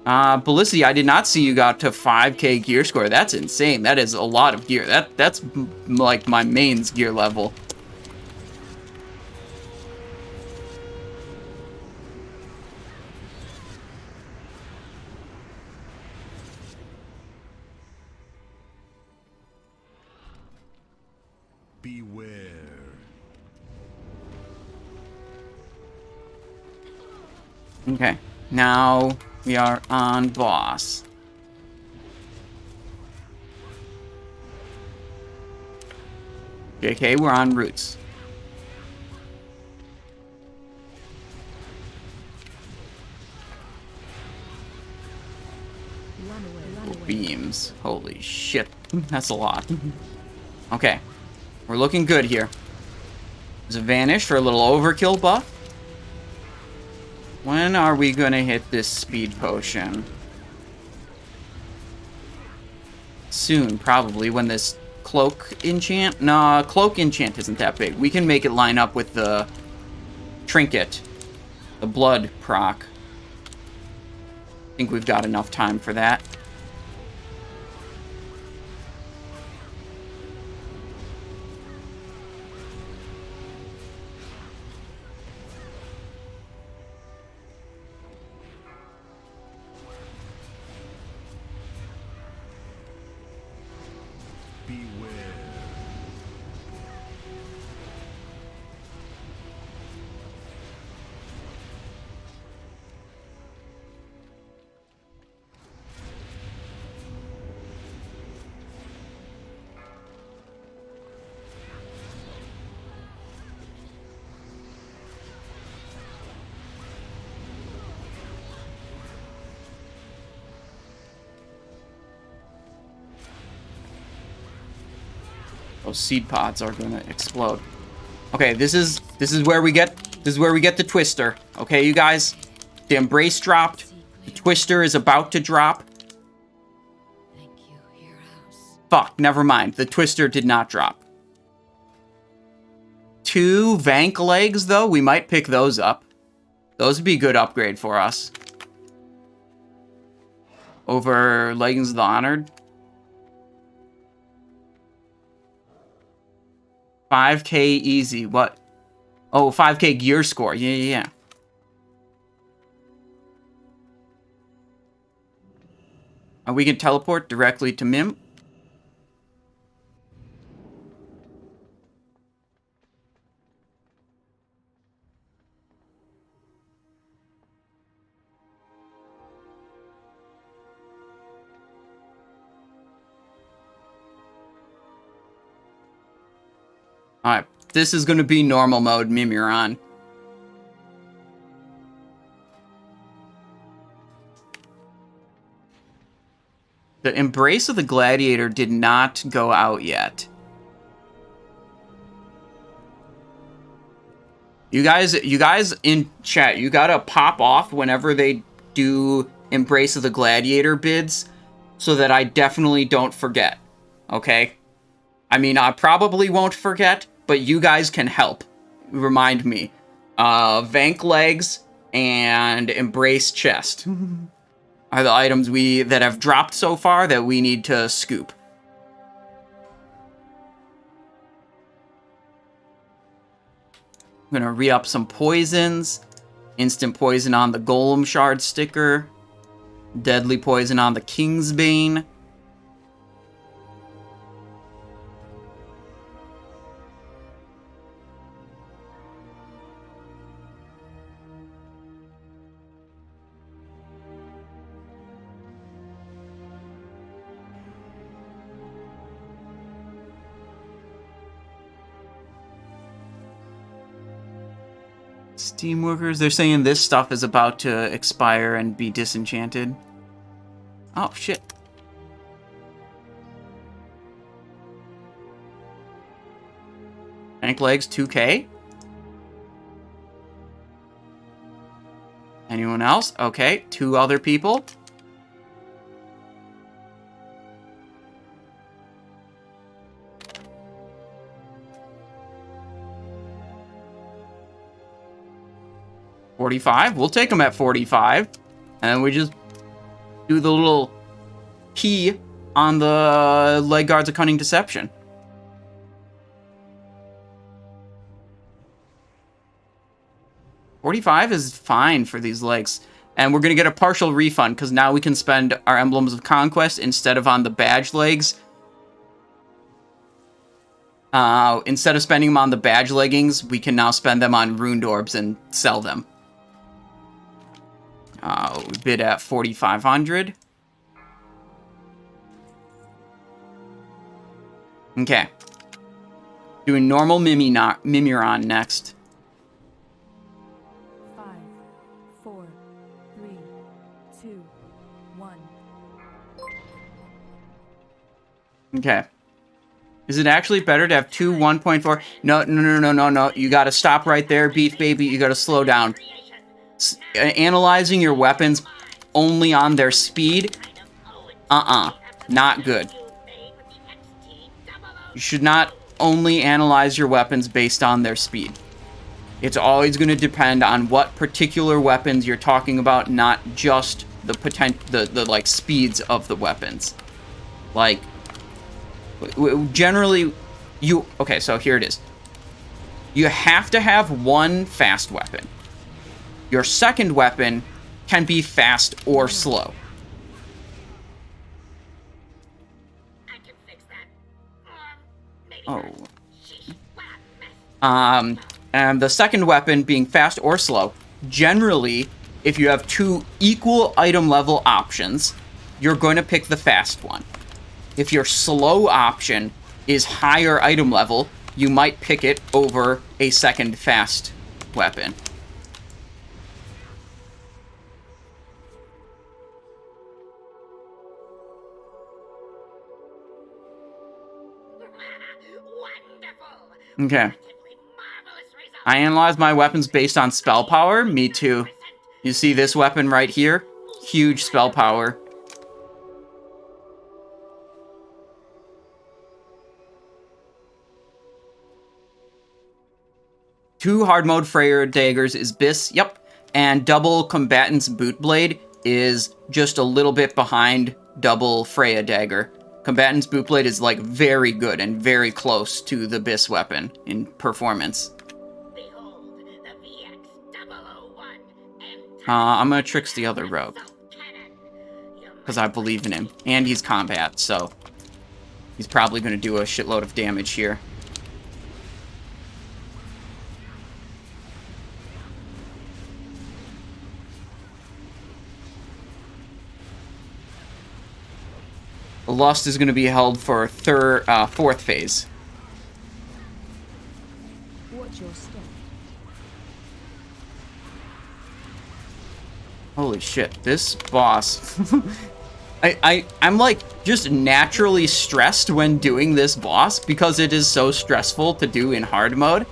Bellissi, I did not see you got to 5k gear score. That's insane. That is a lot of gear. That's like my mains gear level. Beware. Okay, now we are on boss. JK, we're on roots. Run away. Run away. Beams. Holy shit. That's a lot. Okay. We're looking good here. There's a vanish for a little overkill buff. When are we gonna hit this speed potion? Soon, probably, when this cloak enchant... Nah, cloak enchant isn't that big. We can make it line up with the trinket. The blood proc. I think we've got enough time for that. Those seed pods are gonna explode. Okay, this is where we get the twister. Okay, you guys, the embrace dropped. The twister is about to drop. Thank you, heroes. Fuck, never mind. The twister did not drop. 2 Vank legs though, we might pick those up. Those would be a good upgrade for us. Over Leggings of the Honored. 5k easy. What? Oh, 5k gear score. Yeah. We can teleport directly to Mim. Alright, this is going to be normal mode Mimiron. The Embrace of the Gladiator did not go out yet. You guys in chat, you gotta pop off whenever they do Embrace of the Gladiator bids so that I definitely don't forget. Okay? I mean, I probably won't forget, but you guys can help. Remind me. Vank legs and Embrace chest are the items that have dropped so far that we need to scoop. I'm gonna re-up some poisons. Instant poison on the Golem Shard sticker. Deadly poison on the Kingsbane. Steamworkers, they're saying this stuff is about to expire and be disenchanted. Oh, shit. Tank legs, 2k. Anyone else? Okay, 2 other people. $45. We'll take them at 45. And then we just do the little key on the leg guards of Cunning Deception. $45 is fine for these legs. And we're going to get a partial refund because now we can spend our Emblems of Conquest instead of on the badge legs. Instead of spending them on the badge leggings, we can now spend them on Runed Orbs and sell them. We bid at 4,500. Okay. Doing normal Mimiron next. 5, 4, 3, 2, 1. Okay. Is it actually better to have 2 1.4? No. You gotta stop right there, Beef Baby. You gotta slow down. Analyzing your weapons only on their speed, not good. You should not only analyze your weapons based on their speed. It's always going to depend on what particular weapons you're talking about, not just the like speeds of the weapons. Like, generally, okay, so here it is. You have to have one fast weapon. Your second weapon can be fast or slow. I can fix that. Maybe And the second weapon being fast or slow, generally, if you have two equal item level options, you're going to pick the fast one. If your slow option is higher item level, you might pick it over a second fast weapon. Okay. I analyze my weapons based on spell power. Me too. You see this weapon right here? Huge spell power. Two hard mode Freya daggers is Biss, yep. And double combatant's boot blade is just a little bit behind double Freya dagger. Combatant's boot blade is like very good and very close to the Biss weapon in performance. I'm gonna tricks the other rogue because I believe in him, and he's combat, so he's probably gonna do a shitload of damage here. The Lust is going to be held for fourth phase. Watch your step. Holy shit, this boss. I'm like just naturally stressed when doing this boss because it is so stressful to do in hard mode.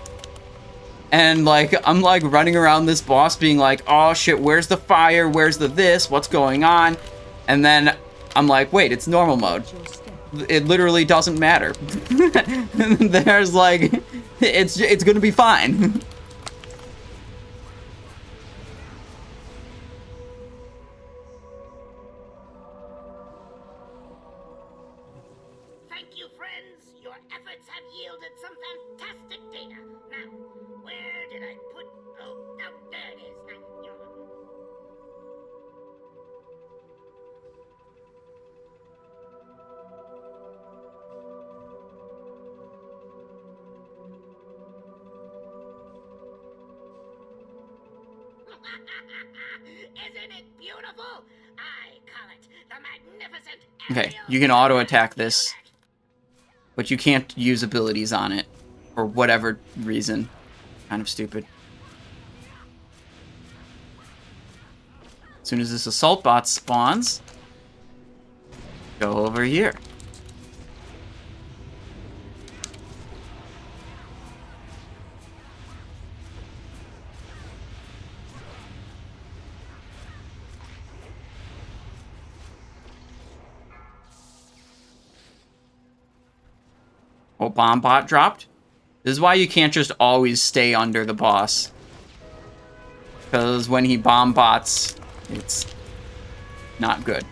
And like I'm like running around this boss being like, oh shit, where's the fire? Where's the this? What's going on? And then I'm like, wait, it's normal mode. It literally doesn't matter. There's like, it's gonna be fine. Thank you, friends. Your efforts have yielded some fantastic data. Now, where did I put? Oh, there it is. Isn't it beautiful? I call it the magnificent. Okay, you can auto attack this, but you can't use abilities on it for whatever reason. Kind of stupid. As soon as this assault bot spawns, go over here. Oh, bomb bot dropped. This is why you can't just always stay under the boss. Because when he bomb bots, it's not good.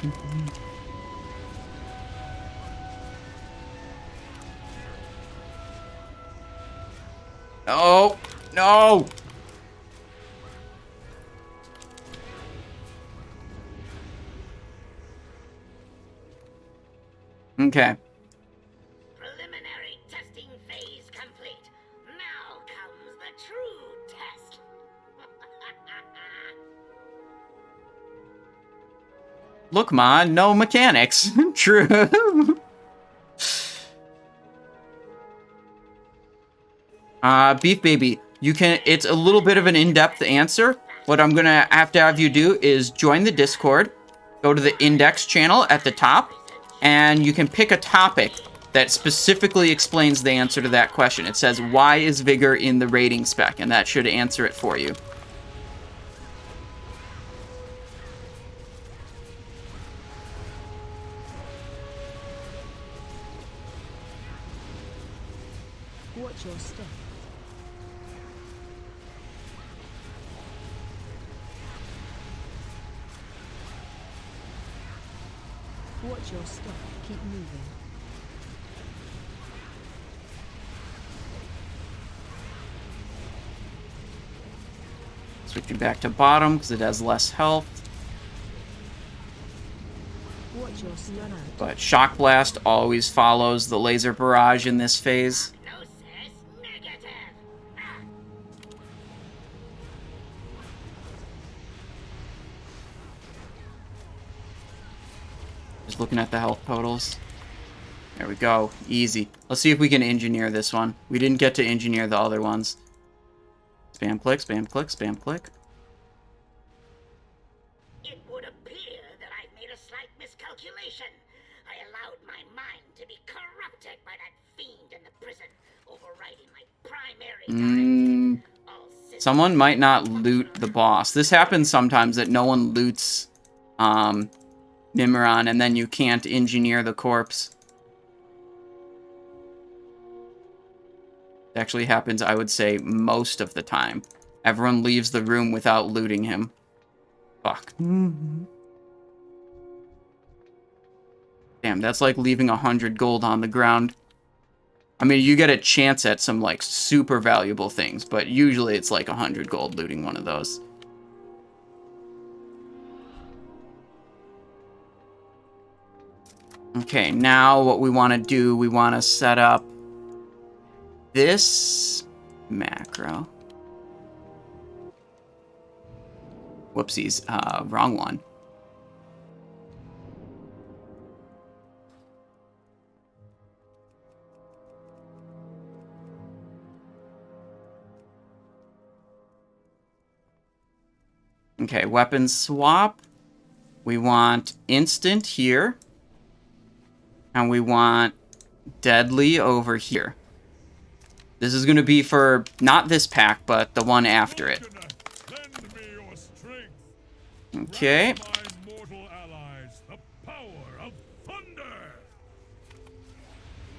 Oh, no! Okay. Preliminary testing phase complete. Now comes the true test. Look, Ma, no mechanics. True. Beef Baby, you can. It's a little bit of an in-depth answer. What I'm gonna have to have you do is join the Discord, go to the index channel at the top, and you can pick a topic that specifically explains the answer to that question. It says, why is Vigor in the rating spec? And that should answer it for you. Watch your step. Watch your step. Keep moving. Switching back to bottom because it has less health. Watch your step. But Shock Blast always follows the Laser Barrage in this phase. Just looking at the health totals. There we go. Easy. Let's see if we can engineer this one. We didn't get to engineer the other ones. Spam click, spam click, spam click. It would appear that I've made a slight miscalculation. I allowed my mind to be corrupted by that fiend in the prison, overriding my primary Someone might not loot the boss. This happens sometimes that no one loots Mimiron and then you can't engineer the corpse. It actually happens, I would say, most of the time. Everyone leaves the room without looting him. Fuck. Damn, that's like leaving 100 gold on the ground. I mean, you get a chance at some, like, super valuable things, but usually it's like 100 gold looting one of those. Okay, now what we want to do, we want to set up this macro. Whoopsies, wrong one. Okay, weapon swap. We want instant here. And we want deadly over here. This is going to be for not this pack, but the one after it. Okay.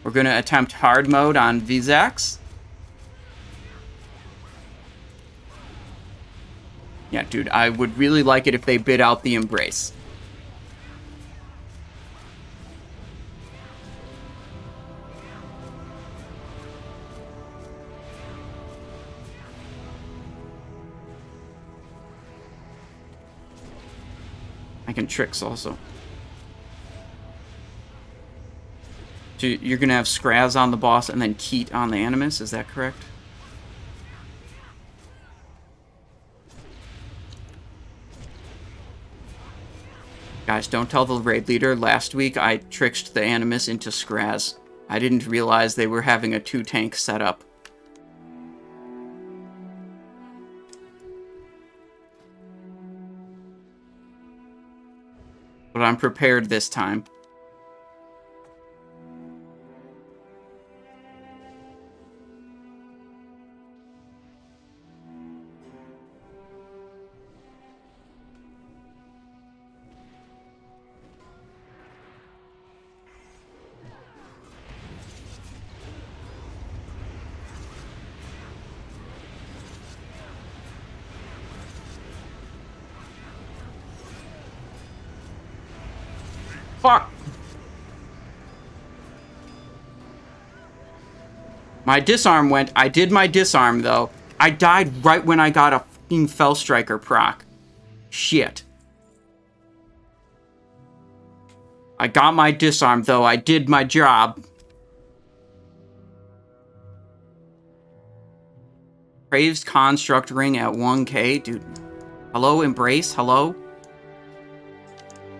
We're going to attempt hard mode on Vezax. Yeah, dude, I would really like it if they bid out the Embrace. I can tricks also. So you're going to have Scraz on the boss and then Keat on the Animus, is that correct? Guys, don't tell the raid leader. Last week I tricked the Animus into Scraz. I didn't realize they were having a 2-tank setup. But I'm prepared this time. Fuck! My disarm went. I did my disarm, though. I died right when I got a fucking Fellstriker proc. Shit. I got my disarm, though. I did my job. Praised Construct Ring at 1k. Dude. Hello, Embrace? Hello?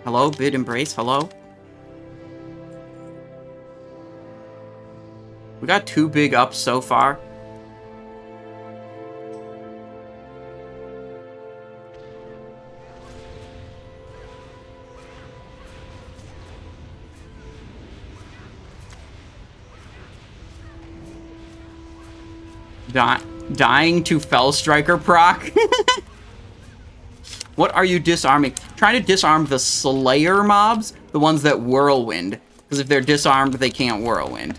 Hello, bid Embrace? Hello? We got 2 big ups so far. Dying to Fellstriker proc? What are you disarming? Trying to disarm the Slayer mobs? The ones that whirlwind. Because if they're disarmed, they can't whirlwind.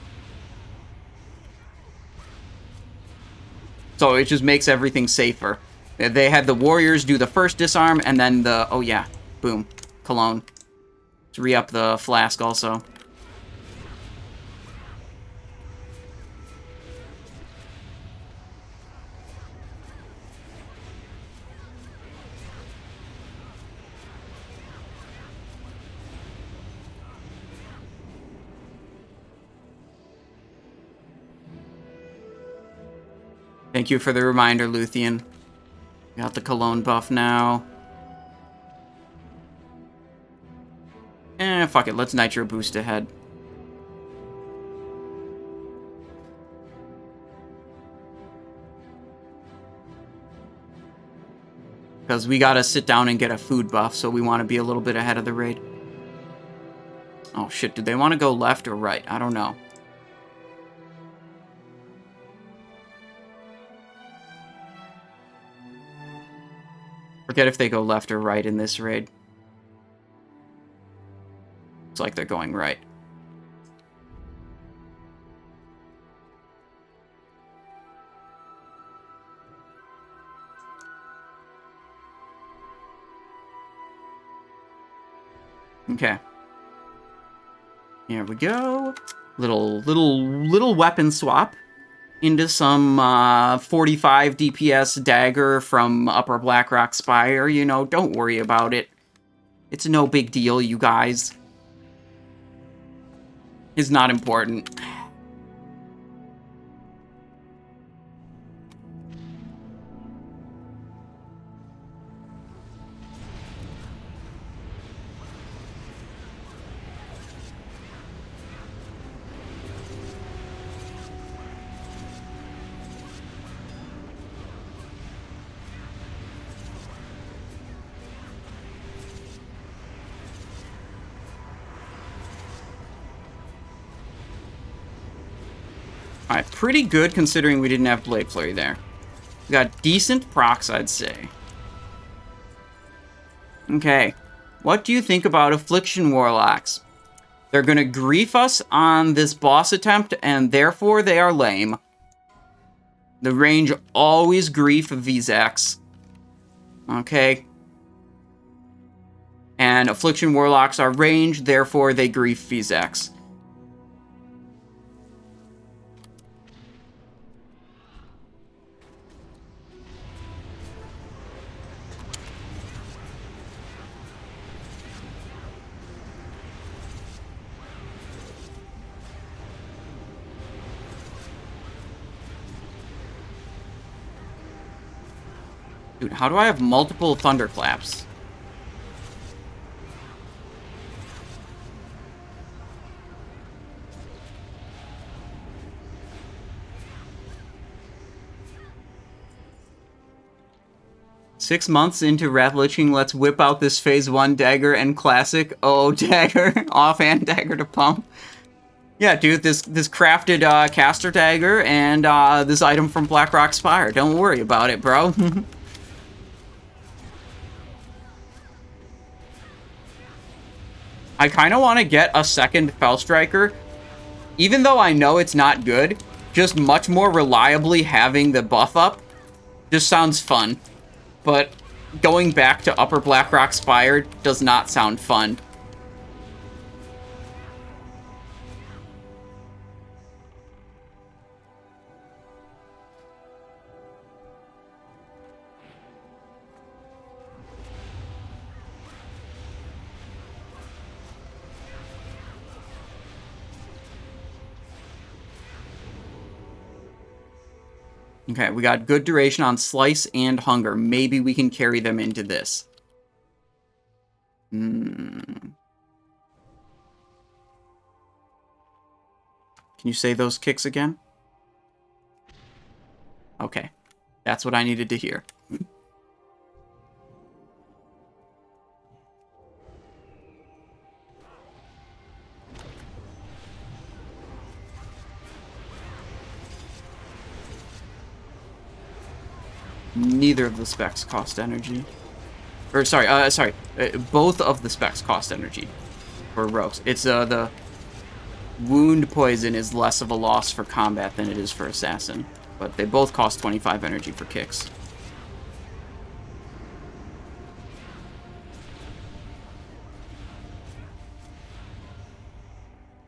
So it just makes everything safer. They had the warriors do the first disarm, and then the... Oh, yeah. Boom. Cologne. Let's re-up the flask also. Thank you for the reminder, Luthien. Got the cologne buff now. Fuck it. Let's nitro boost ahead. Because we gotta sit down and get a food buff, so we want to be a little bit ahead of the raid. Oh shit, do they want to go left or right? I don't know. Forget if they go left or right in this raid. It's like they're going right. Okay. Here we go. Little weapon swap into some 45 DPS dagger from Upper Blackrock Spire. You know, don't worry about it. It's no big deal, you guys. It's not important. Alright, pretty good considering we didn't have Blade Flurry there. We got decent procs, I'd say. Okay. What do you think about Affliction Warlocks? They're gonna grief us on this boss attempt, and therefore they are lame. The range always grief Vezax. Okay. And Affliction Warlocks are ranged, therefore they grief Vezax. Dude, how do I have multiple thunderclaps? Six months into Wrath-Liching, let's whip out this Phase 1 dagger and classic dagger, offhand dagger to pump. Yeah, dude, this crafted caster dagger and this item from Blackrock Spire. Don't worry about it, bro. I kind of want to get a second Fell Striker, even though I know it's not good. Just much more reliably having the buff up just sounds fun. But going back to Upper Blackrock Spire does not sound fun. Okay, we got good duration on Slice and Hunger. Maybe we can carry them into this. Can you say those kicks again? Okay, that's what I needed to hear. Neither of the specs cost energy. Or, sorry, both of the specs cost energy for rogues. It's, the wound poison is less of a loss for combat than it is for assassin. But they both cost 25 energy for kicks.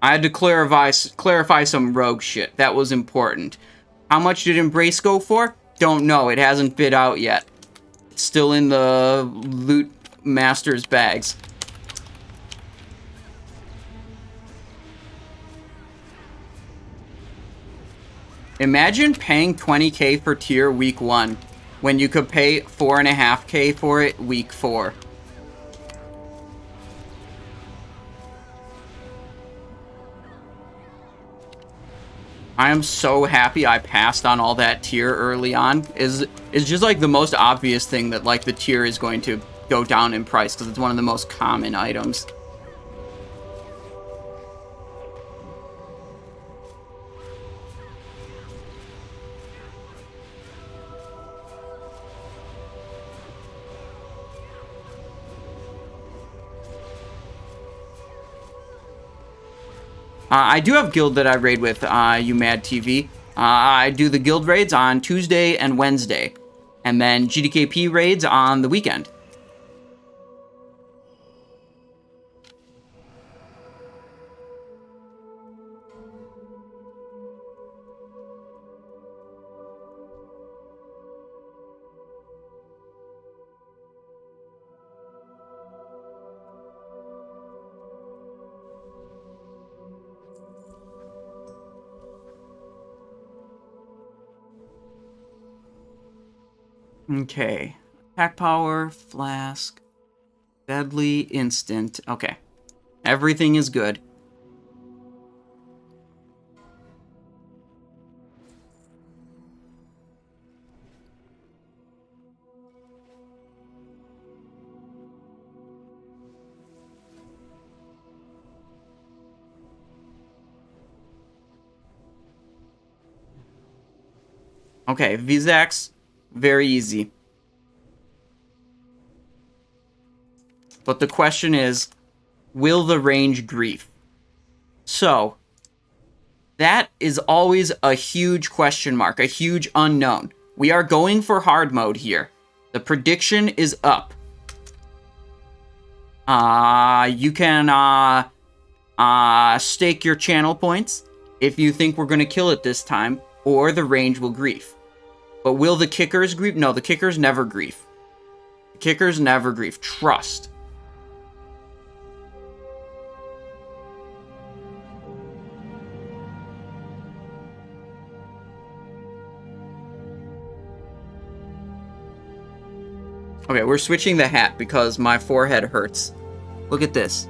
I had to clarify some rogue shit. That was important. How much did Embrace go for? Don't know. It hasn't bid out yet. It's still in the loot master's bags. Imagine paying 20k for tier week 1 when you could pay 4.5k for it week 4. I am so happy I passed on all that tier early on. Is just like the most obvious thing that like the tier is going to go down in price because it's one of the most common items. I do have guild that I raid with, you mad TV. I do the guild raids on Tuesday and Wednesday. And then GDKP raids on the weekend. Okay. Attack power, flask, deadly, instant. Okay. Everything is good. Okay, Vezax. Very easy. But the question is, will the range grief? So, that is always a huge question mark, a huge unknown. We are going for hard mode here. The prediction is up. You can stake your channel points if you think we're going to kill it this time, or the range will grief. But will the kickers grief? No, the kickers never grief. The kickers never grief. Trust. Okay, we're switching the hat because my forehead hurts. Look at this.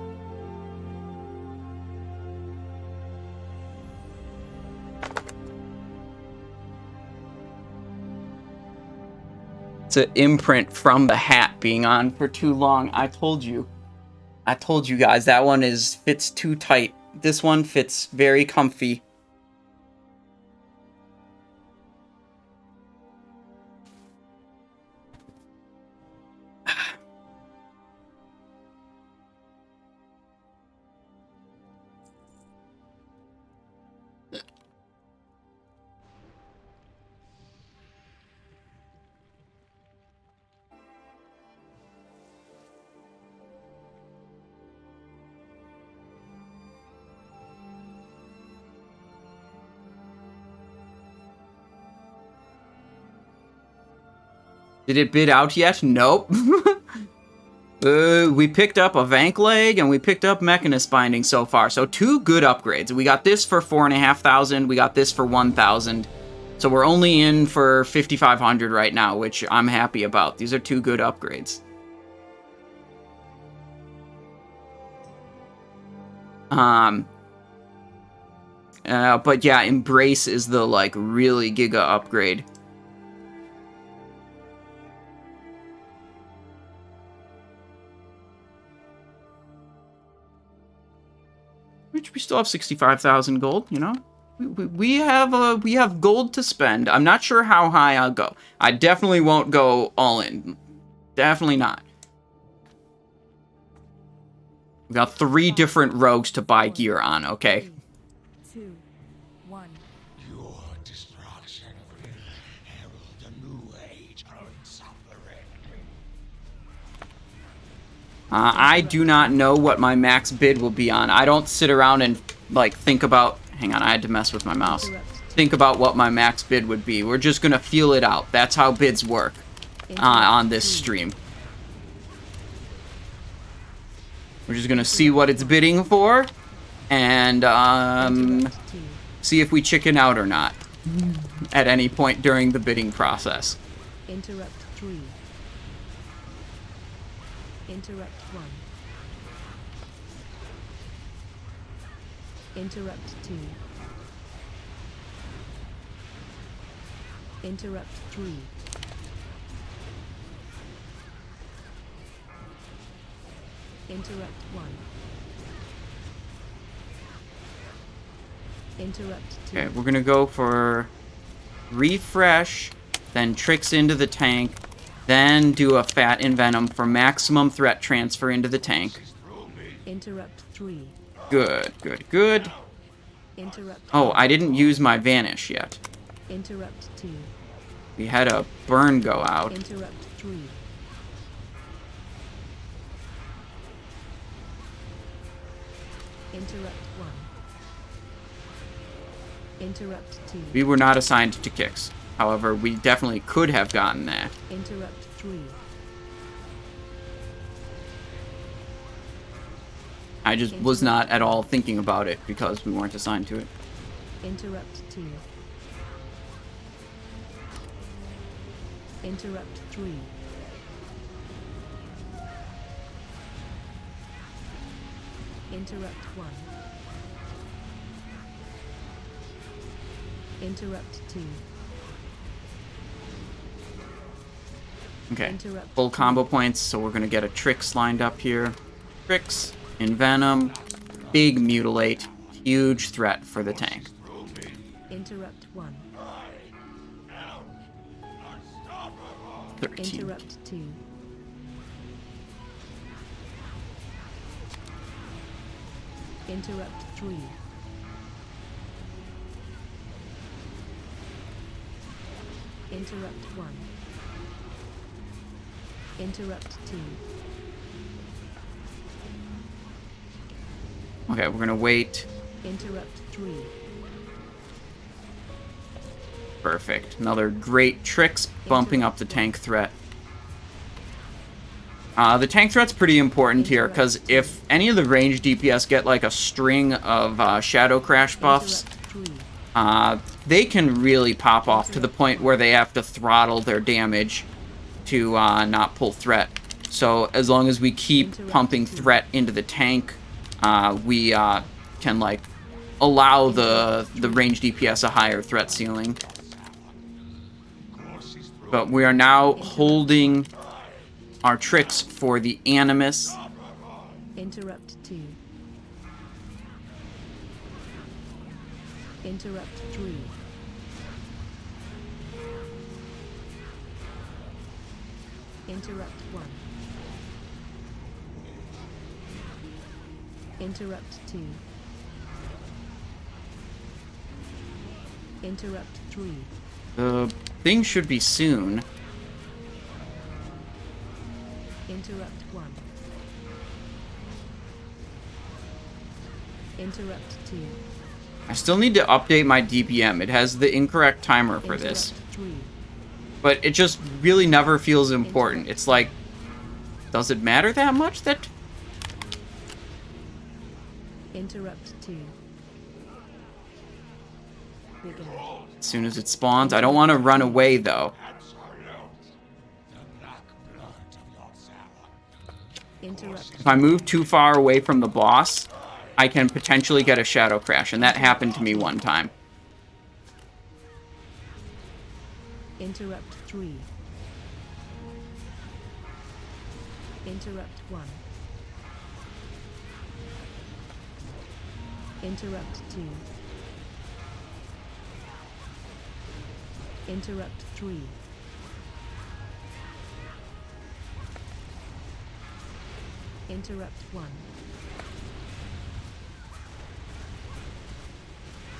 It's an imprint from the hat being on for too long. I told you guys, that one fits too tight. This one fits very comfy. Did it bid out yet? Nope. We picked up a Vank leg and we picked up Mechanist Binding so far. So 2 good upgrades. We got this for 4,500. We got this for 1,000. So we're only in for 5,500 right now, which I'm happy about. These are 2 good upgrades. But yeah, Embrace is the like really giga upgrade. Which we still have 65,000 gold, you know? We have gold to spend. I'm not sure how high I'll go. I definitely won't go all in. Definitely not. We got 3 different rogues to buy gear on, okay? 2, 1. Your destruction I do not know what my max bid will be on. I don't sit around and, like, think about... Hang on, I had to mess with my mouse. Think about what my max bid would be. We're just going to feel it out. That's how bids work on this stream. We're just going to see what it's bidding for and see if we chicken out or not at any point during the bidding process. Interrupt 3. Interrupt 1. Interrupt 2. Interrupt 3. Interrupt 1. Interrupt 2. Okay, we're gonna go for refresh, then tricks into the tank, then do a fat envenom for maximum threat transfer into the tank. Interrupt 3. Good, good, good. Interrupt. Oh, I didn't use my vanish yet. Interrupt 2. We had a burn go out. Interrupt 3. Interrupt 1. Interrupt 2. We were not assigned to kicks. However, we definitely could have gotten that. Interrupt 3. I just was not at all thinking about it because we weren't assigned to it. Interrupt 2. Interrupt 3. Interrupt 1. Interrupt 2. Okay, full combo points, so we're gonna get a Tricks lined up here. Tricks, Envenom, big Mutilate, huge threat for the tank. Interrupt 1. 13. Interrupt 2. Interrupt 3. Interrupt 1. Interrupt 2. Okay, we're gonna wait. Interrupt 3. Perfect. Another great Tricks, bumping up the tank threat. The tank threat's pretty important here, because if any of the ranged DPS get like a string of Shadow Crash buffs, they can really pop off to the point where they have to throttle their damage to not pull threat. So as long as we keep pumping threat into the tank, we can like allow the ranged DPS a higher threat ceiling. But we are now holding our Tricks for the Animus. Interrupt 2. Interrupt 3. Interrupt 1. Interrupt 2. Interrupt 3. The thing should be soon. Interrupt 1. Interrupt 2. I still need to update my DPM. It has the incorrect timer for this. Interrupt 3. But it just really never feels important. It's like, does it matter that much that... Interrupt 2. Begin. As soon as it spawns, I don't want to run away though. Interrupt. If I move too far away from the boss, I can potentially get a Shadow Crash, and that happened to me one time. Interrupt 3. Interrupt 1. Interrupt 2. Interrupt 3. Interrupt 1.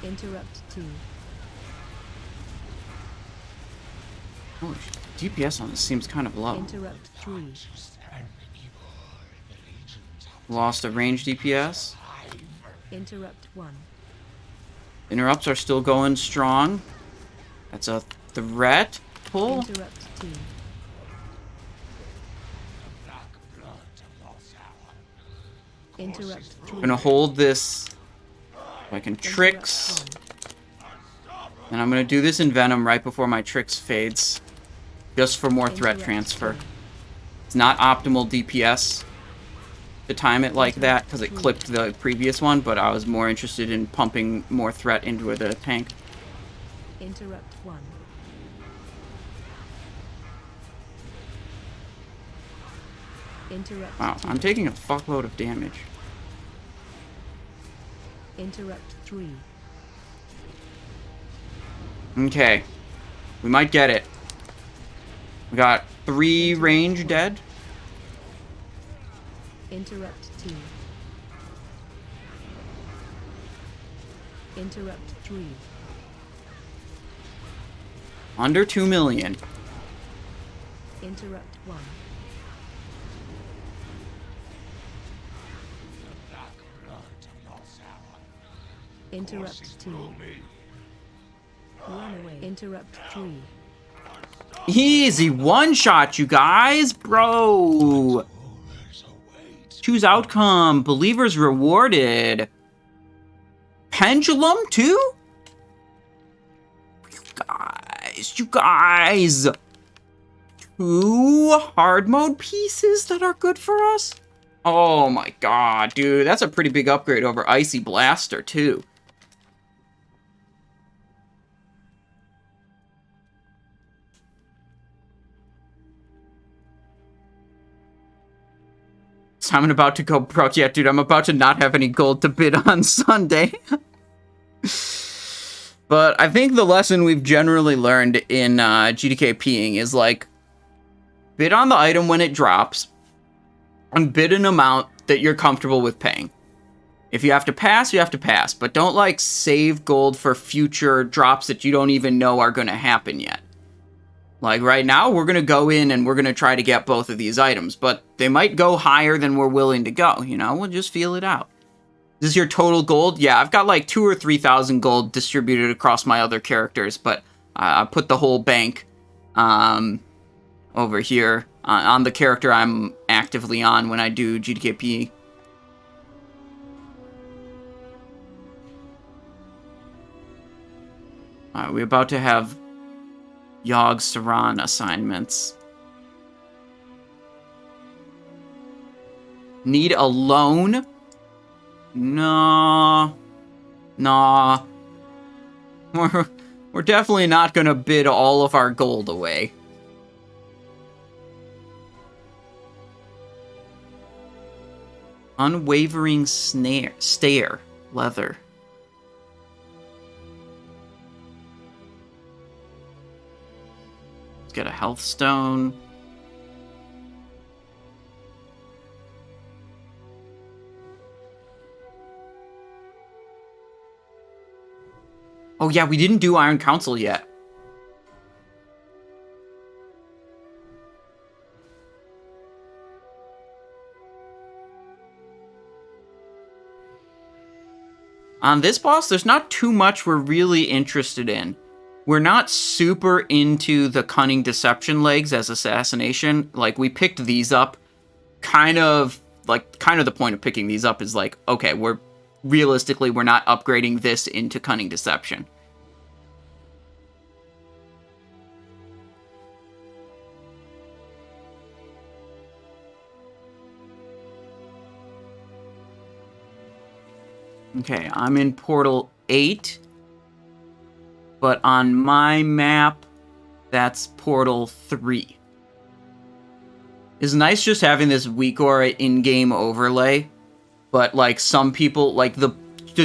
Interrupt 2. Oh, DPS on this seems kind of low. Interrupt 3. Lost a range DPS. Interrupt 1. Interrupts are still going strong. That's a threat pull. Interrupt 2. Interrupt 3. I'm gonna hold this. If I can tricks. And I'm gonna do this in Venom right before my tricks fades. Just for more threat transfer. It's not optimal DPS to time it like that because it clipped the previous one, but I was more interested in pumping more threat into the tank. Interrupt 1. Interrupt Wow, 2. I'm taking a fuckload of damage. Interrupt 3. Okay. We might get it. We got 3 range dead. Interrupt 2. Interrupt 3. Under 2 million. Interrupt 1. Interrupt 2. Runaway. Interrupt 3. Easy one-shot, you guys, bro. Choose outcome. Believers rewarded. Pendulum too? You guys. 2 hard mode pieces that are good for us? Oh my god, dude. That's a pretty big upgrade over Icy Blaster too. I'm about to go broke. Yeah, dude, I'm about to not have any gold to bid on Sunday. But I think the lesson we've generally learned in GDKPing is, like, bid on the item when it drops, and bid an amount that you're comfortable with paying. If you have to pass, you have to pass. But don't, like, save gold for future drops that you don't even know are going to happen yet. Like, right now, we're going to go in and we're going to try to get both of these items, but they might go higher than we're willing to go, you know? We'll just feel it out. This is your total gold? Yeah, I've got like 2,000 or 3,000 gold distributed across my other characters, but I put the whole bank over here on the character I'm actively on when I do GDKP. Alright, we're about to have Yogg-Saron assignments. Need a loan? Nah. We're definitely not gonna bid all of our gold away. Unwavering stare. Leather. Let's get a health stone. Oh yeah, we didn't do Iron Council yet. On this boss, there's not too much we're really interested in. We're not super into the Cunning Deception legs as Assassination. Like, we picked these up. Kind of the point of picking these up is like, okay, realistically, we're not upgrading this into Cunning Deception. Okay, I'm in Portal 8. But on my map, that's Portal 3. It's nice just having this weak aura in-game overlay. But, like, some people, like, the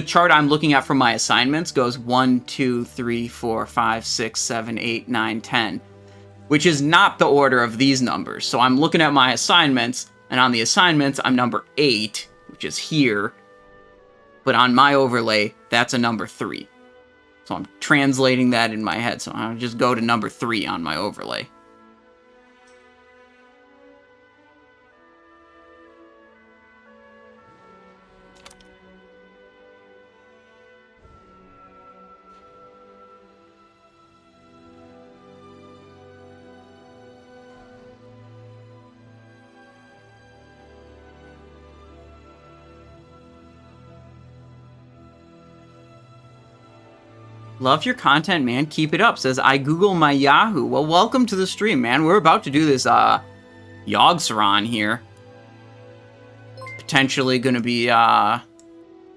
chart I'm looking at for my assignments goes 1, 2, 3, 4, 5, 6, 7, 8, 9, 10. Which is not the order of these numbers. So I'm looking at my assignments, and on the assignments, I'm number 8, which is here. But on my overlay, that's a number 3. So I'm translating that in my head. So I'll just go to number 3 on my overlay. Love your content, man. Keep it up. Says, I Google my Yahoo. Well, welcome to the stream, man. We're about to do this Yogg-Saron here. Potentially gonna be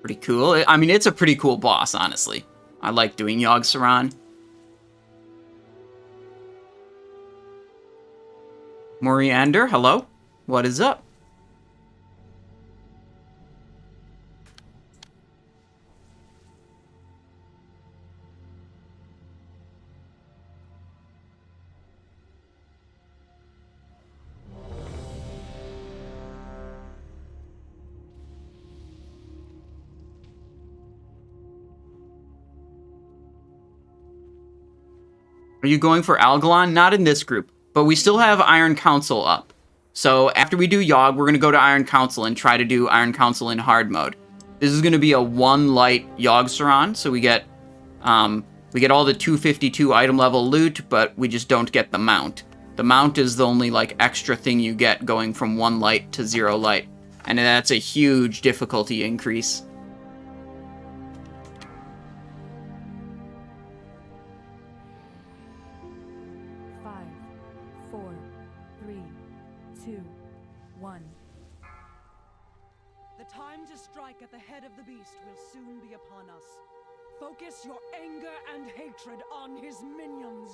pretty cool. I mean, it's a pretty cool boss, honestly. I like doing Yogg-Saron. Moriander, hello. What is up? Are you going for Algalon? Not in this group, but we still have Iron Council up. So after we do Yogg, we're going to go to Iron Council and try to do Iron Council in hard mode. This is going to be a 1 light Yogg-Saron, so we get all the 252 item level loot, but we just don't get the mount. The mount is the only like extra thing you get going from 1 light to 0 light, and that's a huge difficulty increase. At the head of the beast will soon be upon us. Focus your anger and hatred on his minions.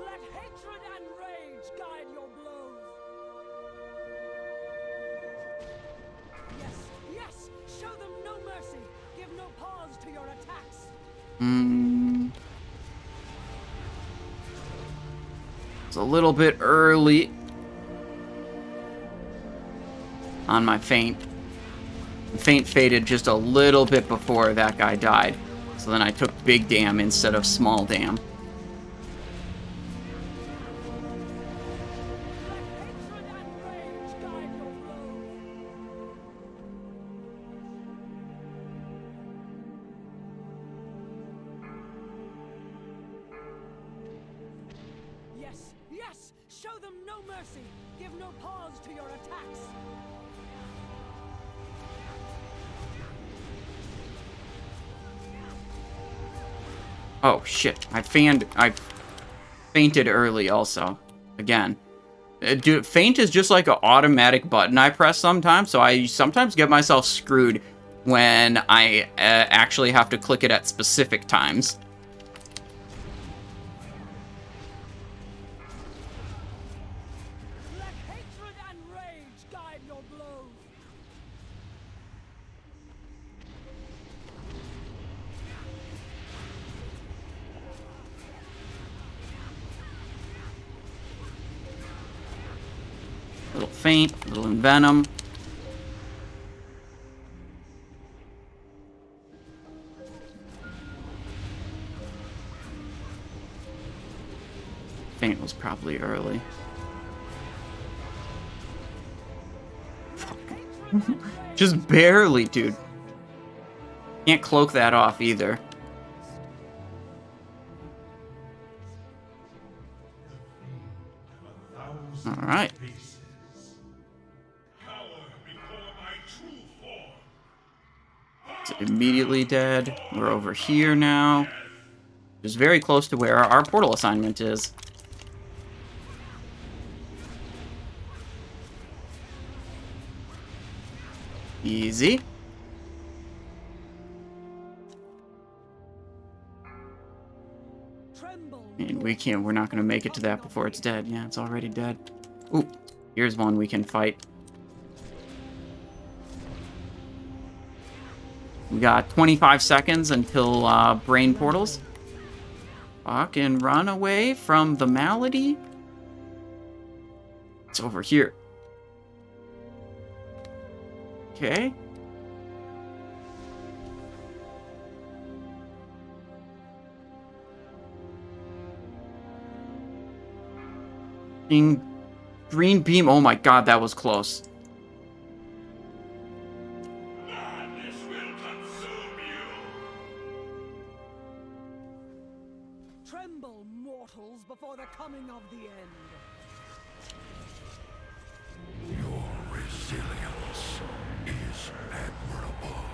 Let hatred and rage guide your blows. Yes, yes, show them no mercy. Give no pause to your attacks. It's a little bit early on my feint. The feint faded just a little bit before that guy died. So then I took big dam instead of small dam. Yes, yes, show them no mercy. Give no pause to your attacks. Oh shit, I fainted early also. Again. Dude, feint is just like an automatic button I press sometimes, so I sometimes get myself screwed when I actually have to click it at specific times. Let hatred and rage guide your blows. Little feint, little envenom. Feint was probably early. Fuck. Just barely, dude. Can't cloak that off either. Alright. It's immediately dead. We're over here now. Just very close to where our portal assignment is. Easy. And we're not gonna make it to that before it's dead. Yeah, it's already dead. Ooh, here's one we can fight. We got 25 seconds until brain portals. Fucking run away from the malady. It's over here. Okay. Green beam. Oh my god, that was close. Madness will consume you. Tremble, mortals, before the coming of the end. Your resilience is admirable.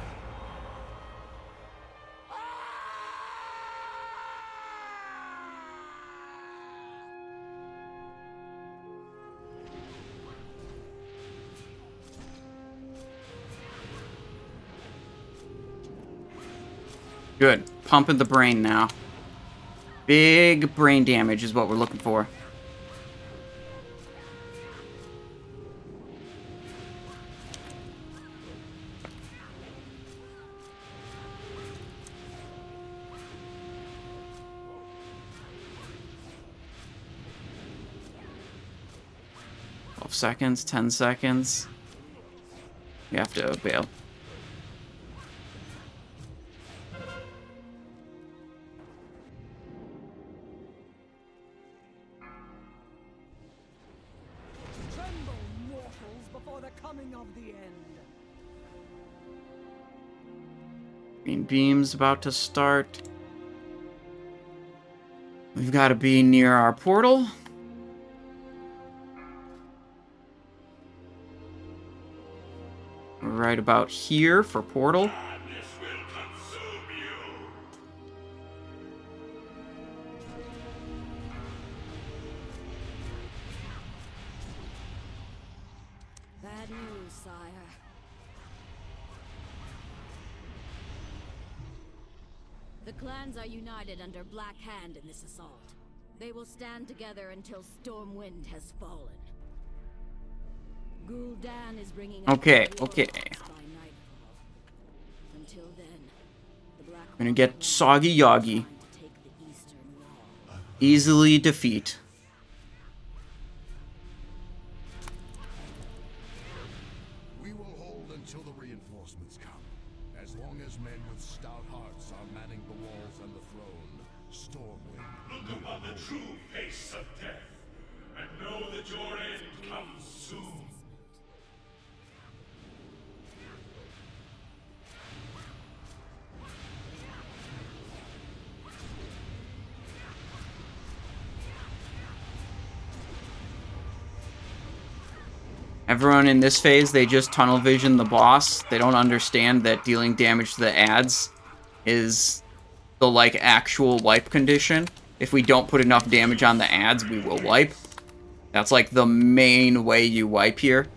Good. Pumping the brain now. Big brain damage is what we're looking for. Seconds, 10 seconds. You have to bail. Tremble, mortals, before the coming of the end. Green beam's about to start. We've got to be near our portal. Right about here for portal. Bad news, sire. The clans are united under Black Hand in this assault. They will stand together until Stormwind has fallen. Gul'dan is bringing Okay. Until then, the Black I'm gonna get Soggy Yoggy. Easily defeat. We will hold until the reinforcements come. As long as men with stout hearts are manning the walls and the throne, Stormwind. Look upon the true face of death, and know that your end comes soon. Everyone in this phase, they just tunnel vision the boss. They don't understand that dealing damage to the adds is the, like, actual wipe condition. If we don't put enough damage on the adds, we will wipe. That's, like, the main way you wipe here.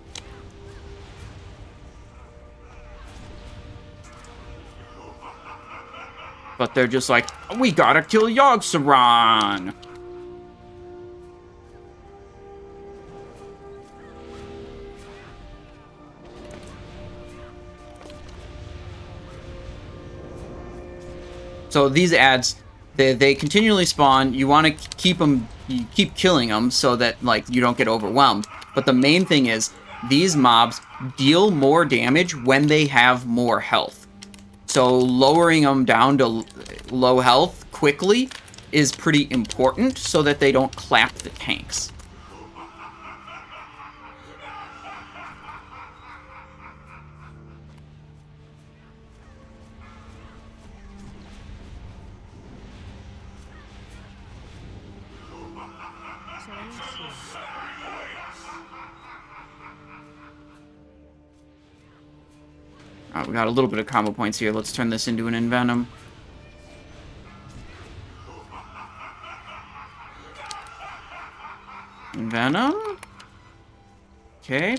But they're just like, we gotta kill Yogg-Saron! So these adds, they continually spawn. You want to keep them, you keep killing them so that, like, you don't get overwhelmed. But the main thing is, these mobs deal more damage when they have more health. So lowering them down to low health quickly is pretty important so that they don't clap the tanks. We got a little bit of combo points here. Let's turn this into an Envenom. Envenom? Okay.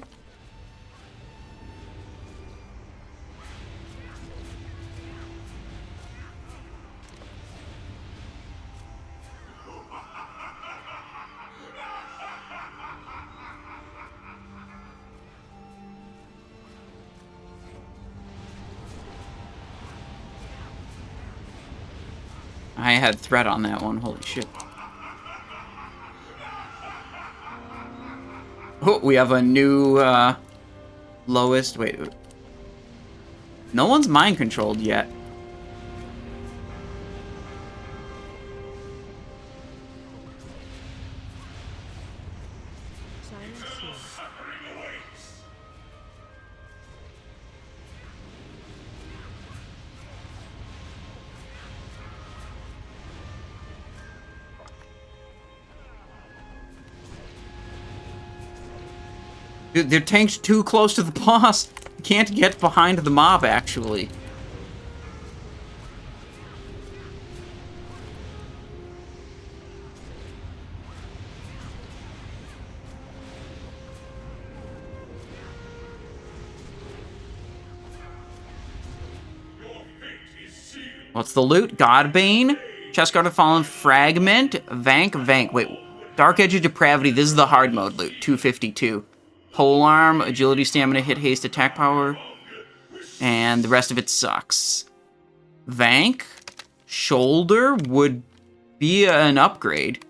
I had threat on that one. Holy shit. Oh, we have a new lowest. Wait. No one's mind controlled yet. Dude, their tank's too close to the boss. You can't get behind the mob, actually. Your fate is sealed. What's the loot? Godbane, Chestguard of Fallen, Fragment, Vank. Wait, Dark Edge of Depravity. This is the hard mode loot. 252. Polearm, Agility, Stamina, Hit, Haste, Attack Power. And the rest of it sucks. Vank, Shoulder would be an upgrade.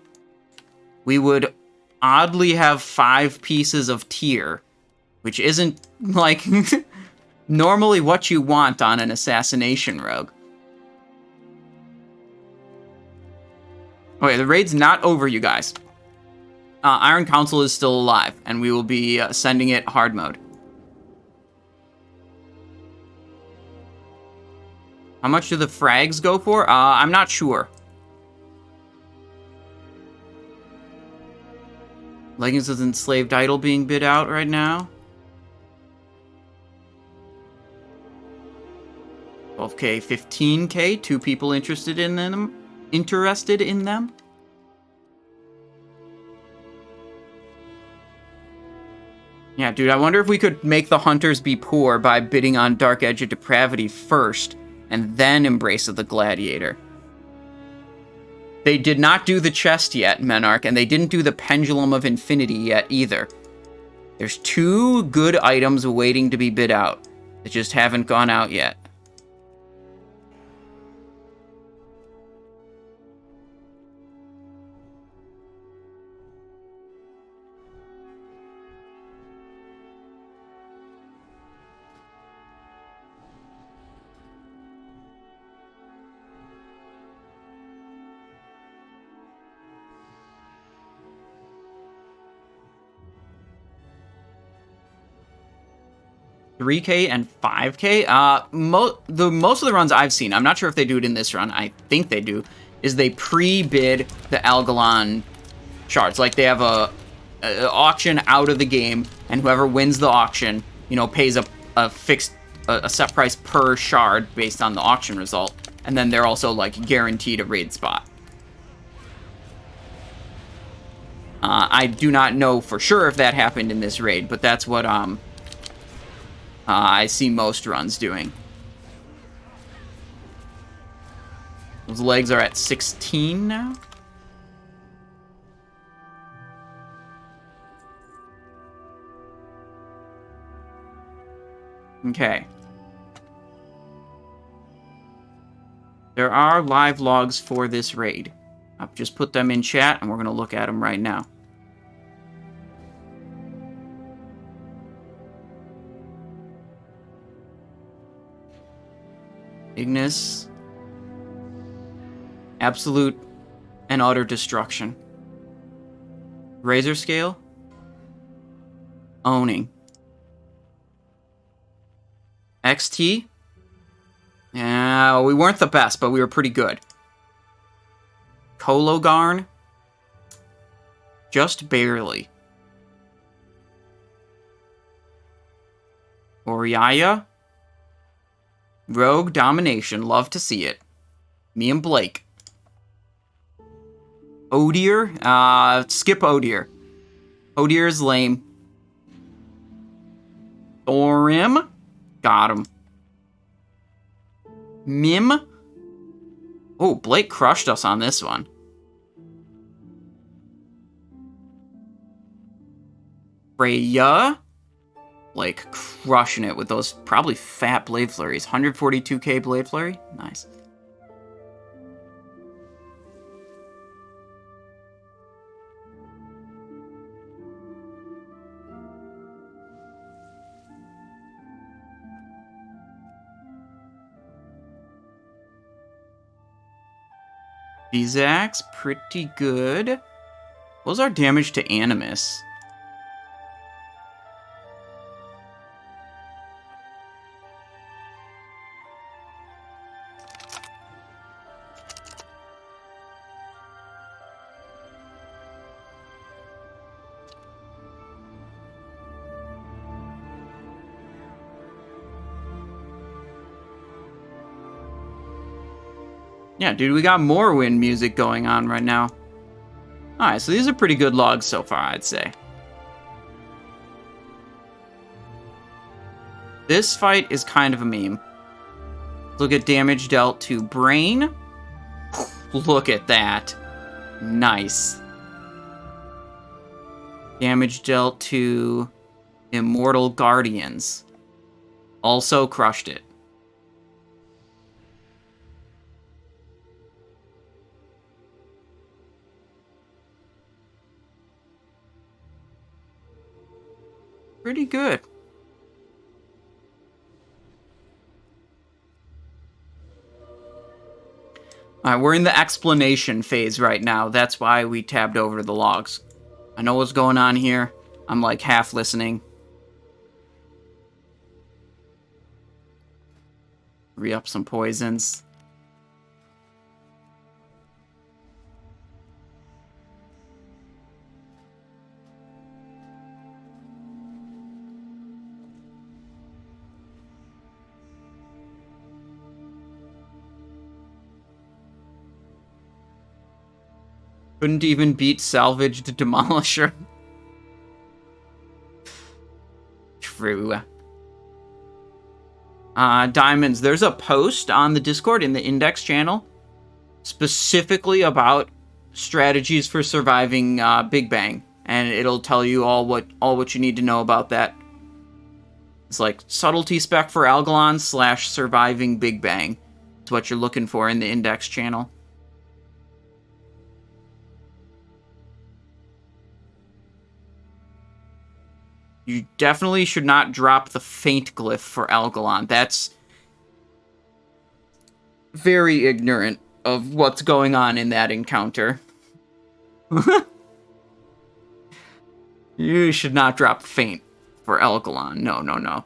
We would oddly have 5 pieces of tier, which isn't, like, normally what you want on an assassination rogue. Okay, the raid's not over, you guys. Iron Council is still alive, and we will be sending it hard mode. How much do the frags go for? I'm not sure. Leggings of Enslaved Idol being bid out right now. 12k, 15k, 2 people interested in them. Yeah, dude, I wonder if we could make the hunters be poor by bidding on Dark Edge of Depravity first, and then Embrace of the Gladiator. They did not do the chest yet, Menarch, and they didn't do the Pendulum of Infinity yet either. There's 2 good items waiting to be bid out that just haven't gone out yet. $3K and $5K. Most of the runs I've seen, I'm not sure if they do it in this run, I think they do, is they pre-bid the Algalon shards. Like, they have a auction out of the game, and whoever wins the auction, you know, pays a fixed, a set price per shard based on the auction result, and then they're also, like, guaranteed a raid spot. I do not know for sure if that happened in this raid, but that's what, I see most runs doing. Those legs are at 16 now. Okay. There are live logs for this raid. I've just put them in chat, and we're going to look at them right now. Ignis. Absolute and utter destruction. Razorscale. Owning. XT. Yeah, we weren't the best, but we were pretty good. Kologarn. Just barely. Oriaya. Rogue Domination. Love to see it. Me and Blake. Hodir. Skip Hodir. Hodir is lame. Thorim. Got him. Mim. Oh, Blake crushed us on this one. Freya. Like, crushing it with those probably fat Blade Flurries. 142k Blade Flurry? Nice. Vezax, pretty good. What was our damage to Animus? Yeah, dude, we got more wind music going on right now. Alright, so these are pretty good logs so far, I'd say. This fight is kind of a meme. Look at damage dealt to Brain. Look at that. Nice. Damage dealt to Immortal Guardians. Also crushed it. Pretty good. Alright, we're in the explanation phase right now. That's why we tabbed over to the logs. I know what's going on here. I'm like half listening. Re-up some poisons. Couldn't even beat Salvaged Demolisher. True. Diamonds, there's a post on the Discord in the Index channel specifically about strategies for surviving Big Bang, and it'll tell you all what you need to know about that. It's like subtlety spec for Algalon / surviving Big Bang. It's what you're looking for in the Index channel. You definitely should not drop the Faint Glyph for Algalon. That's very ignorant of what's going on in that encounter. You should not drop Faint for Algalon. No, no, no.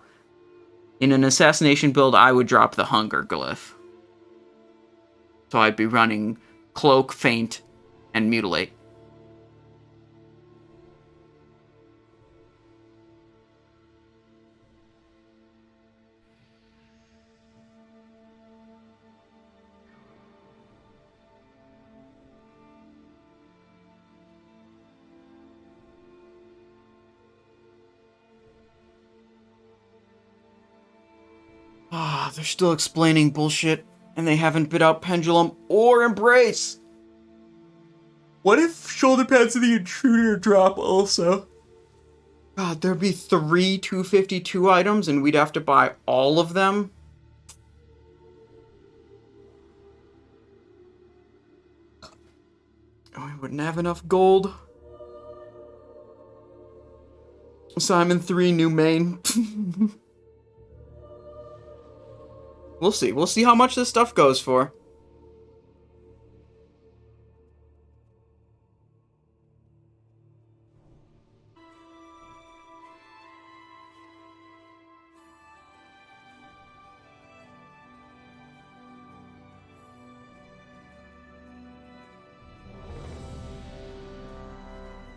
In an Assassination build, I would drop the Hunger Glyph. So I'd be running Cloak, Faint, and Mutilate. Ah, they're still explaining bullshit, and they haven't bit out Pendulum or Embrace. What if Shoulder Pads of the Intruder drop also? God, there'd be 3 252 items, and we'd have to buy all of them? Oh, we wouldn't have enough gold. Simon 3, new main. We'll see. We'll see how much this stuff goes for.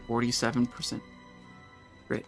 %. Great.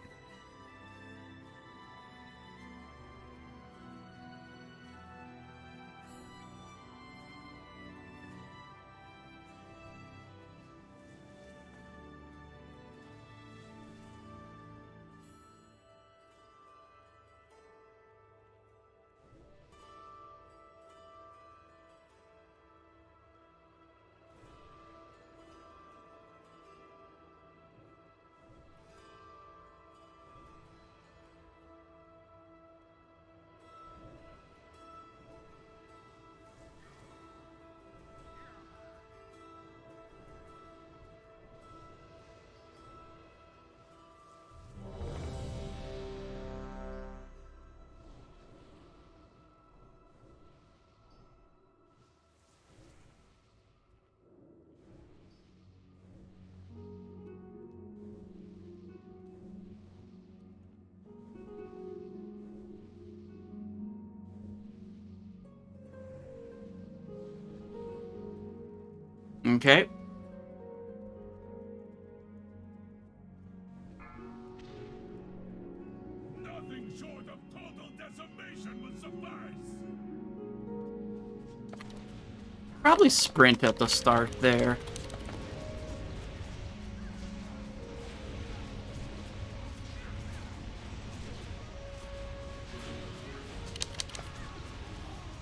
Okay. Nothing short of total decimation will suffice. Probably sprint at the start there.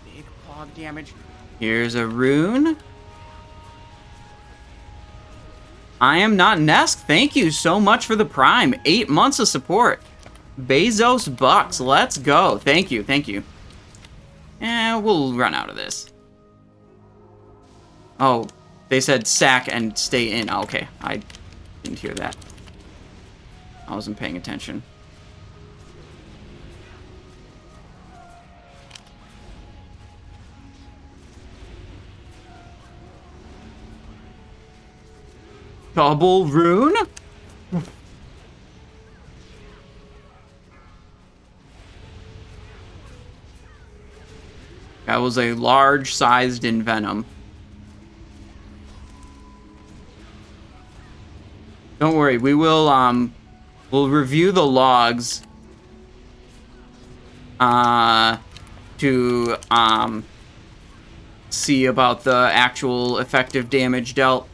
Big Fog damage. Here's a rune. I am not Nesk. Thank you so much for the Prime. 8 months of support. Bezos Bucks. Let's go. Thank you. Thank you. We'll run out of this. Oh, they said sack and stay in. Oh, okay, I didn't hear that. I wasn't paying attention. Double rune? That was a large-sized Envenom. Don't worry, we will, we'll review the logs, to, see about the actual effective damage dealt.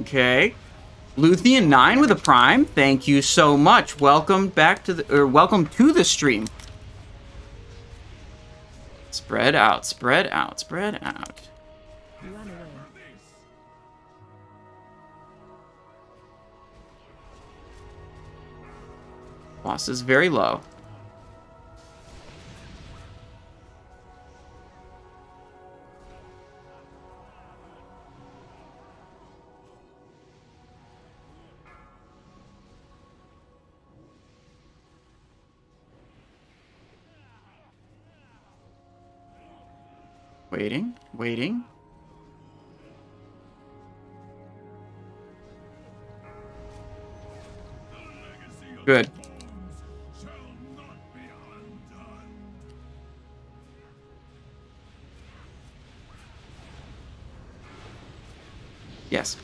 Okay. Luthien 9 with a Prime. Thank you so much. Welcome back to the, or welcome to the stream. Spread out, spread out, spread out. Boss is very low. Waiting, waiting. Good. Yes.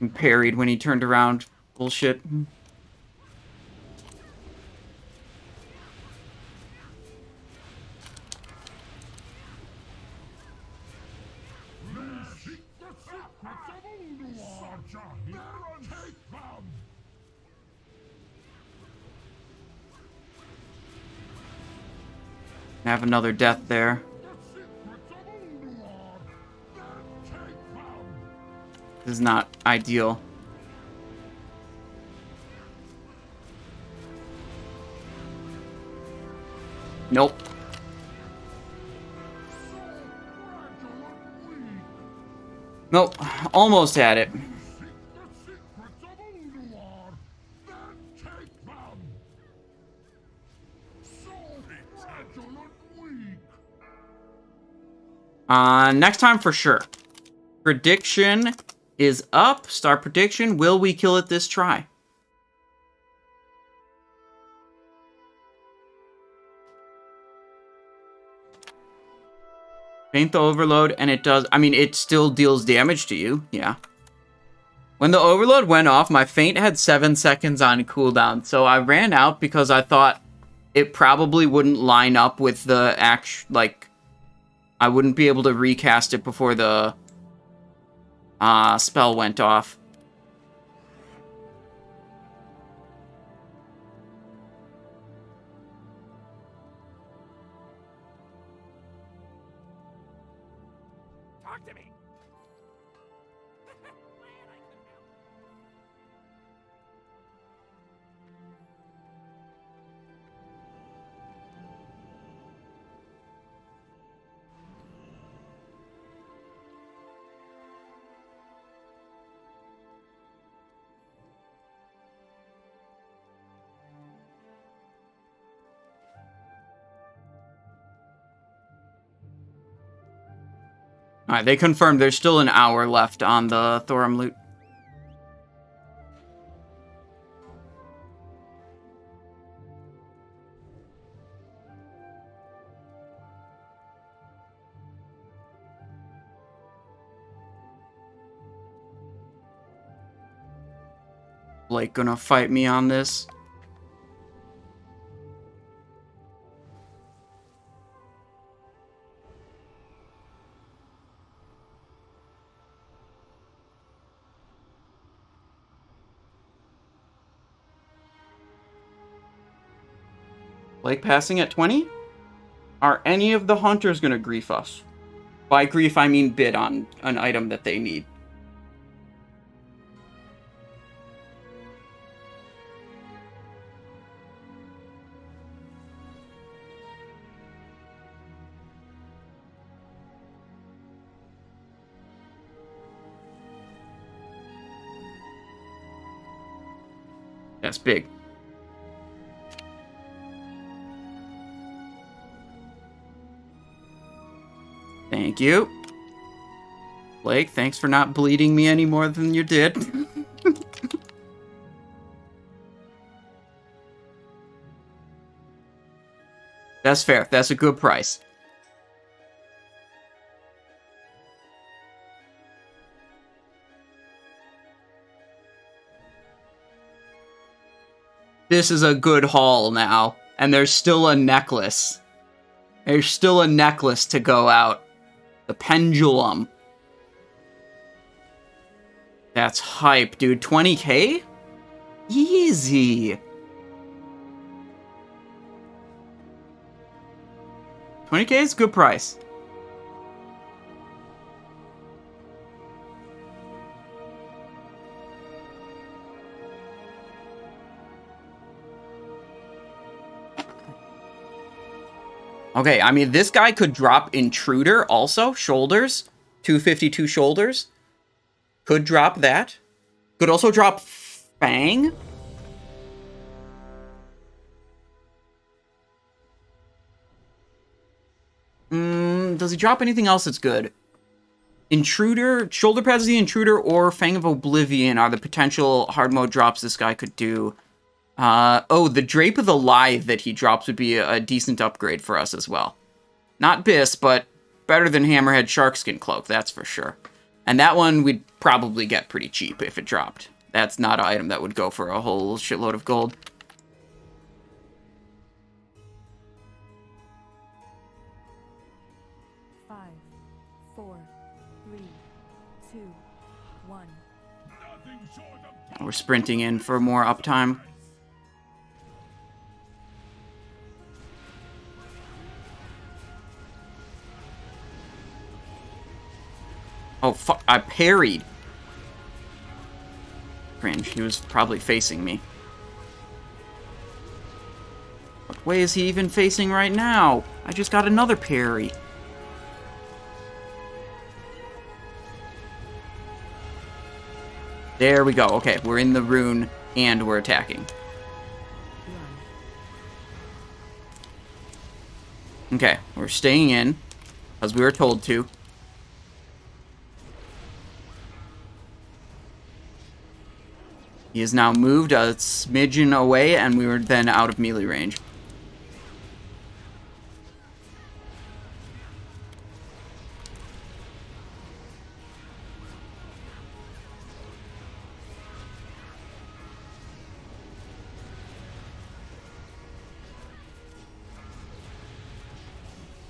And parried when he turned around. Bullshit. Have another death there. This is not ideal. Nope. Nope. Almost had it. Next time for sure. Prediction is up. Star prediction. Will we kill it this try? Paint the overload, and it does. I mean, it still deals damage to you. Yeah. When the overload went off, my feint had 7 seconds on cooldown, so I ran out because I thought it probably wouldn't line up with the like, I wouldn't be able to recast it before the spell went off. Talk to me. Alright, they confirmed there's still an hour left on the Thorim loot. Blake gonna fight me on this? Blake passing at 20? Are any of the hunters gonna grief us? By grief, I mean bid on an item that they need. That's big. Thank you. Blake, thanks for not bleeding me any more than you did. That's fair. That's a good price. This is a good haul now. And there's still a necklace. There's still a necklace to go out. The pendulum. That's hype, dude. 20k? Easy. 20k is a good price. Okay, I mean, this guy could drop Intruder also. Shoulders. 252 shoulders. Could drop that. Could also drop Fang. Does he drop anything else that's good? Intruder, Shoulder Pads of the Intruder, or Fang of Oblivion are the potential hard mode drops this guy could do. Oh, the Drape of the Lithe that he drops would be a decent upgrade for us as well. Not Biss, but better than Hammerhead Sharkskin Cloak, that's for sure. And that one we'd probably get pretty cheap if it dropped. That's not an item that would go for a whole shitload of gold. We're sprinting in for more uptime. Oh, fuck. I parried. Cringe. He was probably facing me. What way is he even facing right now? I just got another parry. There we go. Okay, we're in the rune and we're attacking. Okay, we're staying in, as we were told to. He has now moved a smidgen away, and we were then out of melee range.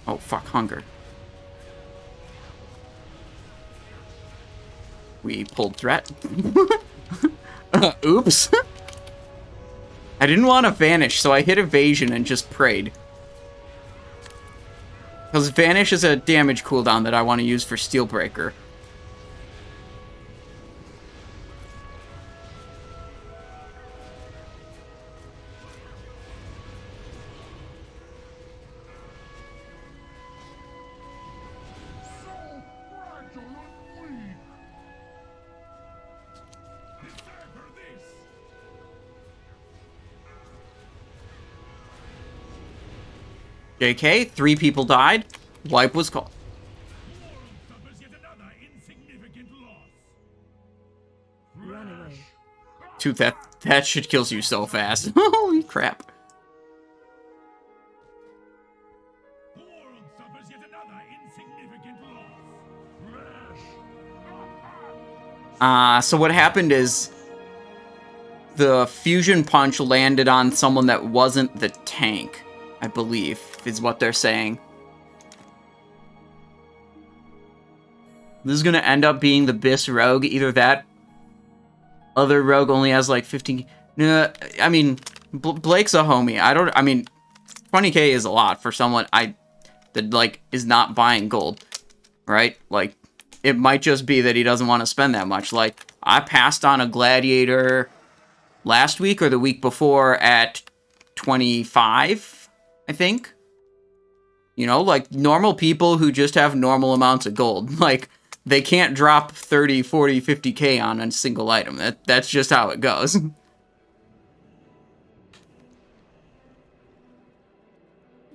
Oh, fuck, hunger. We pulled threat. Oops. I didn't want to vanish, so I hit evasion and just prayed. Because vanish is a damage cooldown that I want to use for Steelbreaker. JK, 3 people died. Wipe was called. Dude, that shit kills you so fast. Holy crap. So what happened is the fusion punch landed on someone that wasn't the tank, I believe, is what they're saying. This is going to end up being the BIS rogue. Either that other rogue only has like 15... I mean, Blake's a homie. I mean, 20k is a lot for someone that, like, is not buying gold, right? Like, it might just be that he doesn't want to spend that much. Like, I passed on a gladiator last week or the week before at 25, I think. You know, like, normal people who just have normal amounts of gold. Like, they can't drop 30, 40, 50k on a single item. That's just how it goes.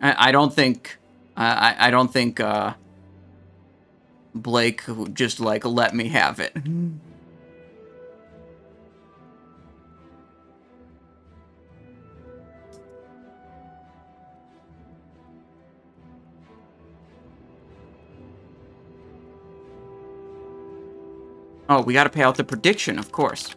I don't think Blake just, like, let me have it. Oh, we gotta pay out the prediction, of course.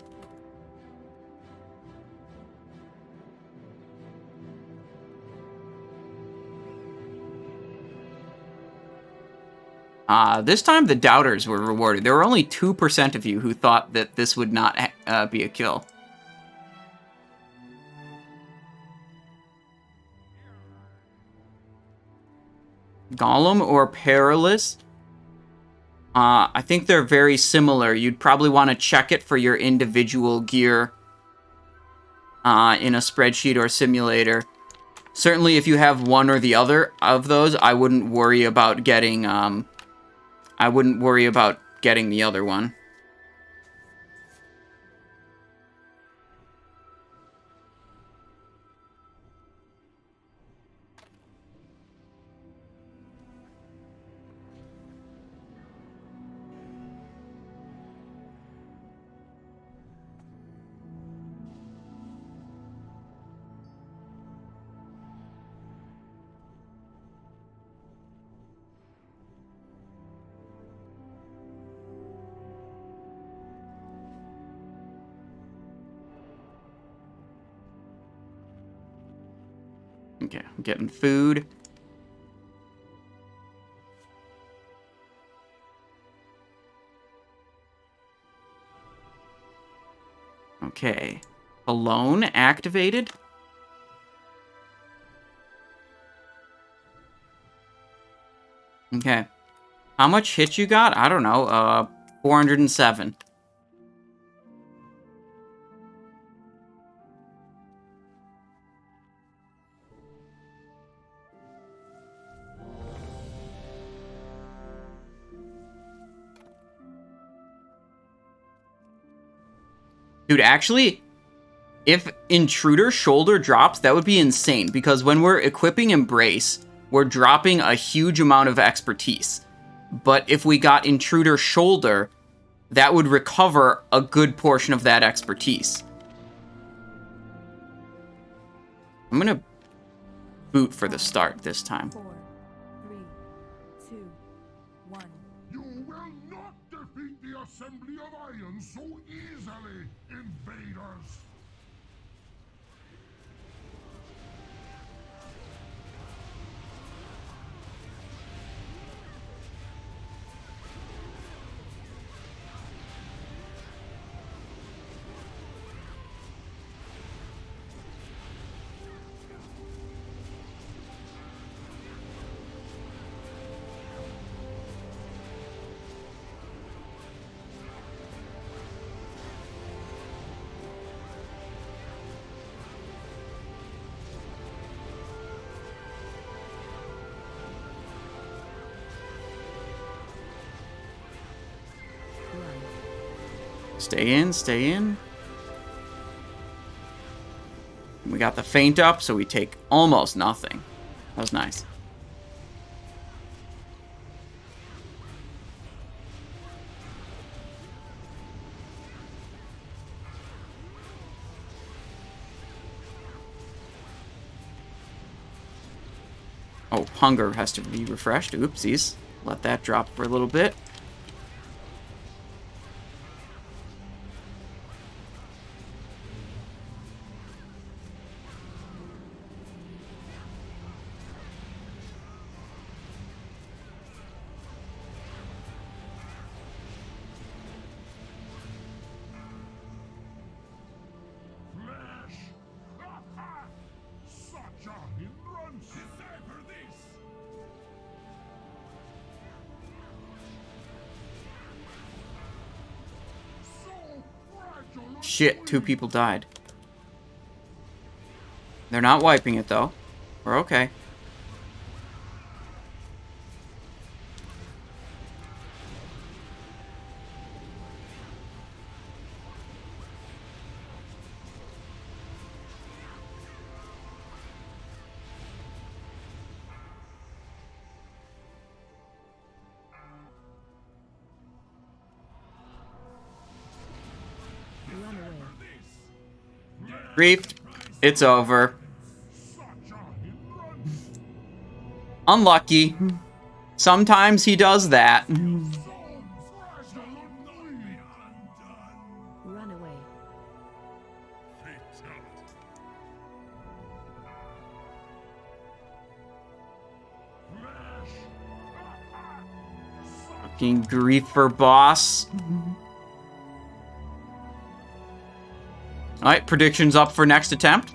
This time the doubters were rewarded. There were only 2% of you who thought that this would not be a kill. Golem or Perilous? I think they're very similar. You'd probably want to check it for your individual gear in a spreadsheet or simulator. Certainly, if you have one or the other of those, I wouldn't worry about getting the other one. Okay, I'm getting food. Okay. Alone activated. Okay. How much hit you got? I don't know. 407. Dude, actually, if Intruder Shoulder drops, that would be insane, because when we're equipping Embrace, we're dropping a huge amount of expertise. But if we got Intruder Shoulder, that would recover a good portion of that expertise. I'm gonna boot for the start this time. 4, 3, 2, 1. You will not defeat the Assembly of Iron so easily, invaders! Stay in, stay in. We got the feint up, so we take almost nothing. That was nice. Oh, hunger has to be refreshed. Oopsies. Let that drop for a little bit. Shit, 2 people died. They're not wiping it, though. We're okay. Griefed. It's over. Unlucky. Sometimes he does that. Run away. Fucking grief for boss. Alright, predictions up for next attempt.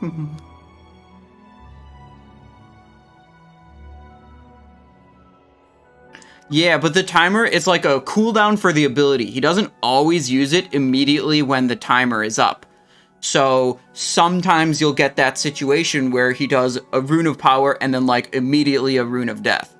Yeah, but the timer, it's like a cooldown for the ability. He doesn't always use it immediately when the timer is up. So sometimes you'll get that situation where he does a rune of power and then like immediately a rune of death.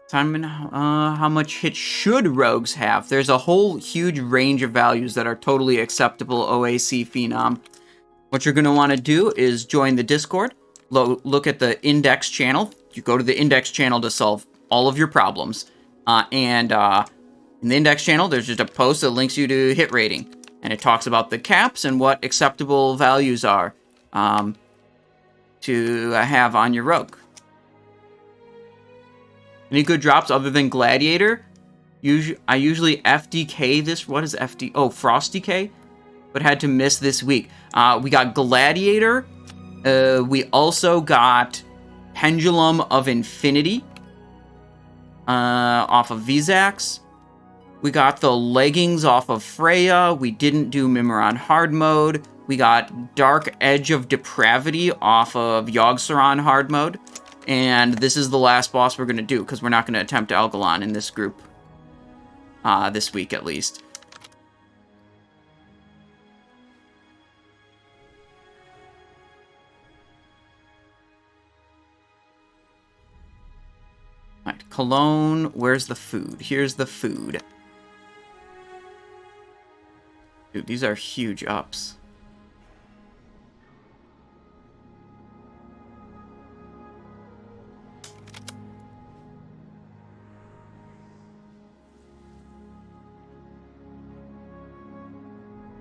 Time and how much hit should rogues have? There's a whole huge range of values that are totally acceptable OAC Phenom. What you're going to want to do is join the Discord, look at the index channel. You go to the index channel to solve all of your problems. And in the index channel, there's just a post that links you to hit rating. And it talks about the caps and what acceptable values are to have on your rogue. Any good drops other than Gladiator? I usually FDK this. What is FD? Oh, Frost DK? But had to miss this week. We got Gladiator. We also got Pendulum of Infinity. Off of Vezax. We got the Leggings off of Freya. We didn't do Mimiron hard mode. We got Dark Edge of Depravity off of Yogg-Saron hard mode. And this is the last boss we're going to do, because we're not going to attempt Algalon in this group. This week, at least. Alright, Cologne, where's the food? Here's the food. Dude, these are huge ups.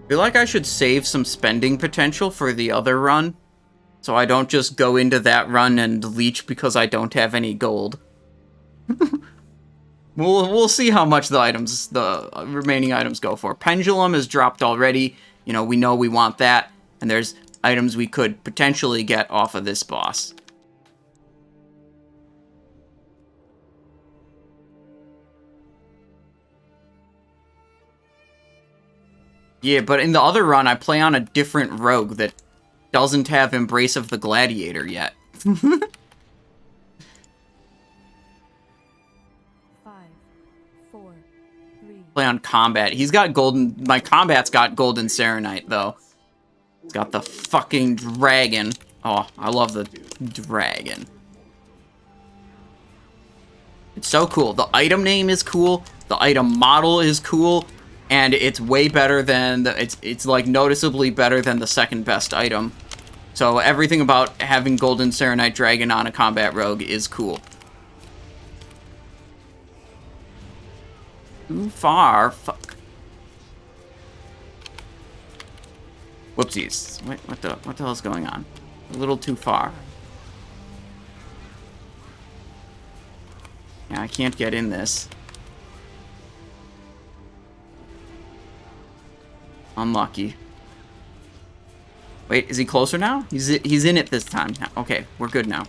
I feel like I should save some spending potential for the other run, so I don't just go into that run and leech because I don't have any gold. We'll see how much the remaining items go for. Pendulum is dropped already. You know we want that, and there's items we could potentially get off of this boss. Yeah, but in the other run, I play on a different rogue that doesn't have Embrace of the Gladiator yet. 5, 4, 3. Play on combat. He's got golden... My combat's got golden Serenite, though. It's got the fucking dragon. Oh, I love the dragon. It's so cool. The item name is cool. The item model is cool. And it's way better than it's like noticeably better than the second best item. So everything about having Golden Serenite Dragon on a combat rogue is cool. Too far. Fuck. Whoopsies. Wait, what the hell is going on? A little too far. Yeah, I can't get in this. Unlucky. Wait, is he closer now? He's in it this time. Okay, we're good now.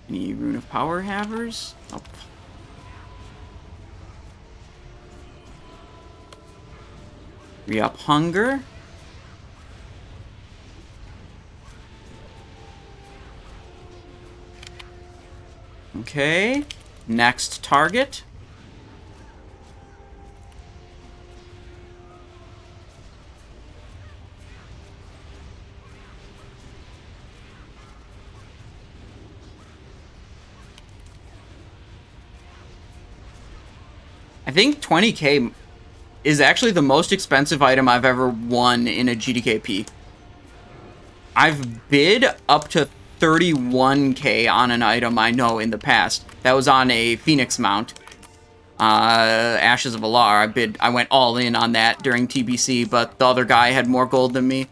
Any Rune of Power havers? Nope. Re-up Hunger. Okay. Next target. I think 20k is actually the most expensive item I've ever won in a GDKP. I've bid up to 31k on an item I know in the past. That was on a Phoenix mount. Ashes of Alar. I went all in on that during TBC, but the other guy had more gold than me.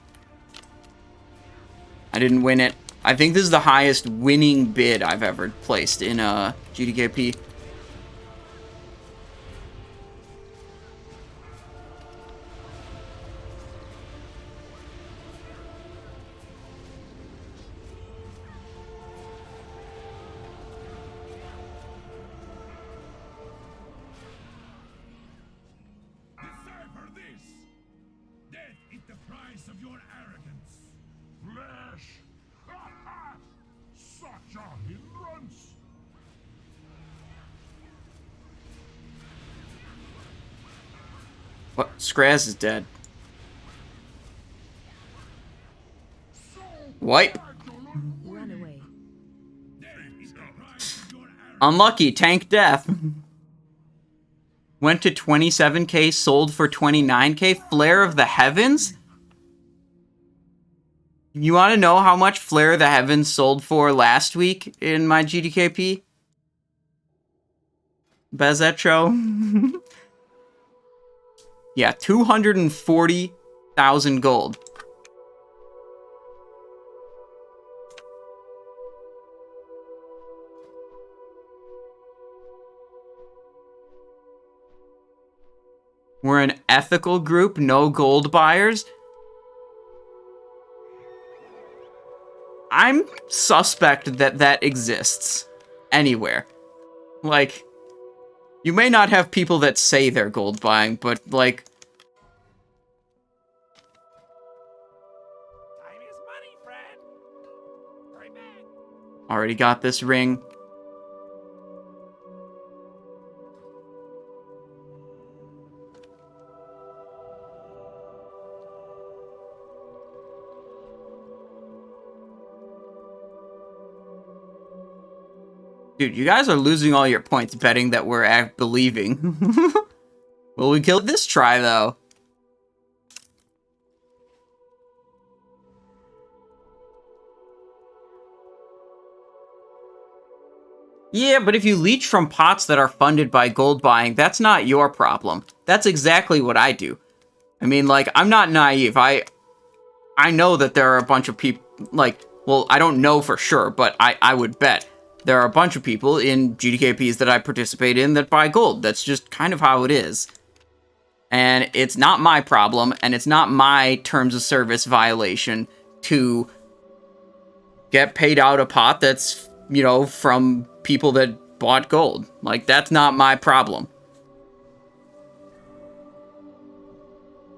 I didn't win it. I think this is the highest winning bid I've ever placed in a GDKP. What? Skraz is dead. Wipe. Unlucky. Tank death. Went to 27k, sold for 29k. Flare of the Heavens? You want to know how much Flare of the Heavens sold for last week in my GDKP? Bezetro? Yeah, 240,000 gold. We're an ethical group, no gold buyers. I'm suspect that that exists anywhere. Like, you may not have people that say they're gold buying, but, like... Time is money, friend. Hurry back. Already got this ring. Dude, you guys are losing all your points betting that we're believing. Will we kill this try, though? Yeah, but if you leech from pots that are funded by gold buying, that's not your problem. That's exactly what I do. I mean, like, I'm not naive. I know that there are a bunch of people, like, well, I don't know for sure, but I would bet there are a bunch of people in GDKPs that I participate in that buy gold. That's just kind of how it is. And it's not my problem, and it's not my terms of service violation to get paid out a pot that's, you know, from people that bought gold. Like, that's not my problem.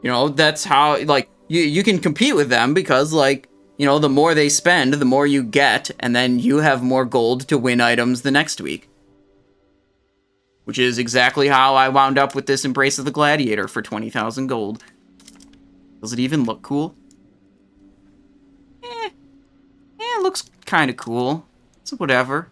You know, that's how, like, you can compete with them because, like, you know, the more they spend, the more you get, and then you have more gold to win items the next week. Which is exactly how I wound up with this Embrace of the Gladiator for 20,000 gold. Does it even look cool? Yeah, it looks kind of cool. It's whatever.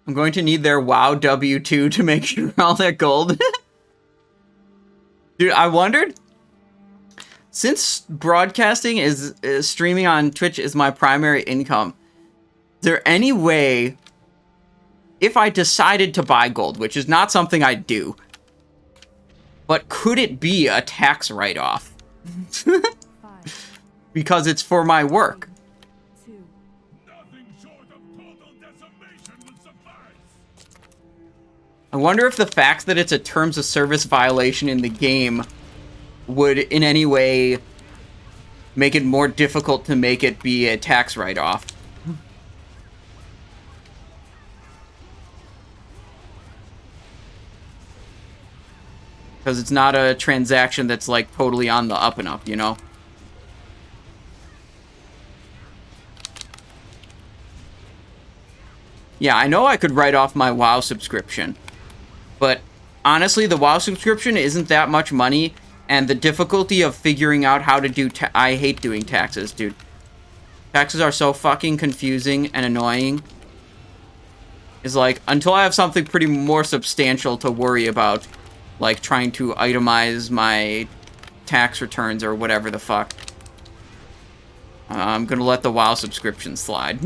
I'm going to need their WoW W2 to make sure all that gold. Dude, I wondered, since broadcasting is streaming on Twitch is my primary income, is there any way, if I decided to buy gold, which is not something I do, but could it be a tax write-off? Because it's for my work. I wonder if the fact that it's a terms of service violation in the game would in any way make it more difficult to make it be a tax write-off. Because it's not a transaction that's, like, totally on the up and up, you know? Yeah, I know I could write off my WoW subscription. But, honestly, the WoW subscription isn't that much money, and the difficulty of figuring out how to do... I hate doing taxes, dude. Taxes are so fucking confusing and annoying. It's like, until I have something pretty more substantial to worry about, like trying to itemize my tax returns or whatever the fuck, I'm gonna let the WoW subscription slide.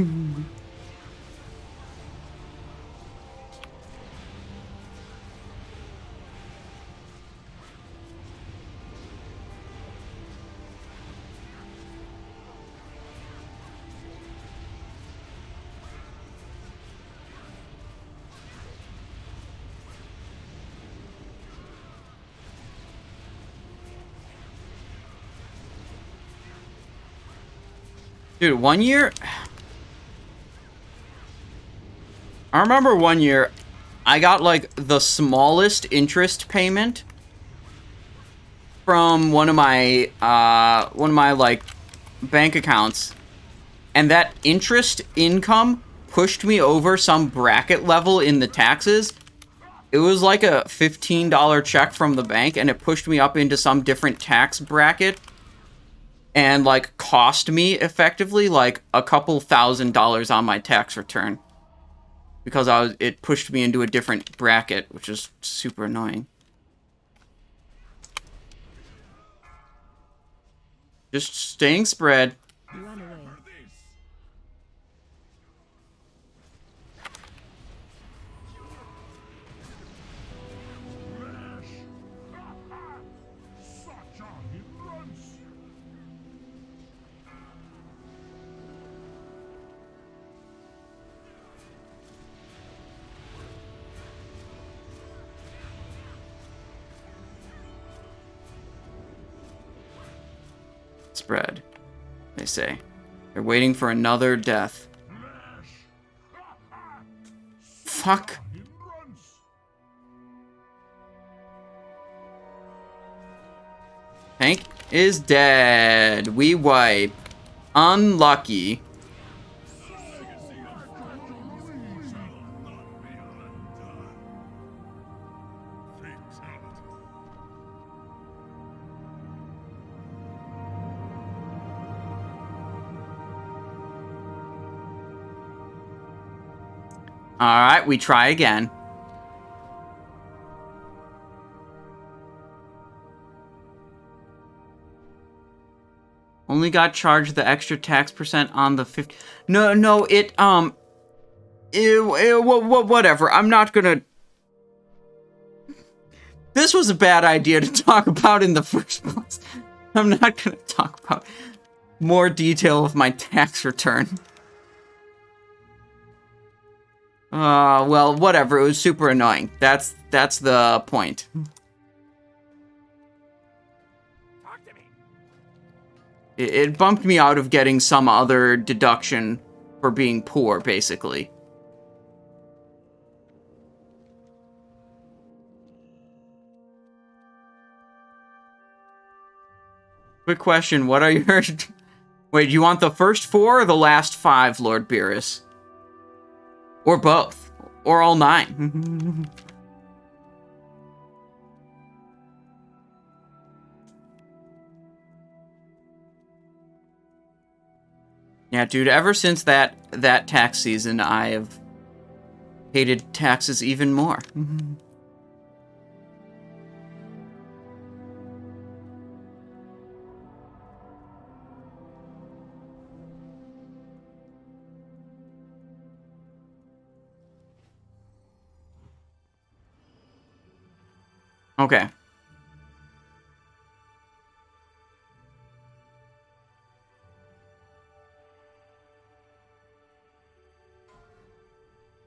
Dude, 1 year... I remember 1 year, I got, like, the smallest interest payment from one of my, like, bank accounts. And that interest income pushed me over some bracket level in the taxes. It was like a $15 check from the bank, and it pushed me up into some different tax bracket. And, like, cost me, effectively, like, a couple $1,000s on my tax return. Because it pushed me into a different bracket, which is super annoying. Just staying spread. Run away. Spread, they say. They're waiting for another death. Fuck. Tank is dead. We wipe. Unlucky. Alright, we try again. Only got charged the extra tax percent on the 50... No, whatever. I'm not gonna... This was a bad idea to talk about in the first place. I'm not gonna talk about more detail of my tax return. Well, whatever. It was super annoying. That's the point. Talk to me. It bumped me out of getting some other deduction for being poor, basically. Quick question, what are your... Wait, do you want the first 4 or the last 5, Lord Beerus? Or both. Or all 9. Yeah, dude, ever since that tax season, I have hated taxes even more. Okay.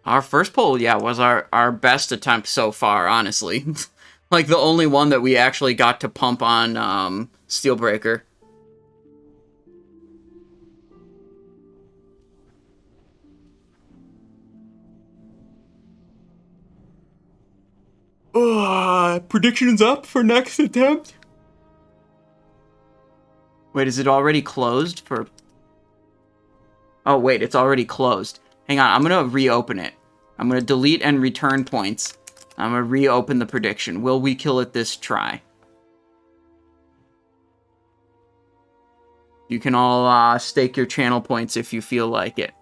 Our first pull, yeah, was our best attempt so far, honestly. Like, the only one that we actually got to pump on Steelbreaker. Predictions up for next attempt? Wait, is it already closed for... Oh, wait, it's already closed. Hang on, I'm gonna reopen it. I'm gonna delete and return points. I'm gonna reopen the prediction. Will we kill it this try? You can all stake your channel points if you feel like it.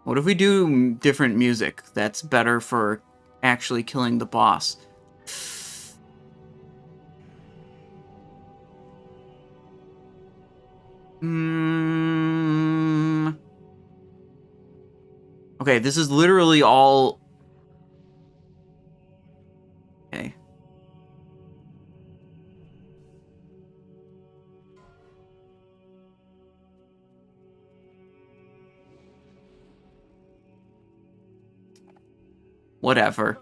What if we do different music that's better for actually killing the boss? Okay, this is literally all... Okay. Whatever.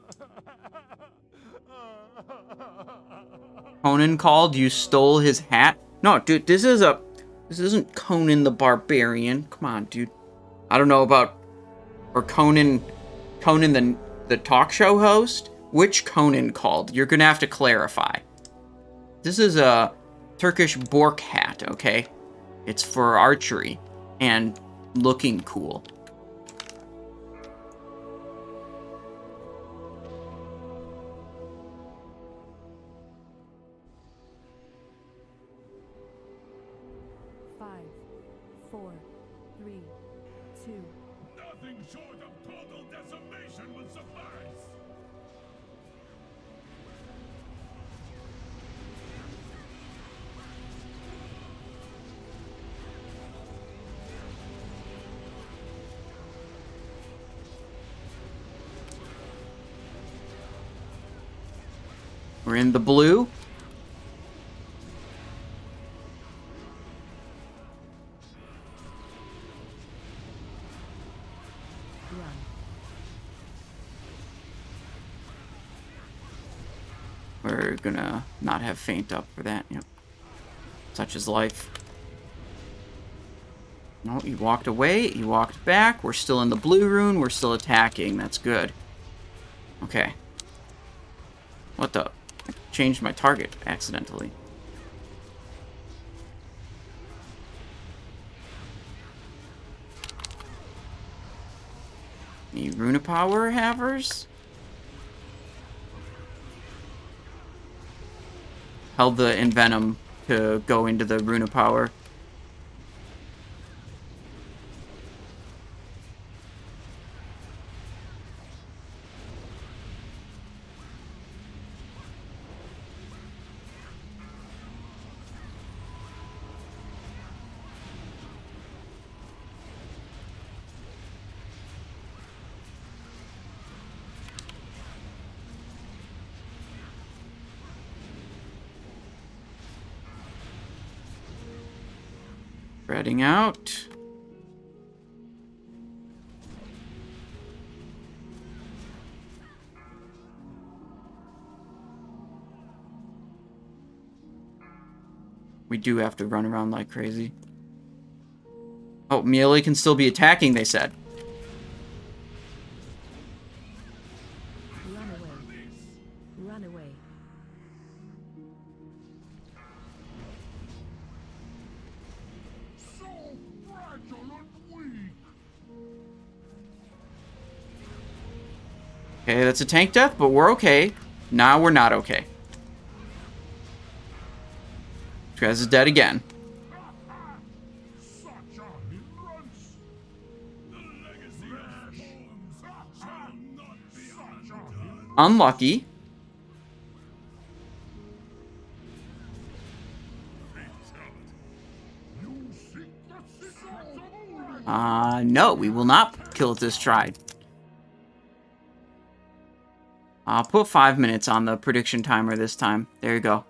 Conan called, you stole his hat? No, dude, this isn't Conan the Barbarian. Come on, dude. I don't know about... Or Conan the talk show host? Which Conan called? You're gonna have to clarify. This is a Turkish Bork hat, okay? It's for archery and looking cool. We're in the blue. We're gonna not have feint up for that. Yep. Such is life. No, he walked away. He walked back. We're still in the blue rune. We're still attacking. That's good. Okay. What the? I changed my target accidentally. Any rune power havers? Held the Envenom to go into the rune power. Spreading out. We do have to run around like crazy. Oh, melee can still be attacking, they said. Run away. Run away. Okay, that's a tank death, but we're okay. Now we're not okay. This guy's dead again. Unlucky. No, we will not kill it this try. I'll put 5 minutes on the prediction timer this time. There you go.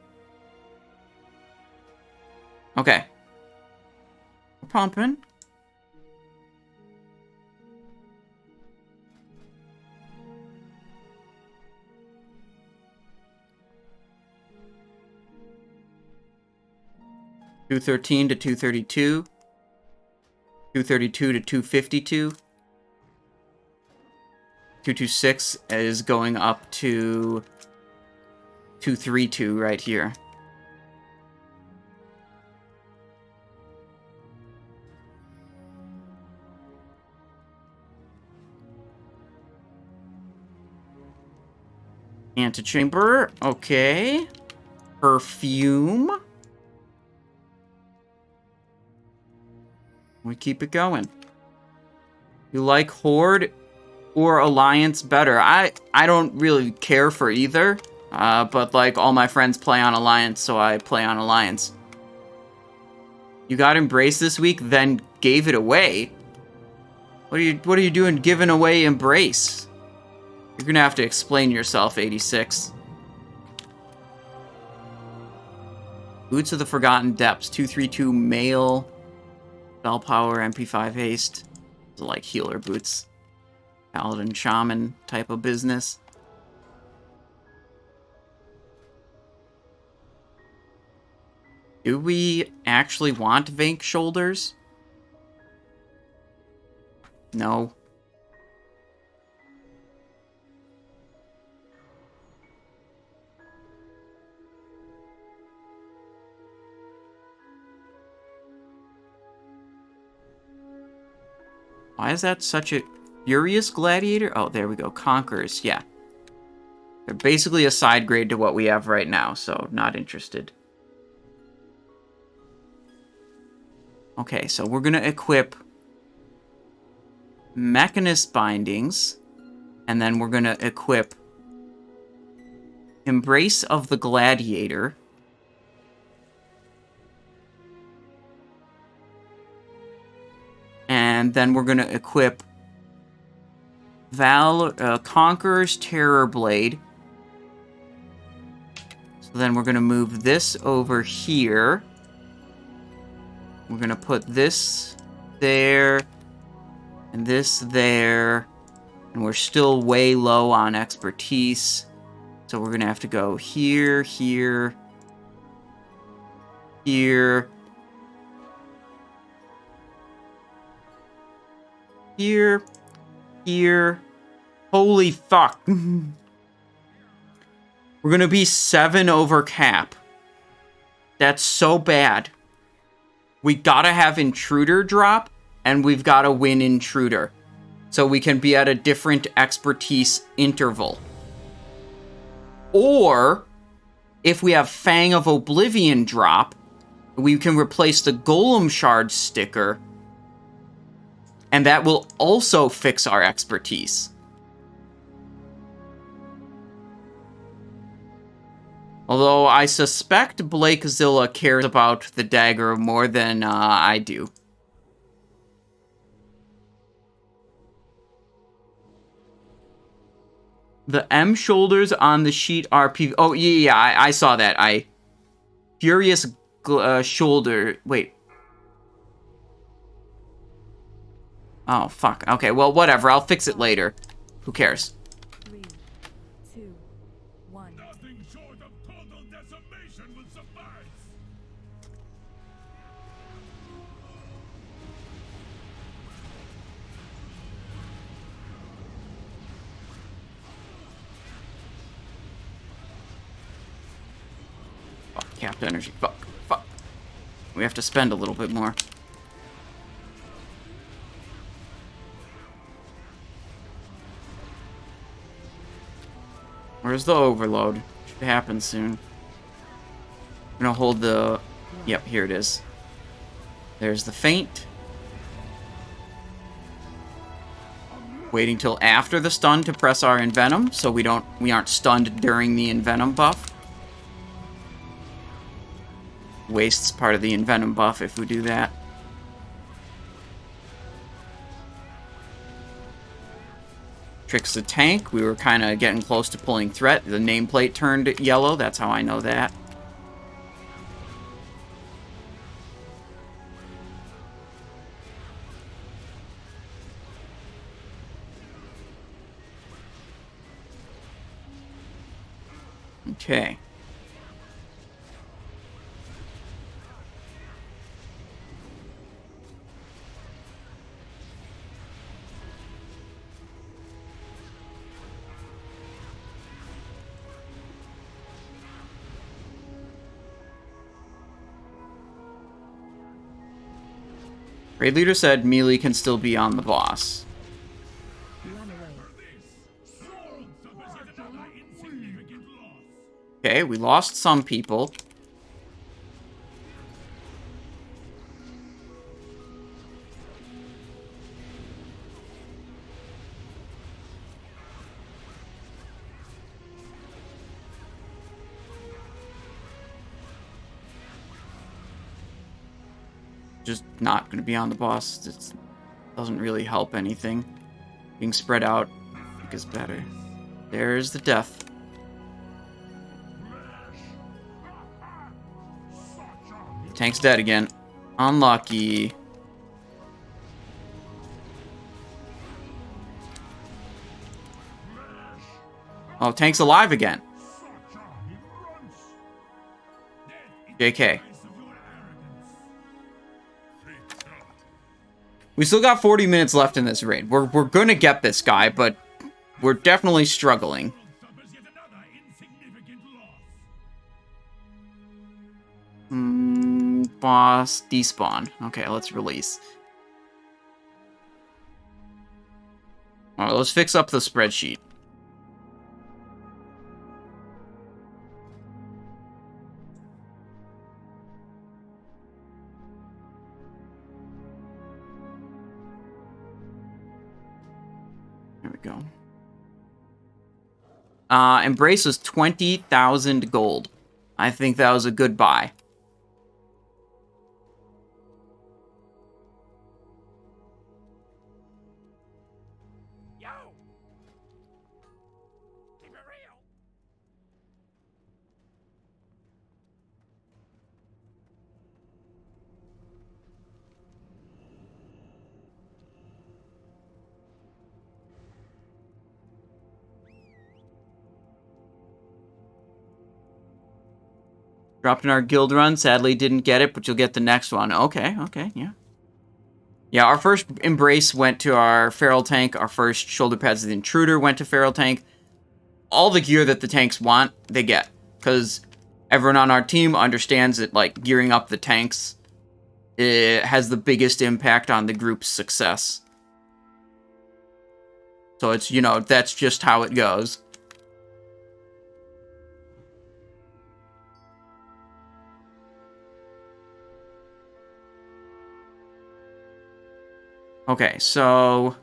Okay. We're pumping. 213 to 232. 232 to 252. 226 is going up to 232 right here. Antechamber, okay. Perfume. We keep it going. You like Horde or Alliance better? I don't really care for either. But like all my friends play on Alliance, so I play on Alliance. You got Embrace this week, then gave it away? What are you doing giving away Embrace? You're gonna have to explain yourself, 86. Boots of the Forgotten Depths, 232 male, spell power, MP5 haste. Those are like healer boots. Paladin shaman type of business. Do we actually want Vank shoulders? No. Why is that such a Furious Gladiator? Oh, there we go. Conquerors, yeah. They're basically a side grade to what we have right now, so not interested. Okay, so we're going to equip Mechanist Bindings, and then we're going to equip Embrace of the Gladiator. And then we're going to equip Conqueror's Terror Blade. So then we're going to move this over here. We're going to put this there, and this there. And we're still way low on expertise. So we're going to have to go here, here, here, here, here. Holy fuck. We're going to be 7 over cap. That's so bad. We gotta have Intruder drop, and we've gotta win Intruder. So we can be at a different expertise interval. Or, if we have Fang of Oblivion drop, we can replace the Golem Shard sticker, and that will also fix our expertise. Although I suspect Blakezilla cares about the dagger more than I do. The M shoulders on the sheet are Oh, yeah, I saw that. Furious shoulder... Wait. Oh, fuck. Okay, well, whatever. I'll fix it later. Who cares? 3, 2, 1. Nothing short of total decimation will suffice. Fuck, capped energy. Fuck. We have to spend a little bit more. Where's the overload? Should happen soon. I'm gonna hold the... Yep, here it is. There's the feint. Waiting till after the stun to press our Envenom, so we aren't stunned during the Envenom buff. Wastes part of the Envenom buff if we do that. Tricks the tank. We were kind of getting close to pulling threat. The nameplate turned yellow. That's how I know that. Okay. Raid leader said melee can still be on the boss. Okay, we lost some people. Just not going to be on the boss. It doesn't really help anything. Being spread out, I think, is better. There's the death. Tank's dead again. Unlucky. Oh, Tank's alive again. JK. We still got 40 minutes left in this raid. We're gonna get this guy, but we're definitely struggling. Boss despawn. Okay, let's release. Alright, let's fix up the spreadsheet. There we go. Embrace was 20,000 gold. I think that was a good buy. Dropped in our guild run. Sadly, didn't get it, but you'll get the next one. Okay, yeah. Yeah, our first Embrace went to our Feral Tank. Our first Shoulder Pads of the Intruder went to Feral Tank. All the gear that the tanks want, they get. Because everyone on our team understands that, like, gearing up the tanks it has the biggest impact on the group's success. So it's, you know, that's just how it goes. Okay, so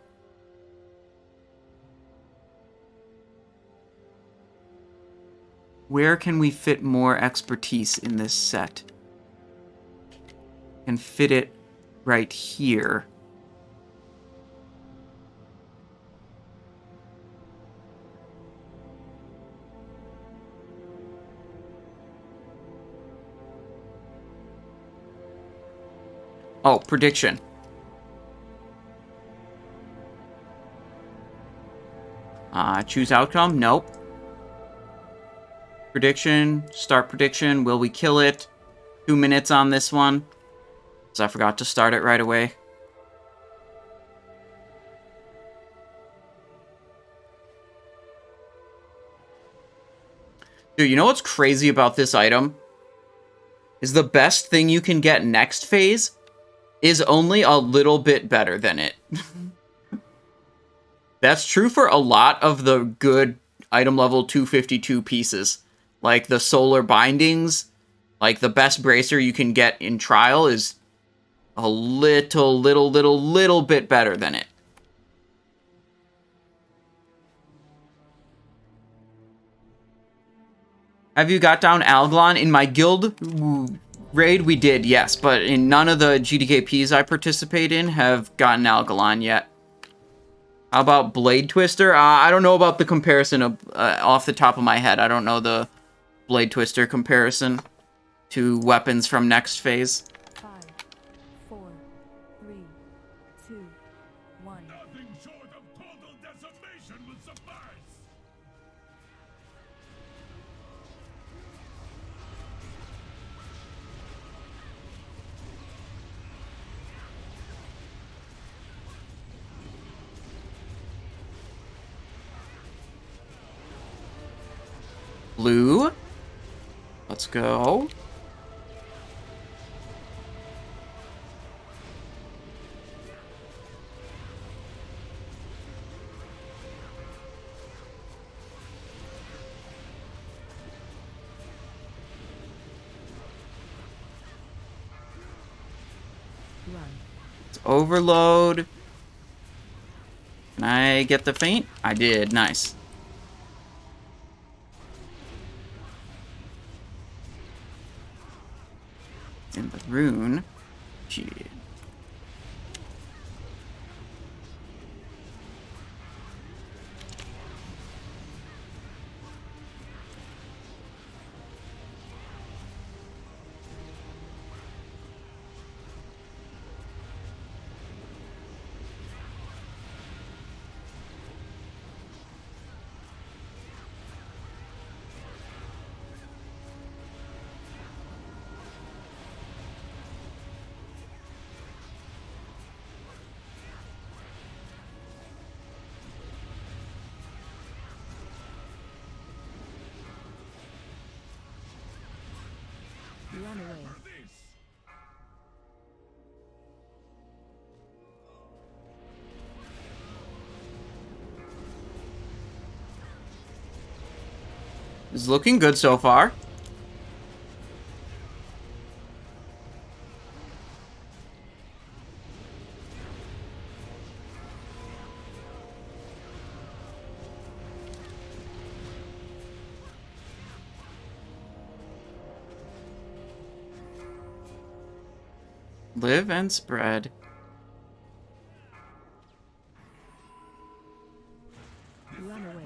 where can we fit more expertise in this set? Can fit it right here. Oh, prediction. Choose outcome? Nope. Prediction. Start prediction. Will we kill it? 2 minutes on this one. So I forgot to start it right away. Dude, you know what's crazy about this item? Is the best thing you can get next phase is only a little bit better than it. That's true for a lot of the good item level 252 pieces. Like the solar bindings, like the best bracer you can get in trial is a little bit better than it. Have you got down Algalon? In my guild raid, we did, yes. But in none of the GDKPs I participate in have gotten Algalon yet. How about Blade Twister? I don't know about the comparison of, off the top of my head. I don't know the Blade Twister comparison to weapons from next phase. 5, 4, 3, 2, 1. Nothing short of total decimation will suffice. Blue. Let's go. Let's overload. Can I get the feint? I did. Nice. And the rune. Shit. Run away. It's looking good so far. Live and spread. Run away.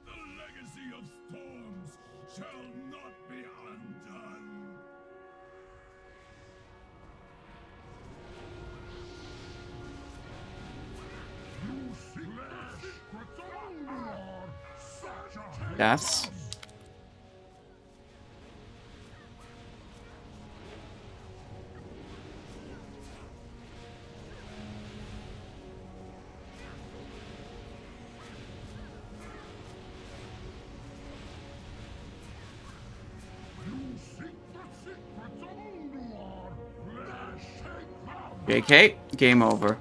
The legacy of storms shall not be undone. You seek the secrets of Ulduar. Such a Deaths. JK, game over.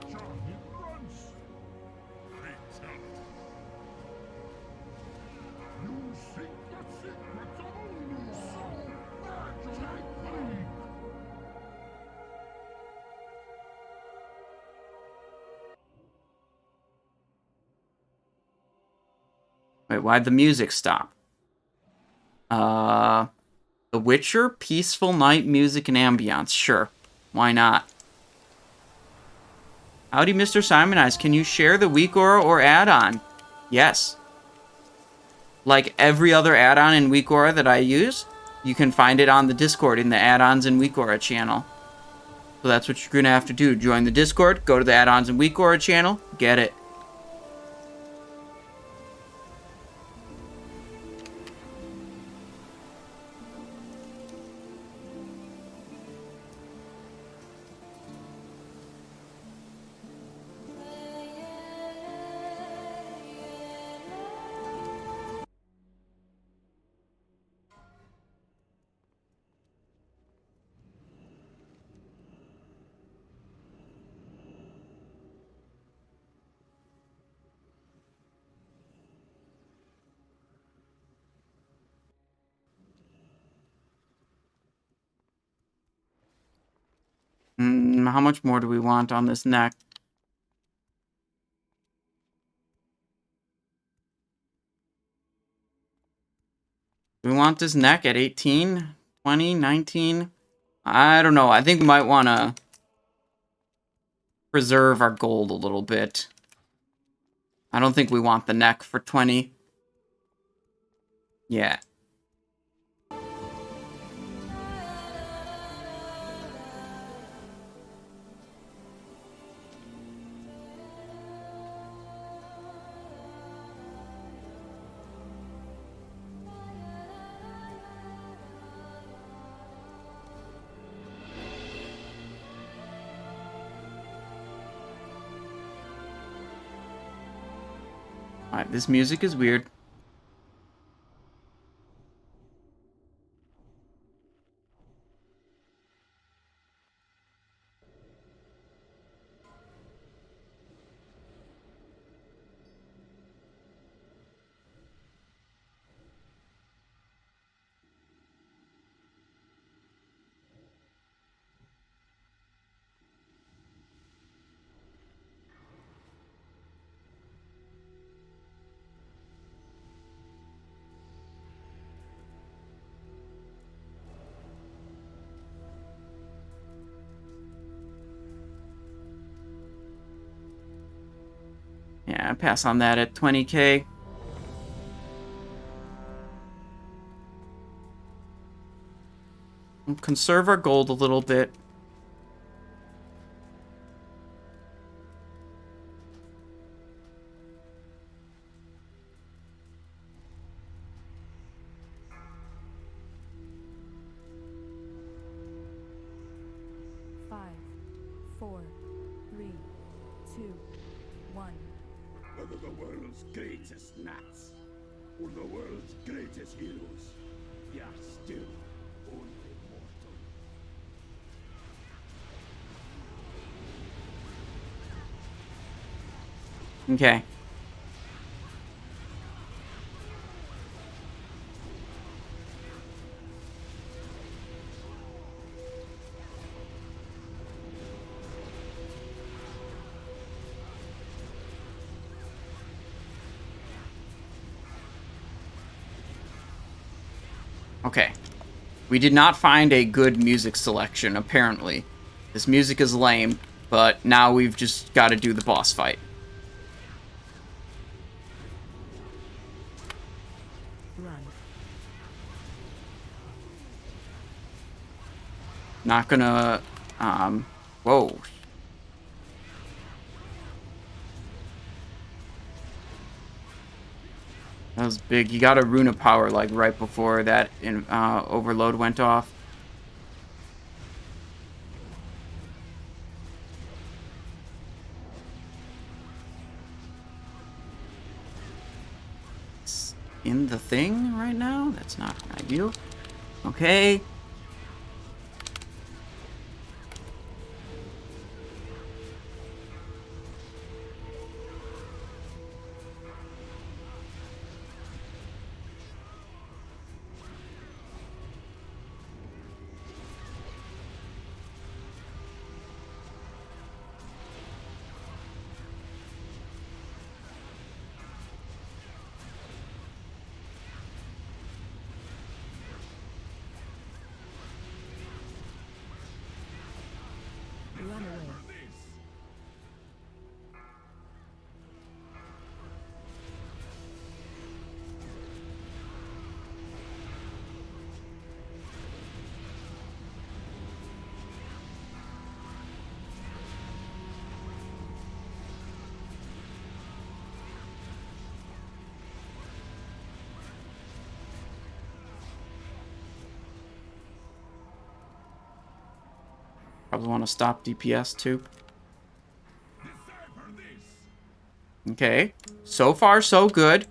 Wait, why'd the music stop? The Witcher, peaceful night music and ambiance. Sure, why not? Howdy, Mr. Simonize. Can you share the WeakAura or add-on? Yes. Like every other add-on in WeakAura that I use, you can find it on the Discord in the add-ons and WeakAura channel. So that's what you're going to have to do. Join the Discord, go to the add-ons and WeakAura channel, get it. How much more do we want on this neck? Do we want this neck at 18, 20, 19? I don't know. I think we might want to preserve our gold a little bit. I don't think we want the neck for 20. Yeah. Alright, this music is weird. Yeah, pass on that at 20k. Conserve our gold a little bit. Whether the world's greatest Naxx or the world's greatest heroes, they are still only mortal. Okay. Okay. We did not find a good music selection, apparently. This music is lame, but now we've just got to do the boss fight. Run. Not gonna, whoa. That was big. You got a rune of power, like, right before that overload went off. It's in the thing right now? That's not ideal. Okay. Run away. Probably want to stop DPS too. Okay. So far, so good.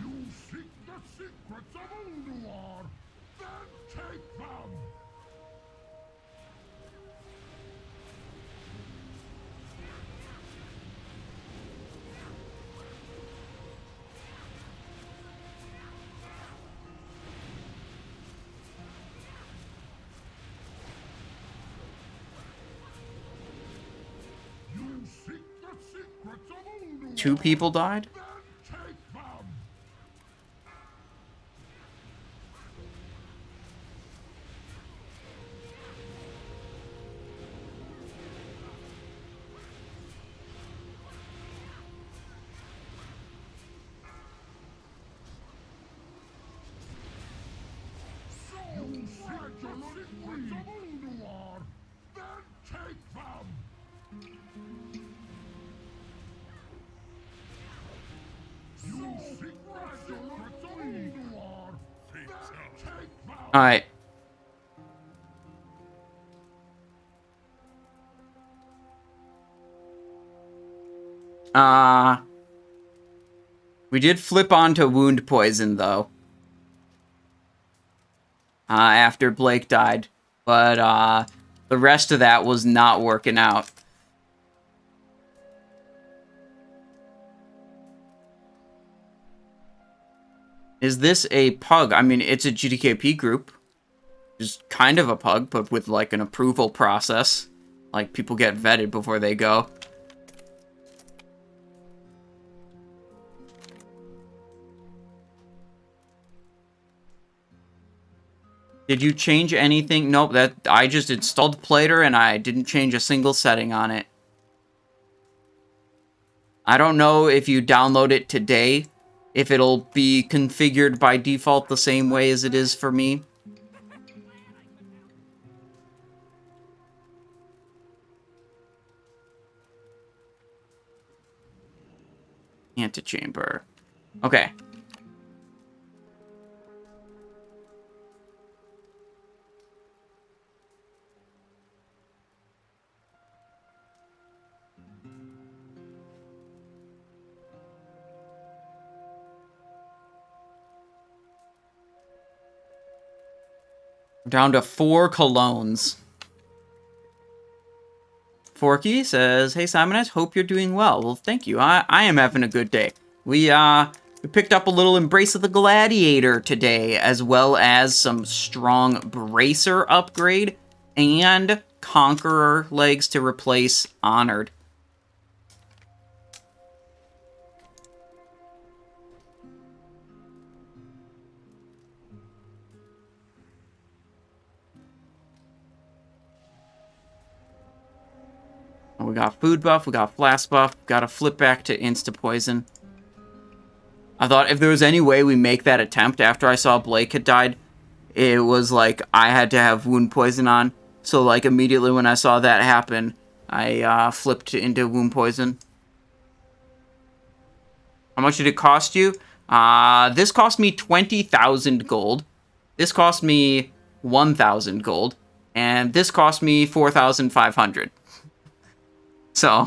You seek the secrets of Ulduar, then take them! You seek the secrets of Ulduar, 2 people died? then take them! You seek the secrets of Ulduar, then take them! You seek the secrets of Ulduar, then take them! Alright. We did flip onto wound poison, though. After Blake died. But, the rest of that was not working out. Is this a pug? I mean, it's a GDKP group. Just kind of a pug, but with, like, an approval process. Like, people get vetted before they go. Did you change anything? Nope, that I just installed Plater and I didn't change a single setting on it. I don't know if you download it today, if it'll be configured by default the same way as it is for me. Antechamber. Okay. Down to 4 colognes. Forky says, "Hey Simon, hope you're doing well." Well, thank you. I am having a good day. We picked up a little Embrace of the Gladiator today, as well as some strong Bracer upgrade and Conqueror legs to replace Honored. We got food buff, we got flask buff, got to flip back to insta poison. I thought if there was any way we make that attempt after I saw Blake had died, it was like I had to have wound poison on. So like immediately when I saw that happen, I flipped into wound poison. How much did it cost you? This cost me 20,000 gold. This cost me 1,000 gold. And this cost me 4,500. So,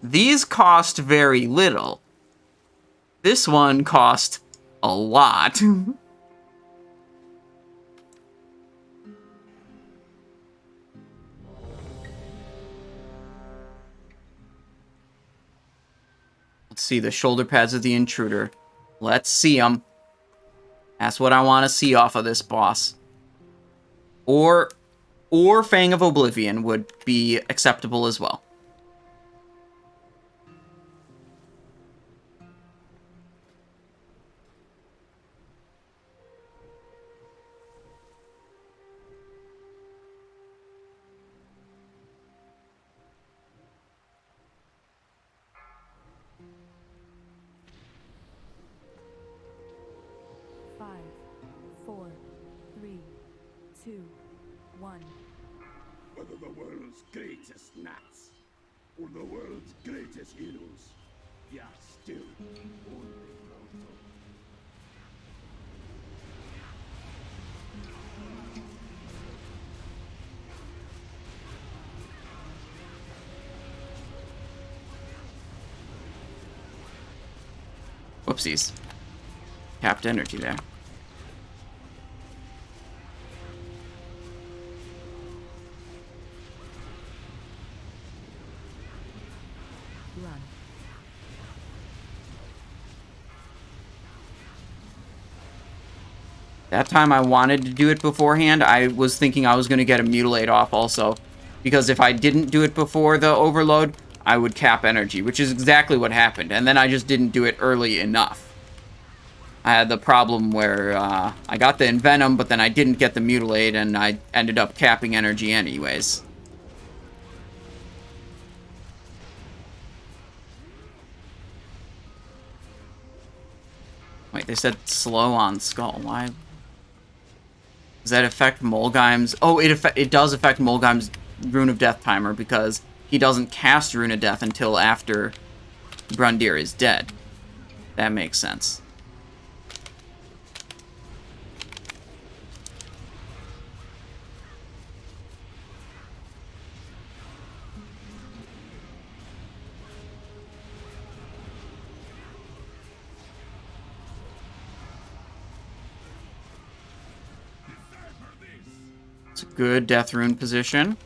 these cost very little. This one cost a lot. Let's see the shoulder pads of the intruder. Let's see them. That's what I want to see off of this boss. Or Fang of Oblivion would be acceptable as well. Whether the world's greatest Naxx or the world's greatest heroes, they are still only mortal. Whoopsies. Capped energy there. That time I wanted to do it beforehand, I was thinking I was going to get a Mutilate off also. Because if I didn't do it before the overload, I would cap energy, which is exactly what happened. And then I just didn't do it early enough. I had the problem where I got the Envenom, but then I didn't get the Mutilate, and I ended up capping energy anyways. Wait, they said slow on Skull. Why? Does that affect Molgheim's... Oh, it does affect Molgheim's Rune of Death timer, because he doesn't cast Rune of Death until after Brundir is dead. That makes sense. It's a good Death Rune position.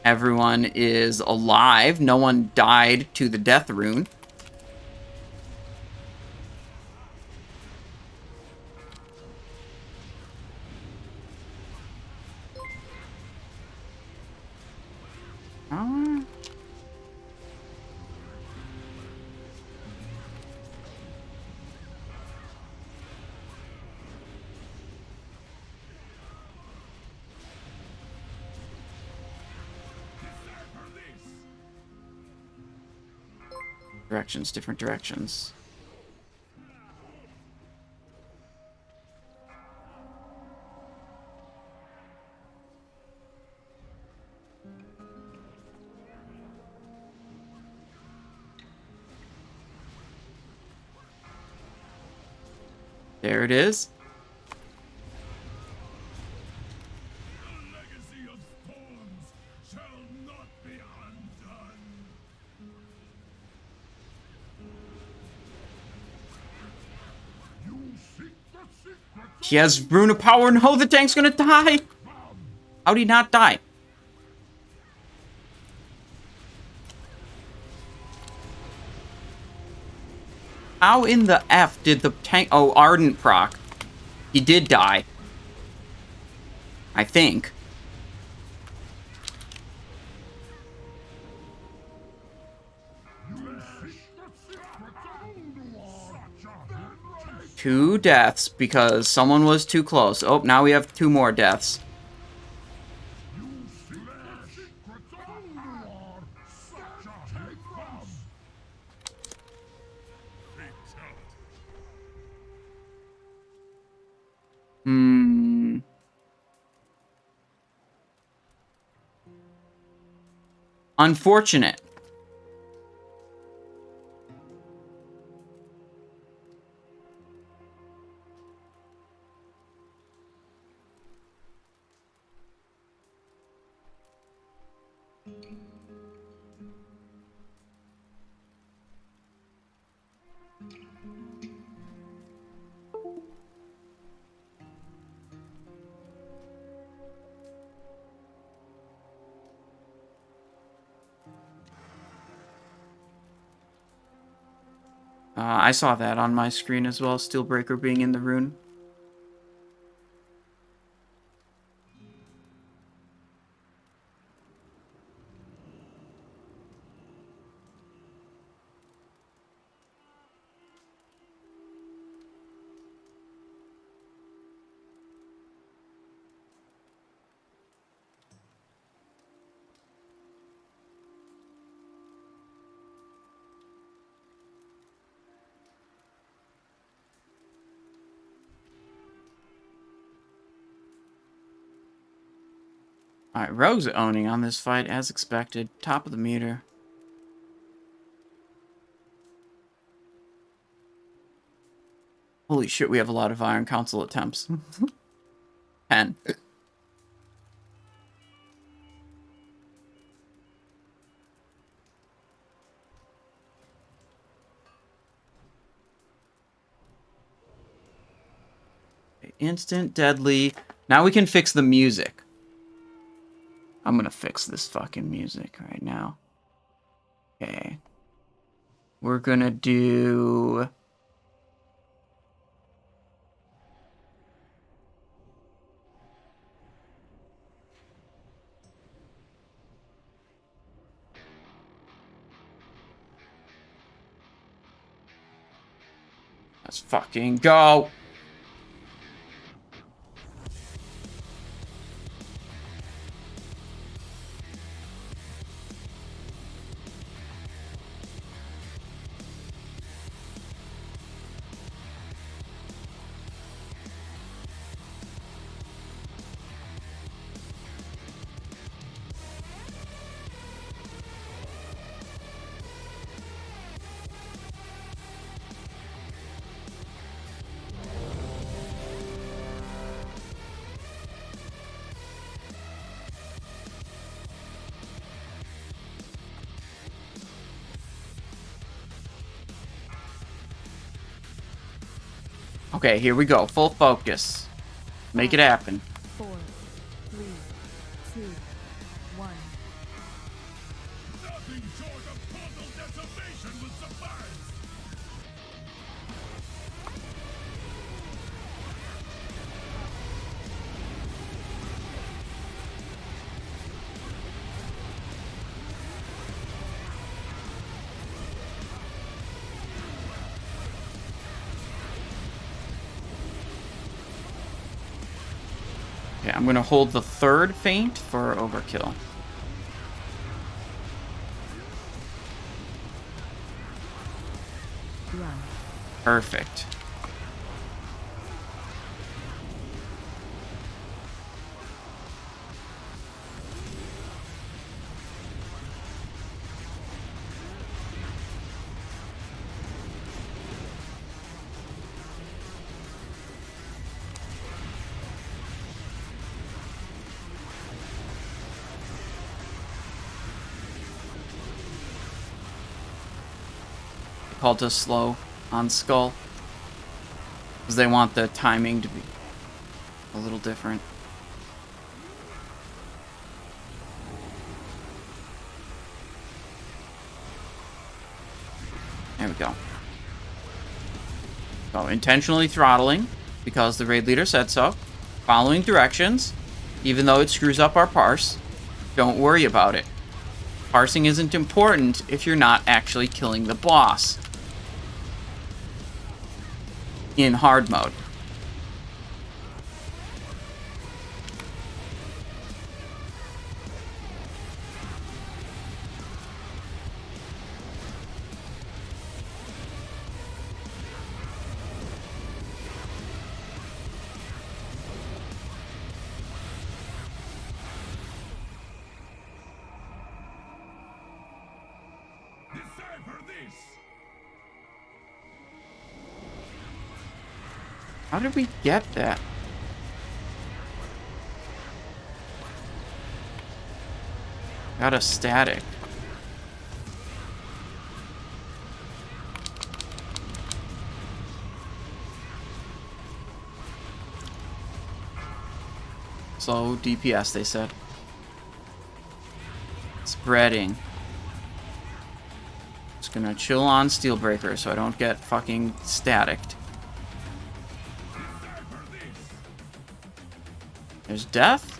Everyone is alive. No one died to the Death Rune. Directions, different directions. There it is. He has rune of power. No, the tank's gonna die. How'd he not die? How in the F did the tank... Oh, Ardent proc. He did die. I think. Two deaths because someone was too close. Oh, now we have two more deaths. Unfortunate. I saw that on my screen as well, Steelbreaker being in the rune. Alright, Rogue's owning on this fight, as expected. Top of the meter. Holy shit, we have a lot of Iron Council attempts. 10. Instant, deadly. Now we can fix the music. I'm gonna fix this fucking music right now. Okay. We're gonna do... Let's fucking go! Okay, here we go. Full focus. Make it happen. 4, 3, 2, 1. Nothing short of total decimation will suffice. I'm going to hold the third feint for overkill. Run. Perfect. Called to slow on Skull because they want the timing to be a little different. There we go. So intentionally throttling because the raid leader said so. Following directions, even though it screws up our parse. Don't worry about it. Parsing isn't important if you're not actually killing the boss in hard mode. How did we get that? Got a static. Slow DPS, they said. Spreading. Just gonna chill on Steelbreaker so I don't get fucking staticked. There's death.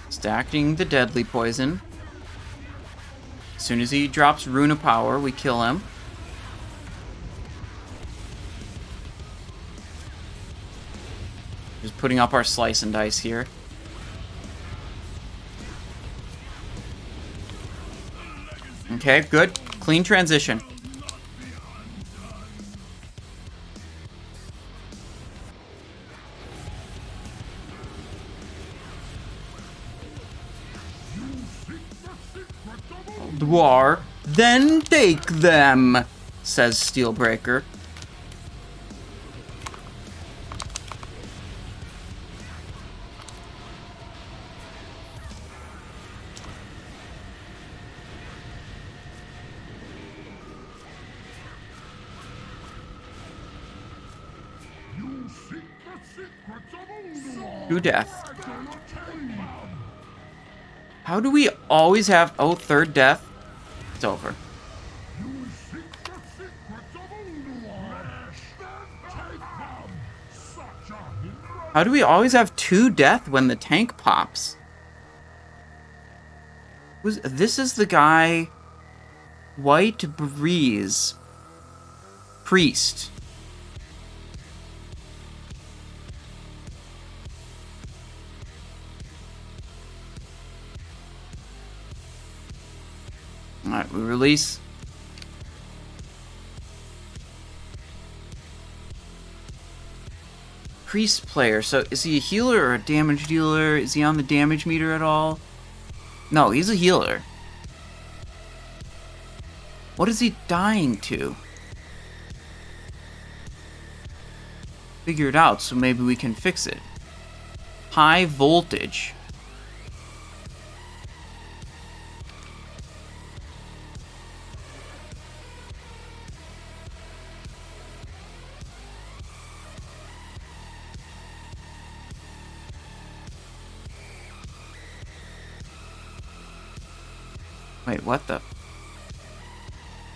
Stacking the deadly poison. As soon as he drops Rune of Power, we kill him. Just putting up our slice and dice here. Okay, good. Clean transition. Ulduar, then take them, says Steelbreaker. To death. How do we always have... Oh, third death. It's over. How do we always have 2 death when the tank pops? This is the guy... White Breeze. Priest. Alright, we release. Priest player. So is he a healer or a damage dealer? Is he on the damage meter at all? No, he's a healer. What is he dying to? Figure it out so maybe we can fix it. High voltage. Wait, what the?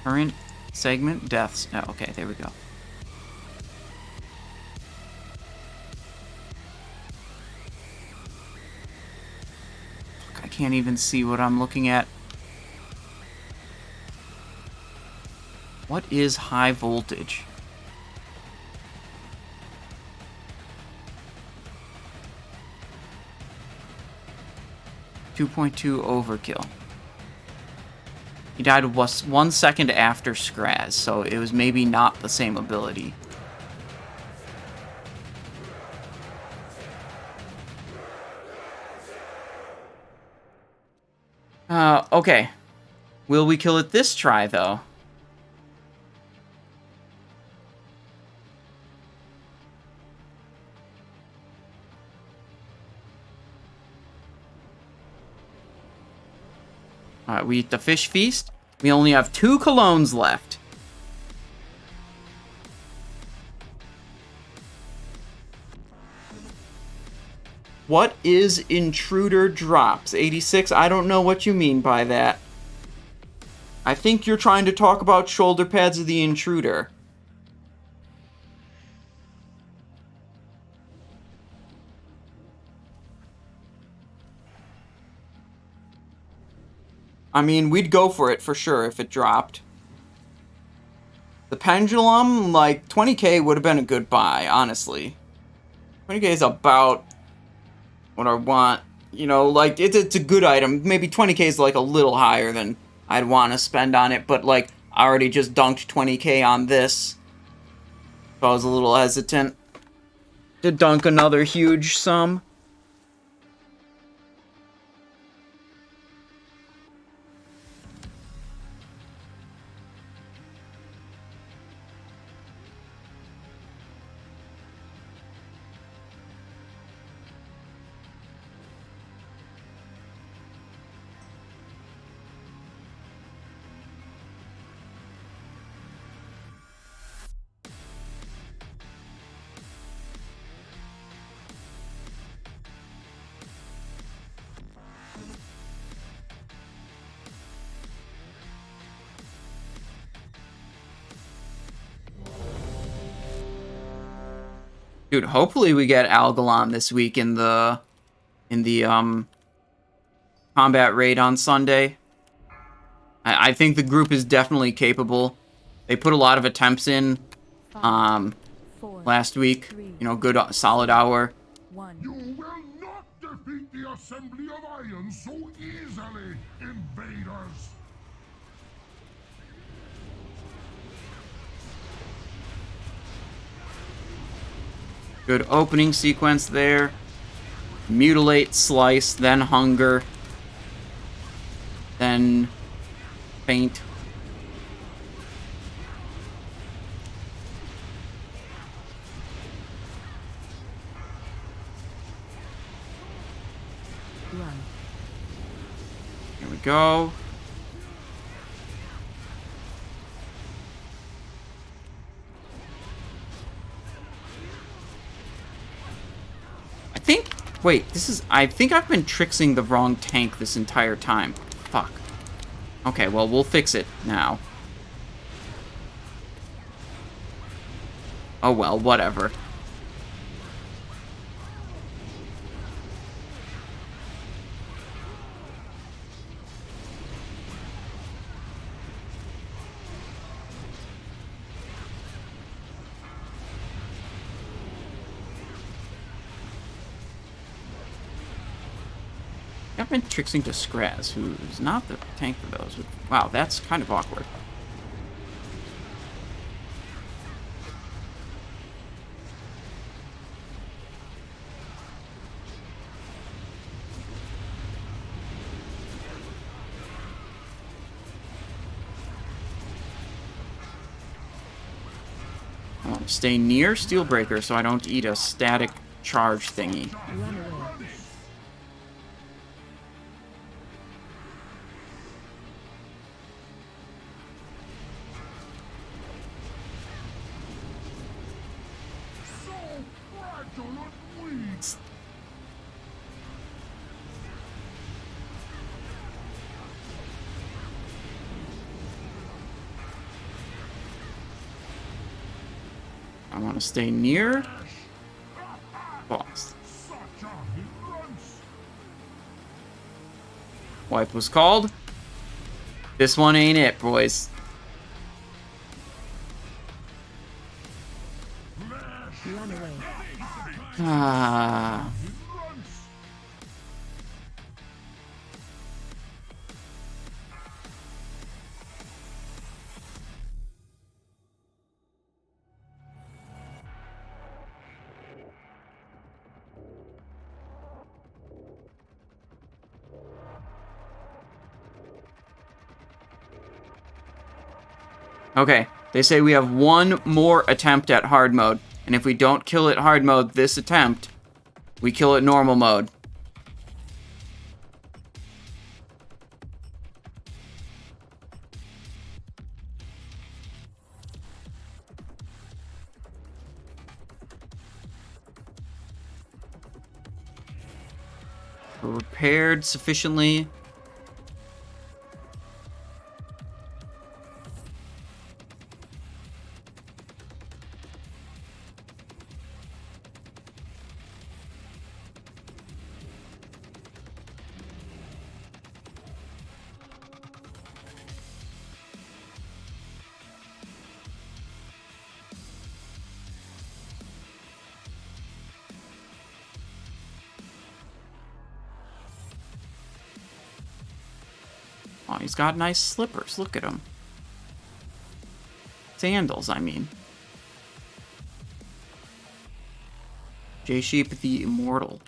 Current segment deaths. Oh, okay, there we go. I can't even see what I'm looking at. What is high voltage? 2.2 overkill. He died 1 second after Skraz, so it was maybe not the same ability. Okay. Will we kill it this try, though? Alright, we eat the fish feast. We only have 2 colognes left. What is intruder drops? 86, I don't know what you mean by that. I think you're trying to talk about shoulder pads of the intruder. I mean, we'd go for it for sure if it dropped. The pendulum, like, 20k would have been a good buy, honestly. 20k is about what I want. You know, like, it's a good item. Maybe 20k is, like, a little higher than I'd want to spend on it. But, like, I already just dunked 20k on this. So I was a little hesitant to dunk another huge sum. Dude, hopefully we get Algalon this week in the combat raid on Sunday. I think the group is definitely capable. They put a lot of attempts in last week. You know, good solid hour. You will not defeat the Assembly of Iron so easily, invaders! Good opening sequence there. Mutilate, slice, then hunger. Then faint. Here we go. Wait, I think I've been tricksing the wrong tank this entire time. Fuck. Okay, well, we'll fix it now. Oh well, whatever. I've been tricksing to Skraz, who's not the tank for those. Wow, that's kind of awkward. I want to stay near Steelbreaker so I don't eat a static charge thingy. I want to stay near boss. Wipe was called. This one ain't it, boys. Okay, they say we have one more attempt at hard mode. And if we don't kill it hard mode this attempt, we kill it normal mode. We're repaired sufficiently. Oh, he's got nice slippers. Look at him. Sandals, I mean. J-Sheep the Immortal.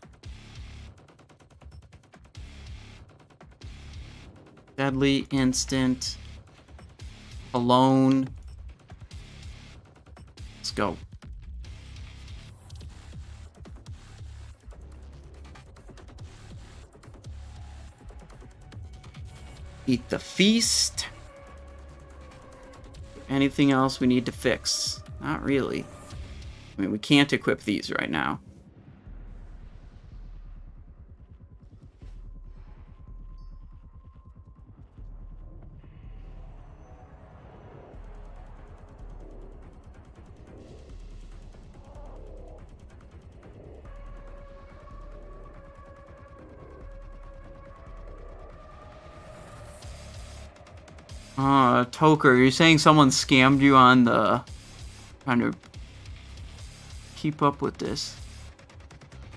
Deadly Instant. Alone. Let's go. Eat the feast. Anything else we need to fix? Not really. I mean, we can't equip these right now. Toker, you're saying someone scammed you on the... Trying to keep up with this.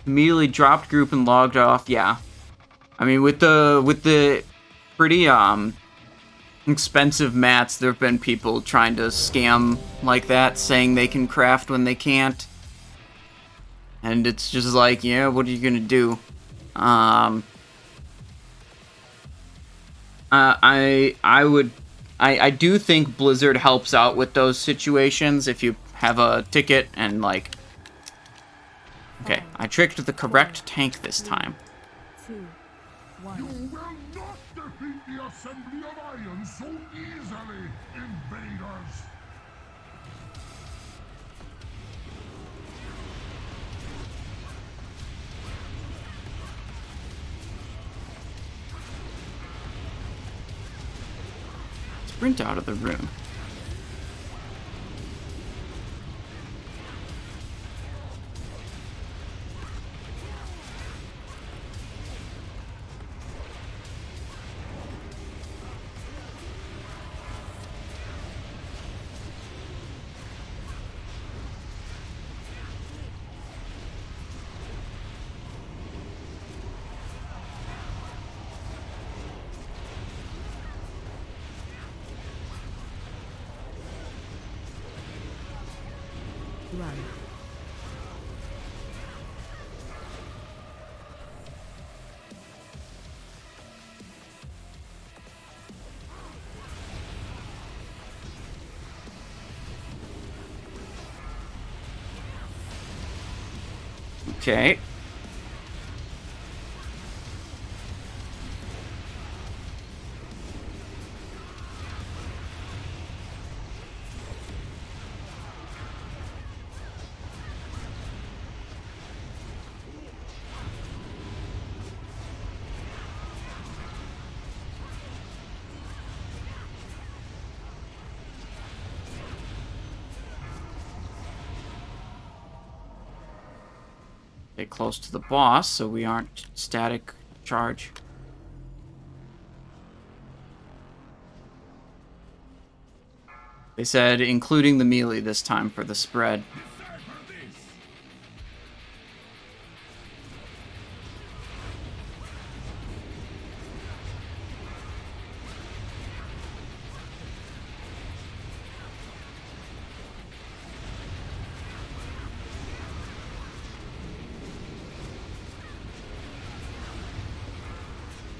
Immediately dropped group and logged off. Yeah. I mean, with the pretty expensive mats, there have been people trying to scam like that, saying they can craft when they can't. And it's just like, yeah, what are you gonna do? I do think Blizzard helps out with those situations if you have a ticket and like... Okay, I tricked the correct tank this time. 2, 1. You will not defeat the Assembly of Iron so easily, invaders! Sprint out of the room. Run. Okay. Get close to the boss so we aren't static charge. They said including the melee this time for the spread.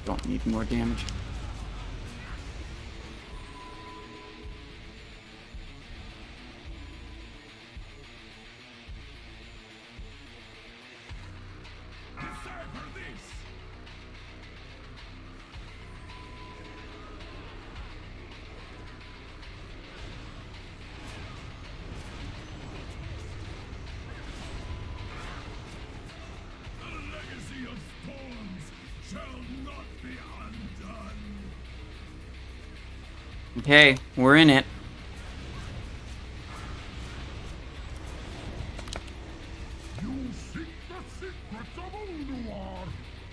Don't need more damage. Okay, we're in it. You seek the secrets of Ulduar,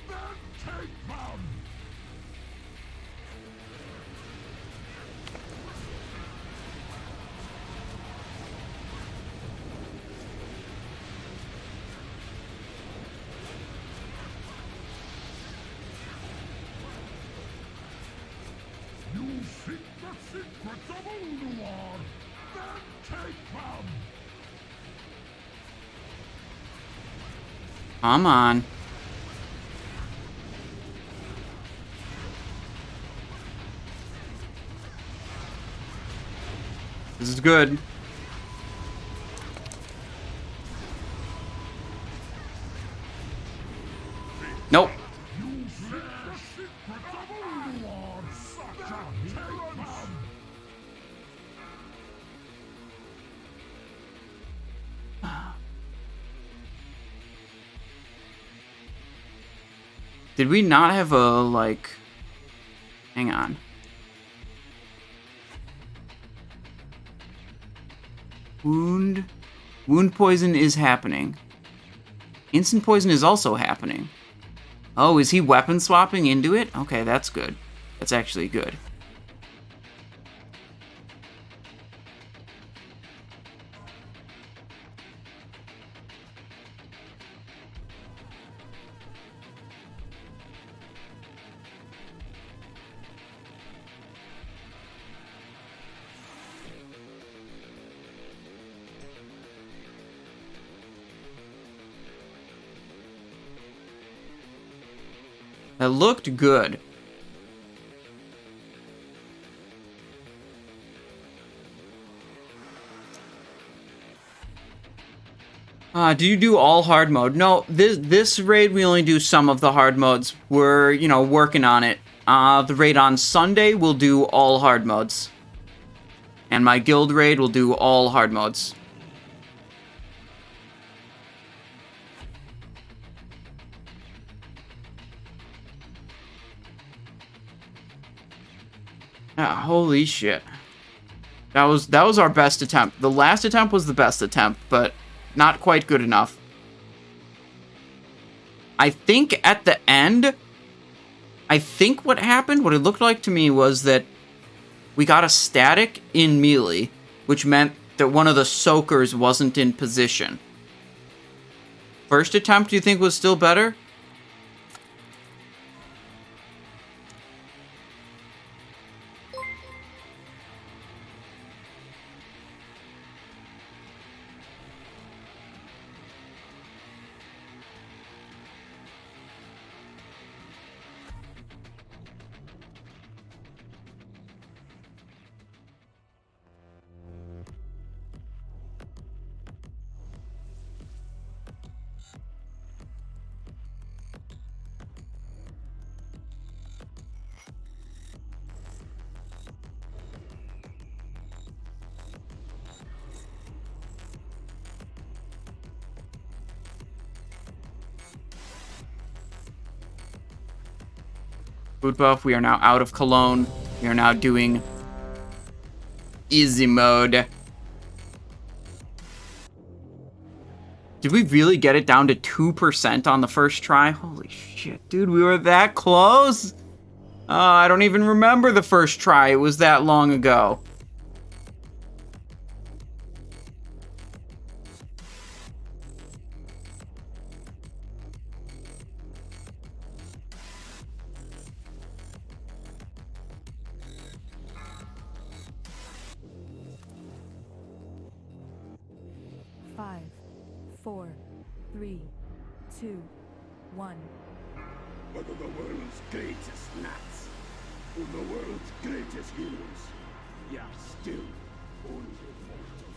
then take them! You seek the secrets of Ulduar, then take them! Come on. This is good. Nope. You seek the secrets of Ulduar, such a take them! Did we not have a, like... Hang on. Wound poison is happening. Instant poison is also happening. Oh, is he weapon swapping into it? Okay, that's good. That's actually good. That looked good. Do you do all hard mode? No, this raid we only do some of the hard modes. We're, you know, working on it. The raid on Sunday we'll do all hard modes. And my guild raid will do all hard modes. Ah, holy shit. That was our best attempt. The last attempt was the best attempt, but not quite good enough. I think at the end, what happened, what it looked like to me was that we got a static in melee, which meant that one of the soakers wasn't in position. First attempt, do you think was still better? Food buff, we are now out of Cologne. We are now doing easy mode. Did we really get it down to 2% on the first try? Holy shit, dude, we were that close? I don't even remember the first try. It was that long ago. One of the world's greatest Naxx, one of the world's greatest heroes, yet still only mortal.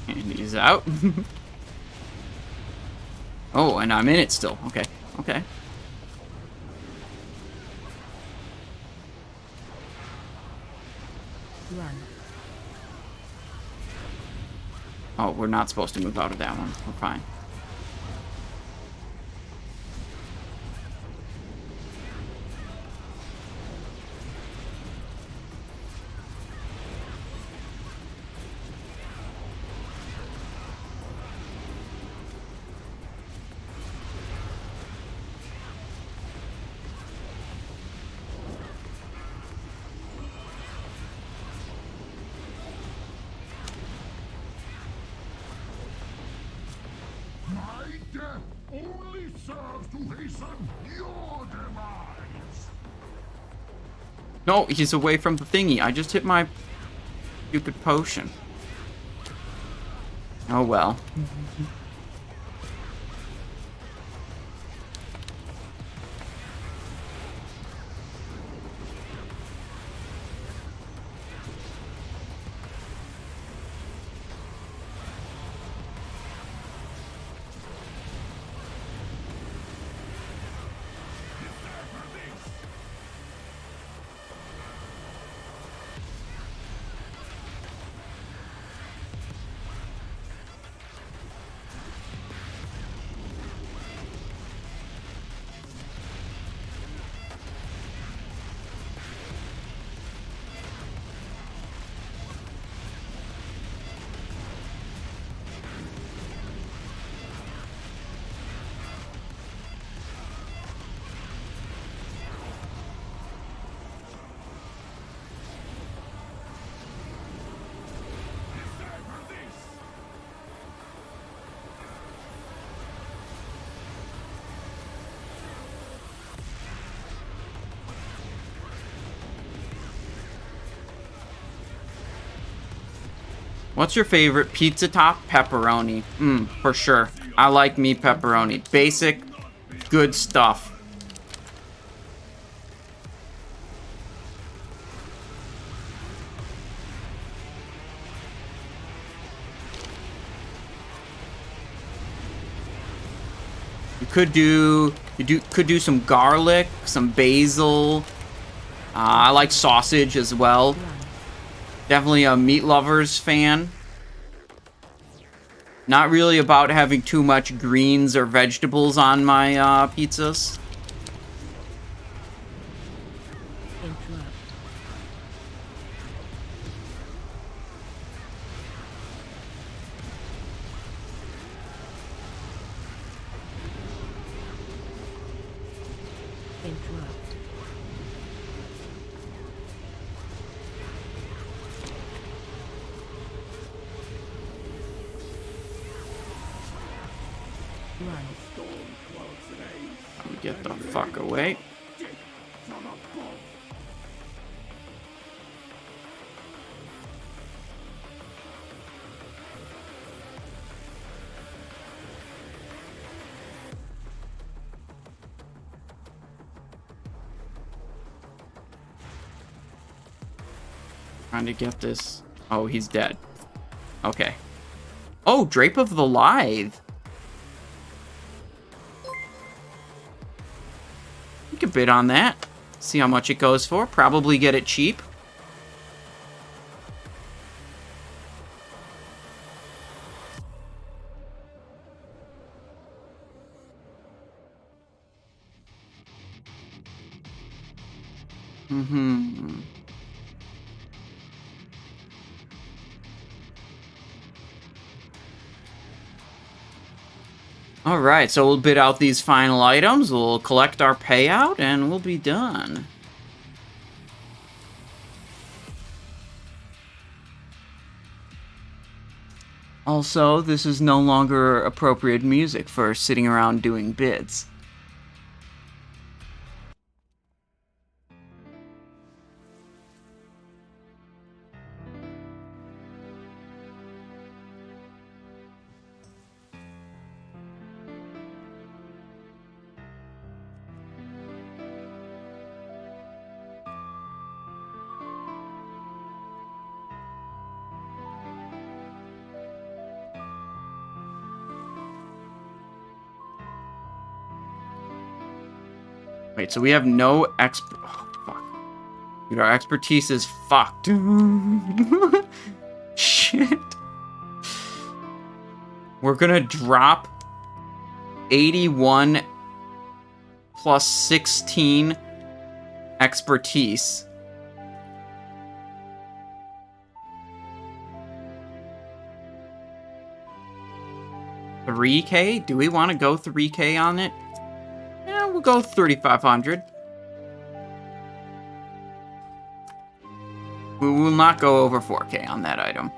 And he's out. Oh, and I'm in it still. Okay, okay. Run. Oh, we're not supposed to move out of that one. We're fine. Only serves to hasten your demise. No, he's away from the thingy. I just hit my stupid potion. Oh well. What's your favorite pizza top? Pepperoni. For sure. I like me pepperoni. Basic, good stuff. You could do some garlic, some basil. I like sausage as well. Definitely a meat lovers fan. Not really about having too much greens or vegetables on my pizzas. Interrupt. Interrupt. Get the fuck away. Trying to get this. Oh, he's dead. Okay. Oh, Drape of the Lithe. We could bid on that. See how much it goes for. Probably get it cheap. Alright, so we'll bid out these final items, we'll collect our payout, and we'll be done. Also, this is no longer appropriate music for sitting around doing bids. Wait, so we have no oh, fuck. Dude, our expertise is fucked. Shit. We're gonna drop 81 plus 16 expertise. $3K? Do we want to go $3K on it? Yeah, we'll go 3,500. We will not go over 4K on that item.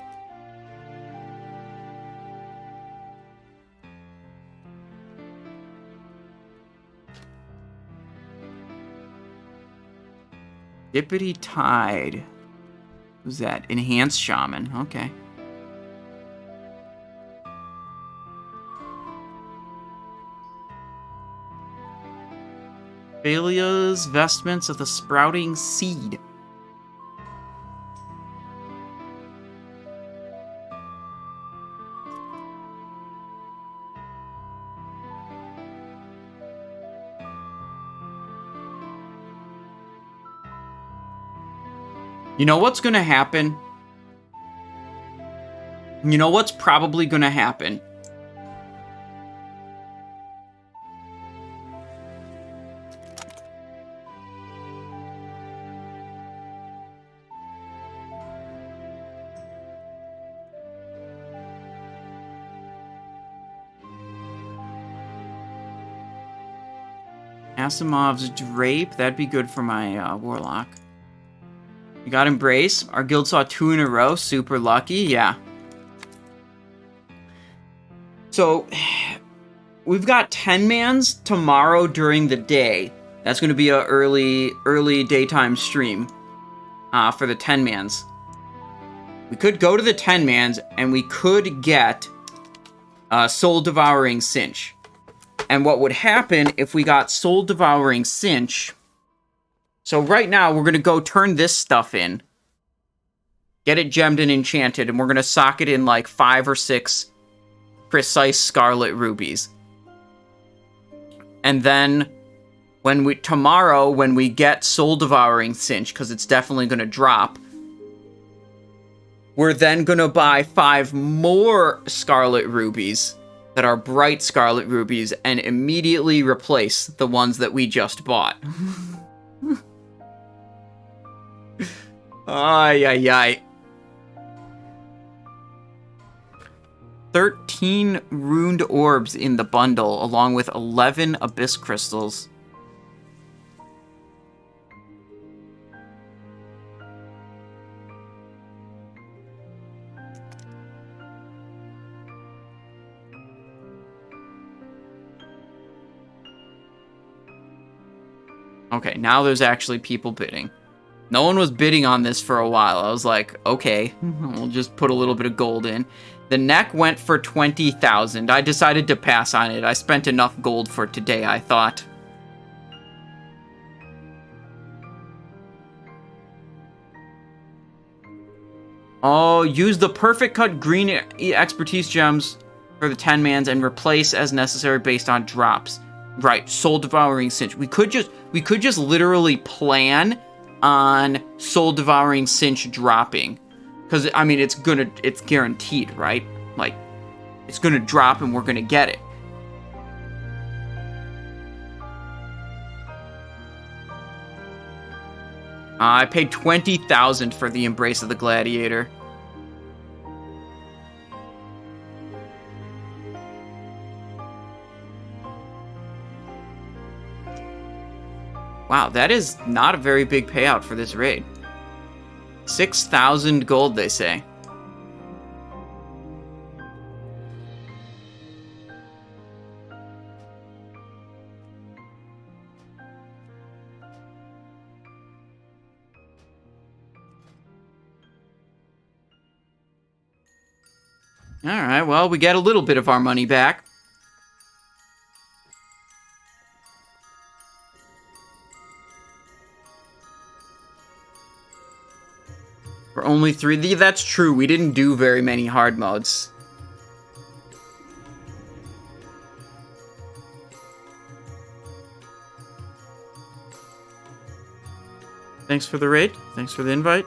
Dippity Tide. Who's that? Enhanced Shaman. Okay. Phalia's Vestments of the Sprouting Seed. You know what's gonna happen? You know what's probably gonna happen? Asimov's Drape, that'd be good for my Warlock. You got Embrace. Our guild saw 2 in a row. Super lucky. Yeah. So, we've got 10-mans tomorrow during the day. That's going to be a early daytime stream for the 10-mans. We could go to the 10-mans, and we could get Soul Devouring Cinch. And what would happen if we got Soul Devouring Cinch... So right now, we're going to go turn this stuff in. Get it gemmed and enchanted, and we're going to sock it in like 5 or 6 precise scarlet rubies. And then, tomorrow, when we get Soul Devouring Cinch, because it's definitely going to drop, we're then going to buy 5 more scarlet rubies that are bright scarlet rubies and immediately replace the ones that we just bought. Ay, ay, ay. 13 runed orbs in the bundle, along with 11 abyss crystals. Okay, now there's actually people bidding. No one was bidding on this for a while. I was like, okay, we'll just put a little bit of gold in. The neck went for 20,000. I decided to pass on it. I spent enough gold for today, I thought. Oh, use the perfect cut green expertise gems for the 10-mans and replace as necessary based on drops. Right, Soul Devouring Cinch. We could just literally plan on Soul Devouring Cinch dropping. Because, I mean, it's guaranteed, right? Like, it's gonna drop and we're gonna get it. I paid 20,000 for the Embrace of the Gladiator. Wow, that is not a very big payout for this raid. 6,000 gold, they say. Alright, well, we get a little bit of our money back. For only 3, that's true, we didn't do very many hard modes. Thanks for the raid. Thanks for the invite.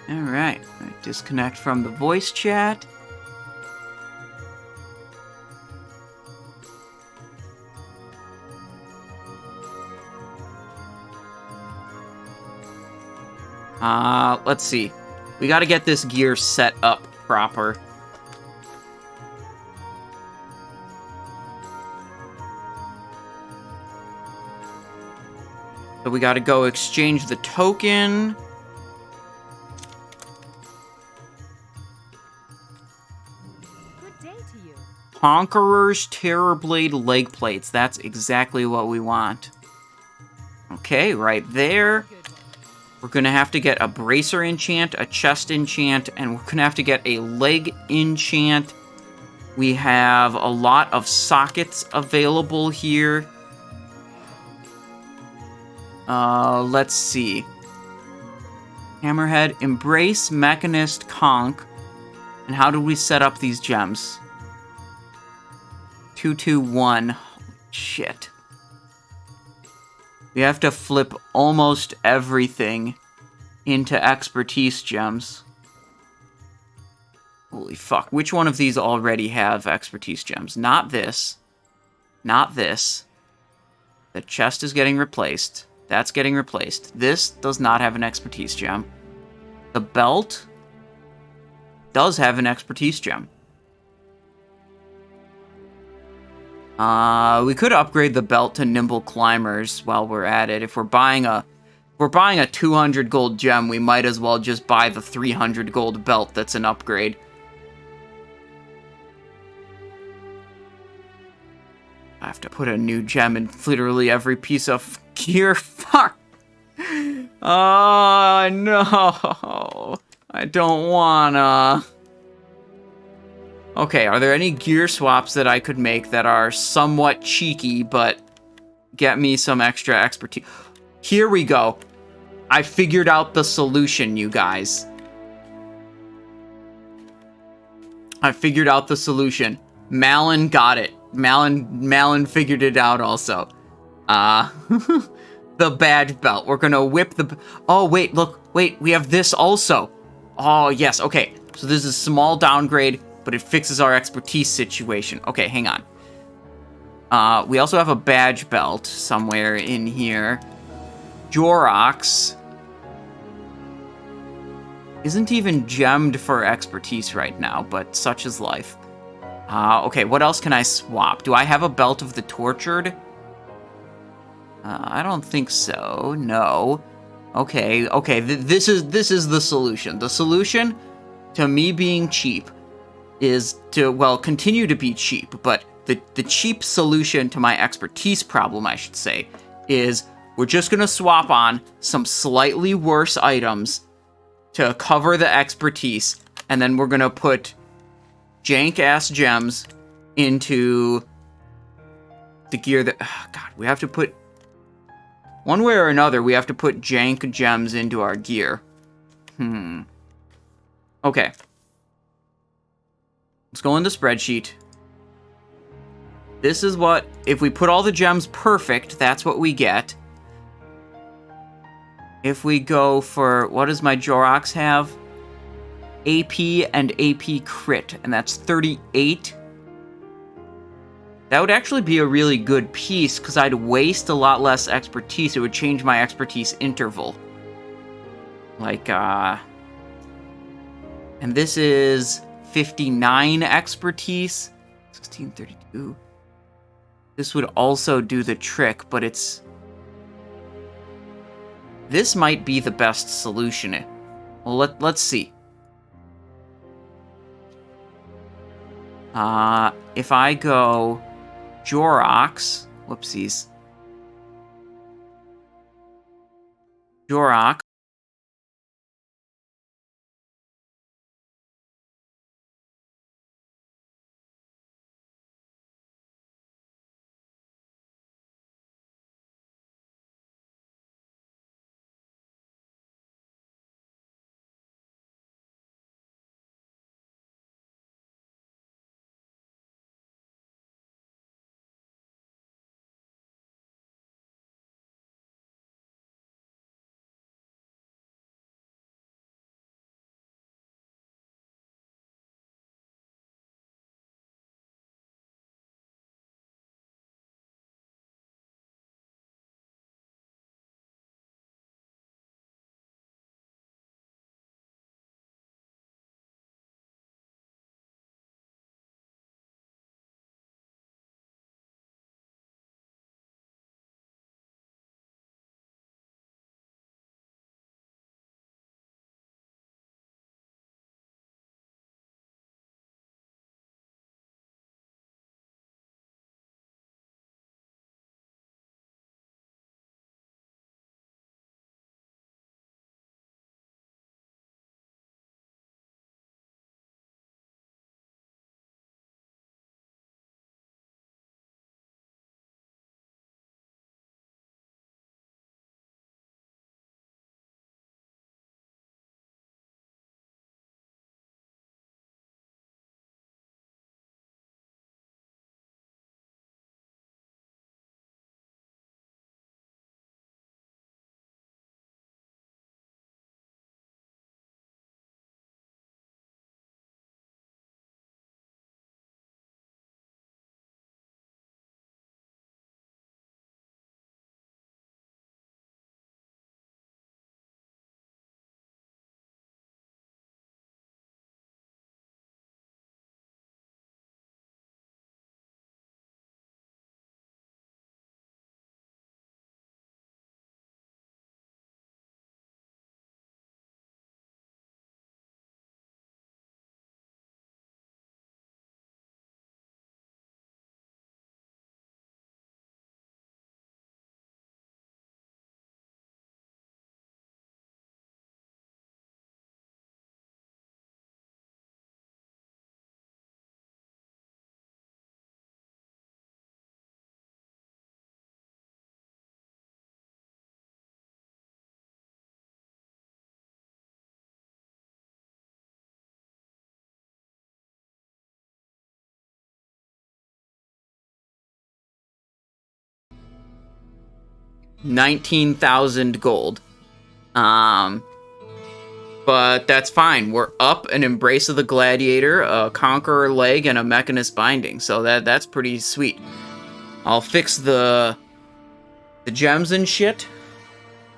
Alright, disconnect from the voice chat. Let's see. We gotta get this gear set up proper. So we gotta go exchange the token. Conqueror's Terrorblade leg plates. That's exactly what we want. Okay, right there. We're going to have to get a bracer enchant, a chest enchant, and we're going to have to get a leg enchant. We have a lot of sockets available here. Let's see. Hammerhead, Embrace, Mechanist, Conch. And how do we set up these gems? 221. Holy shit. We have to flip almost everything into expertise gems. Holy fuck. Which one of these already have expertise gems? Not this. Not this. The chest is getting replaced. That's getting replaced. This does not have an expertise gem. The belt does have an expertise gem. We could upgrade the belt to Nimble Climbers while we're at it. If we're buying a 200 gold gem, we might as well just buy the 300 gold belt that's an upgrade. I have to put a new gem in literally every piece of gear. Fuck! Oh, no! I don't wanna... Okay, are there any gear swaps that I could make that are somewhat cheeky, but get me some extra expertise? Here we go. I figured out the solution, you guys. I figured out the solution. Malin got it. Malin figured it out also. The badge belt. We're gonna whip the... Oh, wait, look. Wait, we have this also. Oh, yes, okay. So this is a small downgrade, but it fixes our expertise situation. Okay, hang on. We also have a badge belt somewhere in here. Jorox isn't even gemmed for expertise right now, but such is life. Okay, what else can I swap? Do I have a belt of the tortured? I don't think so. No. Okay, this is the solution. The solution to me being cheap is to, well, continue to be cheap, but the cheap solution to my expertise problem, I should say, is we're just going to swap on some slightly worse items to cover the expertise, and then we're going to put jank-ass gems into the gear that... Oh, God, we have to put... One way or another, we have to put jank gems into our gear. Okay. Let's go into spreadsheet. This is what... If we put all the gems perfect, that's what we get. If we go for... What does my Jorox have? AP and AP crit, and that's 38. That would actually be a really good piece, because I'd waste a lot less expertise. It would change my expertise interval. Like, And this is 59 expertise. 1632. This would also do the trick, but it's... This might be the best solution. Well, let's see. If I go Jorox, whoopsies. Jorox. 19,000 gold. But that's fine. We're up an Embrace of the Gladiator, a Conqueror Leg, and a Mechanist Binding. So that's pretty sweet. I'll fix the gems and shit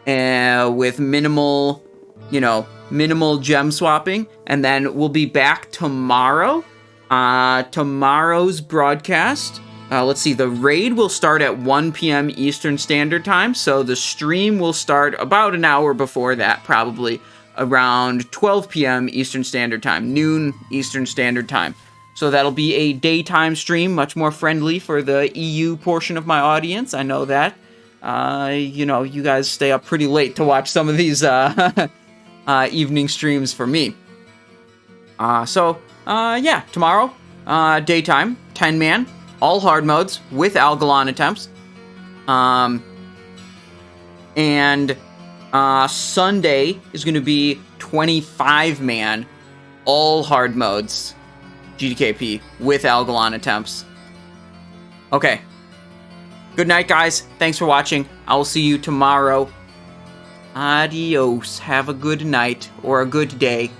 with minimal gem swapping. And then we'll be back tomorrow. Tomorrow's broadcast. Let's see, the raid will start at 1 p.m. Eastern Standard Time. So the stream will start about an hour before that, probably around 12 p.m. Eastern Standard Time, noon Eastern Standard Time. So that'll be a daytime stream, much more friendly for the EU portion of my audience. I know that. You guys stay up pretty late to watch some of these evening streams for me. Tomorrow, daytime, 10-man, all hard modes with Algalon attempts. Sunday is going to be 25-man, all hard modes, GDKP, with Algalon attempts. Okay. Good night, guys. Thanks for watching. I will see you tomorrow. Adios. Have a good night or a good day.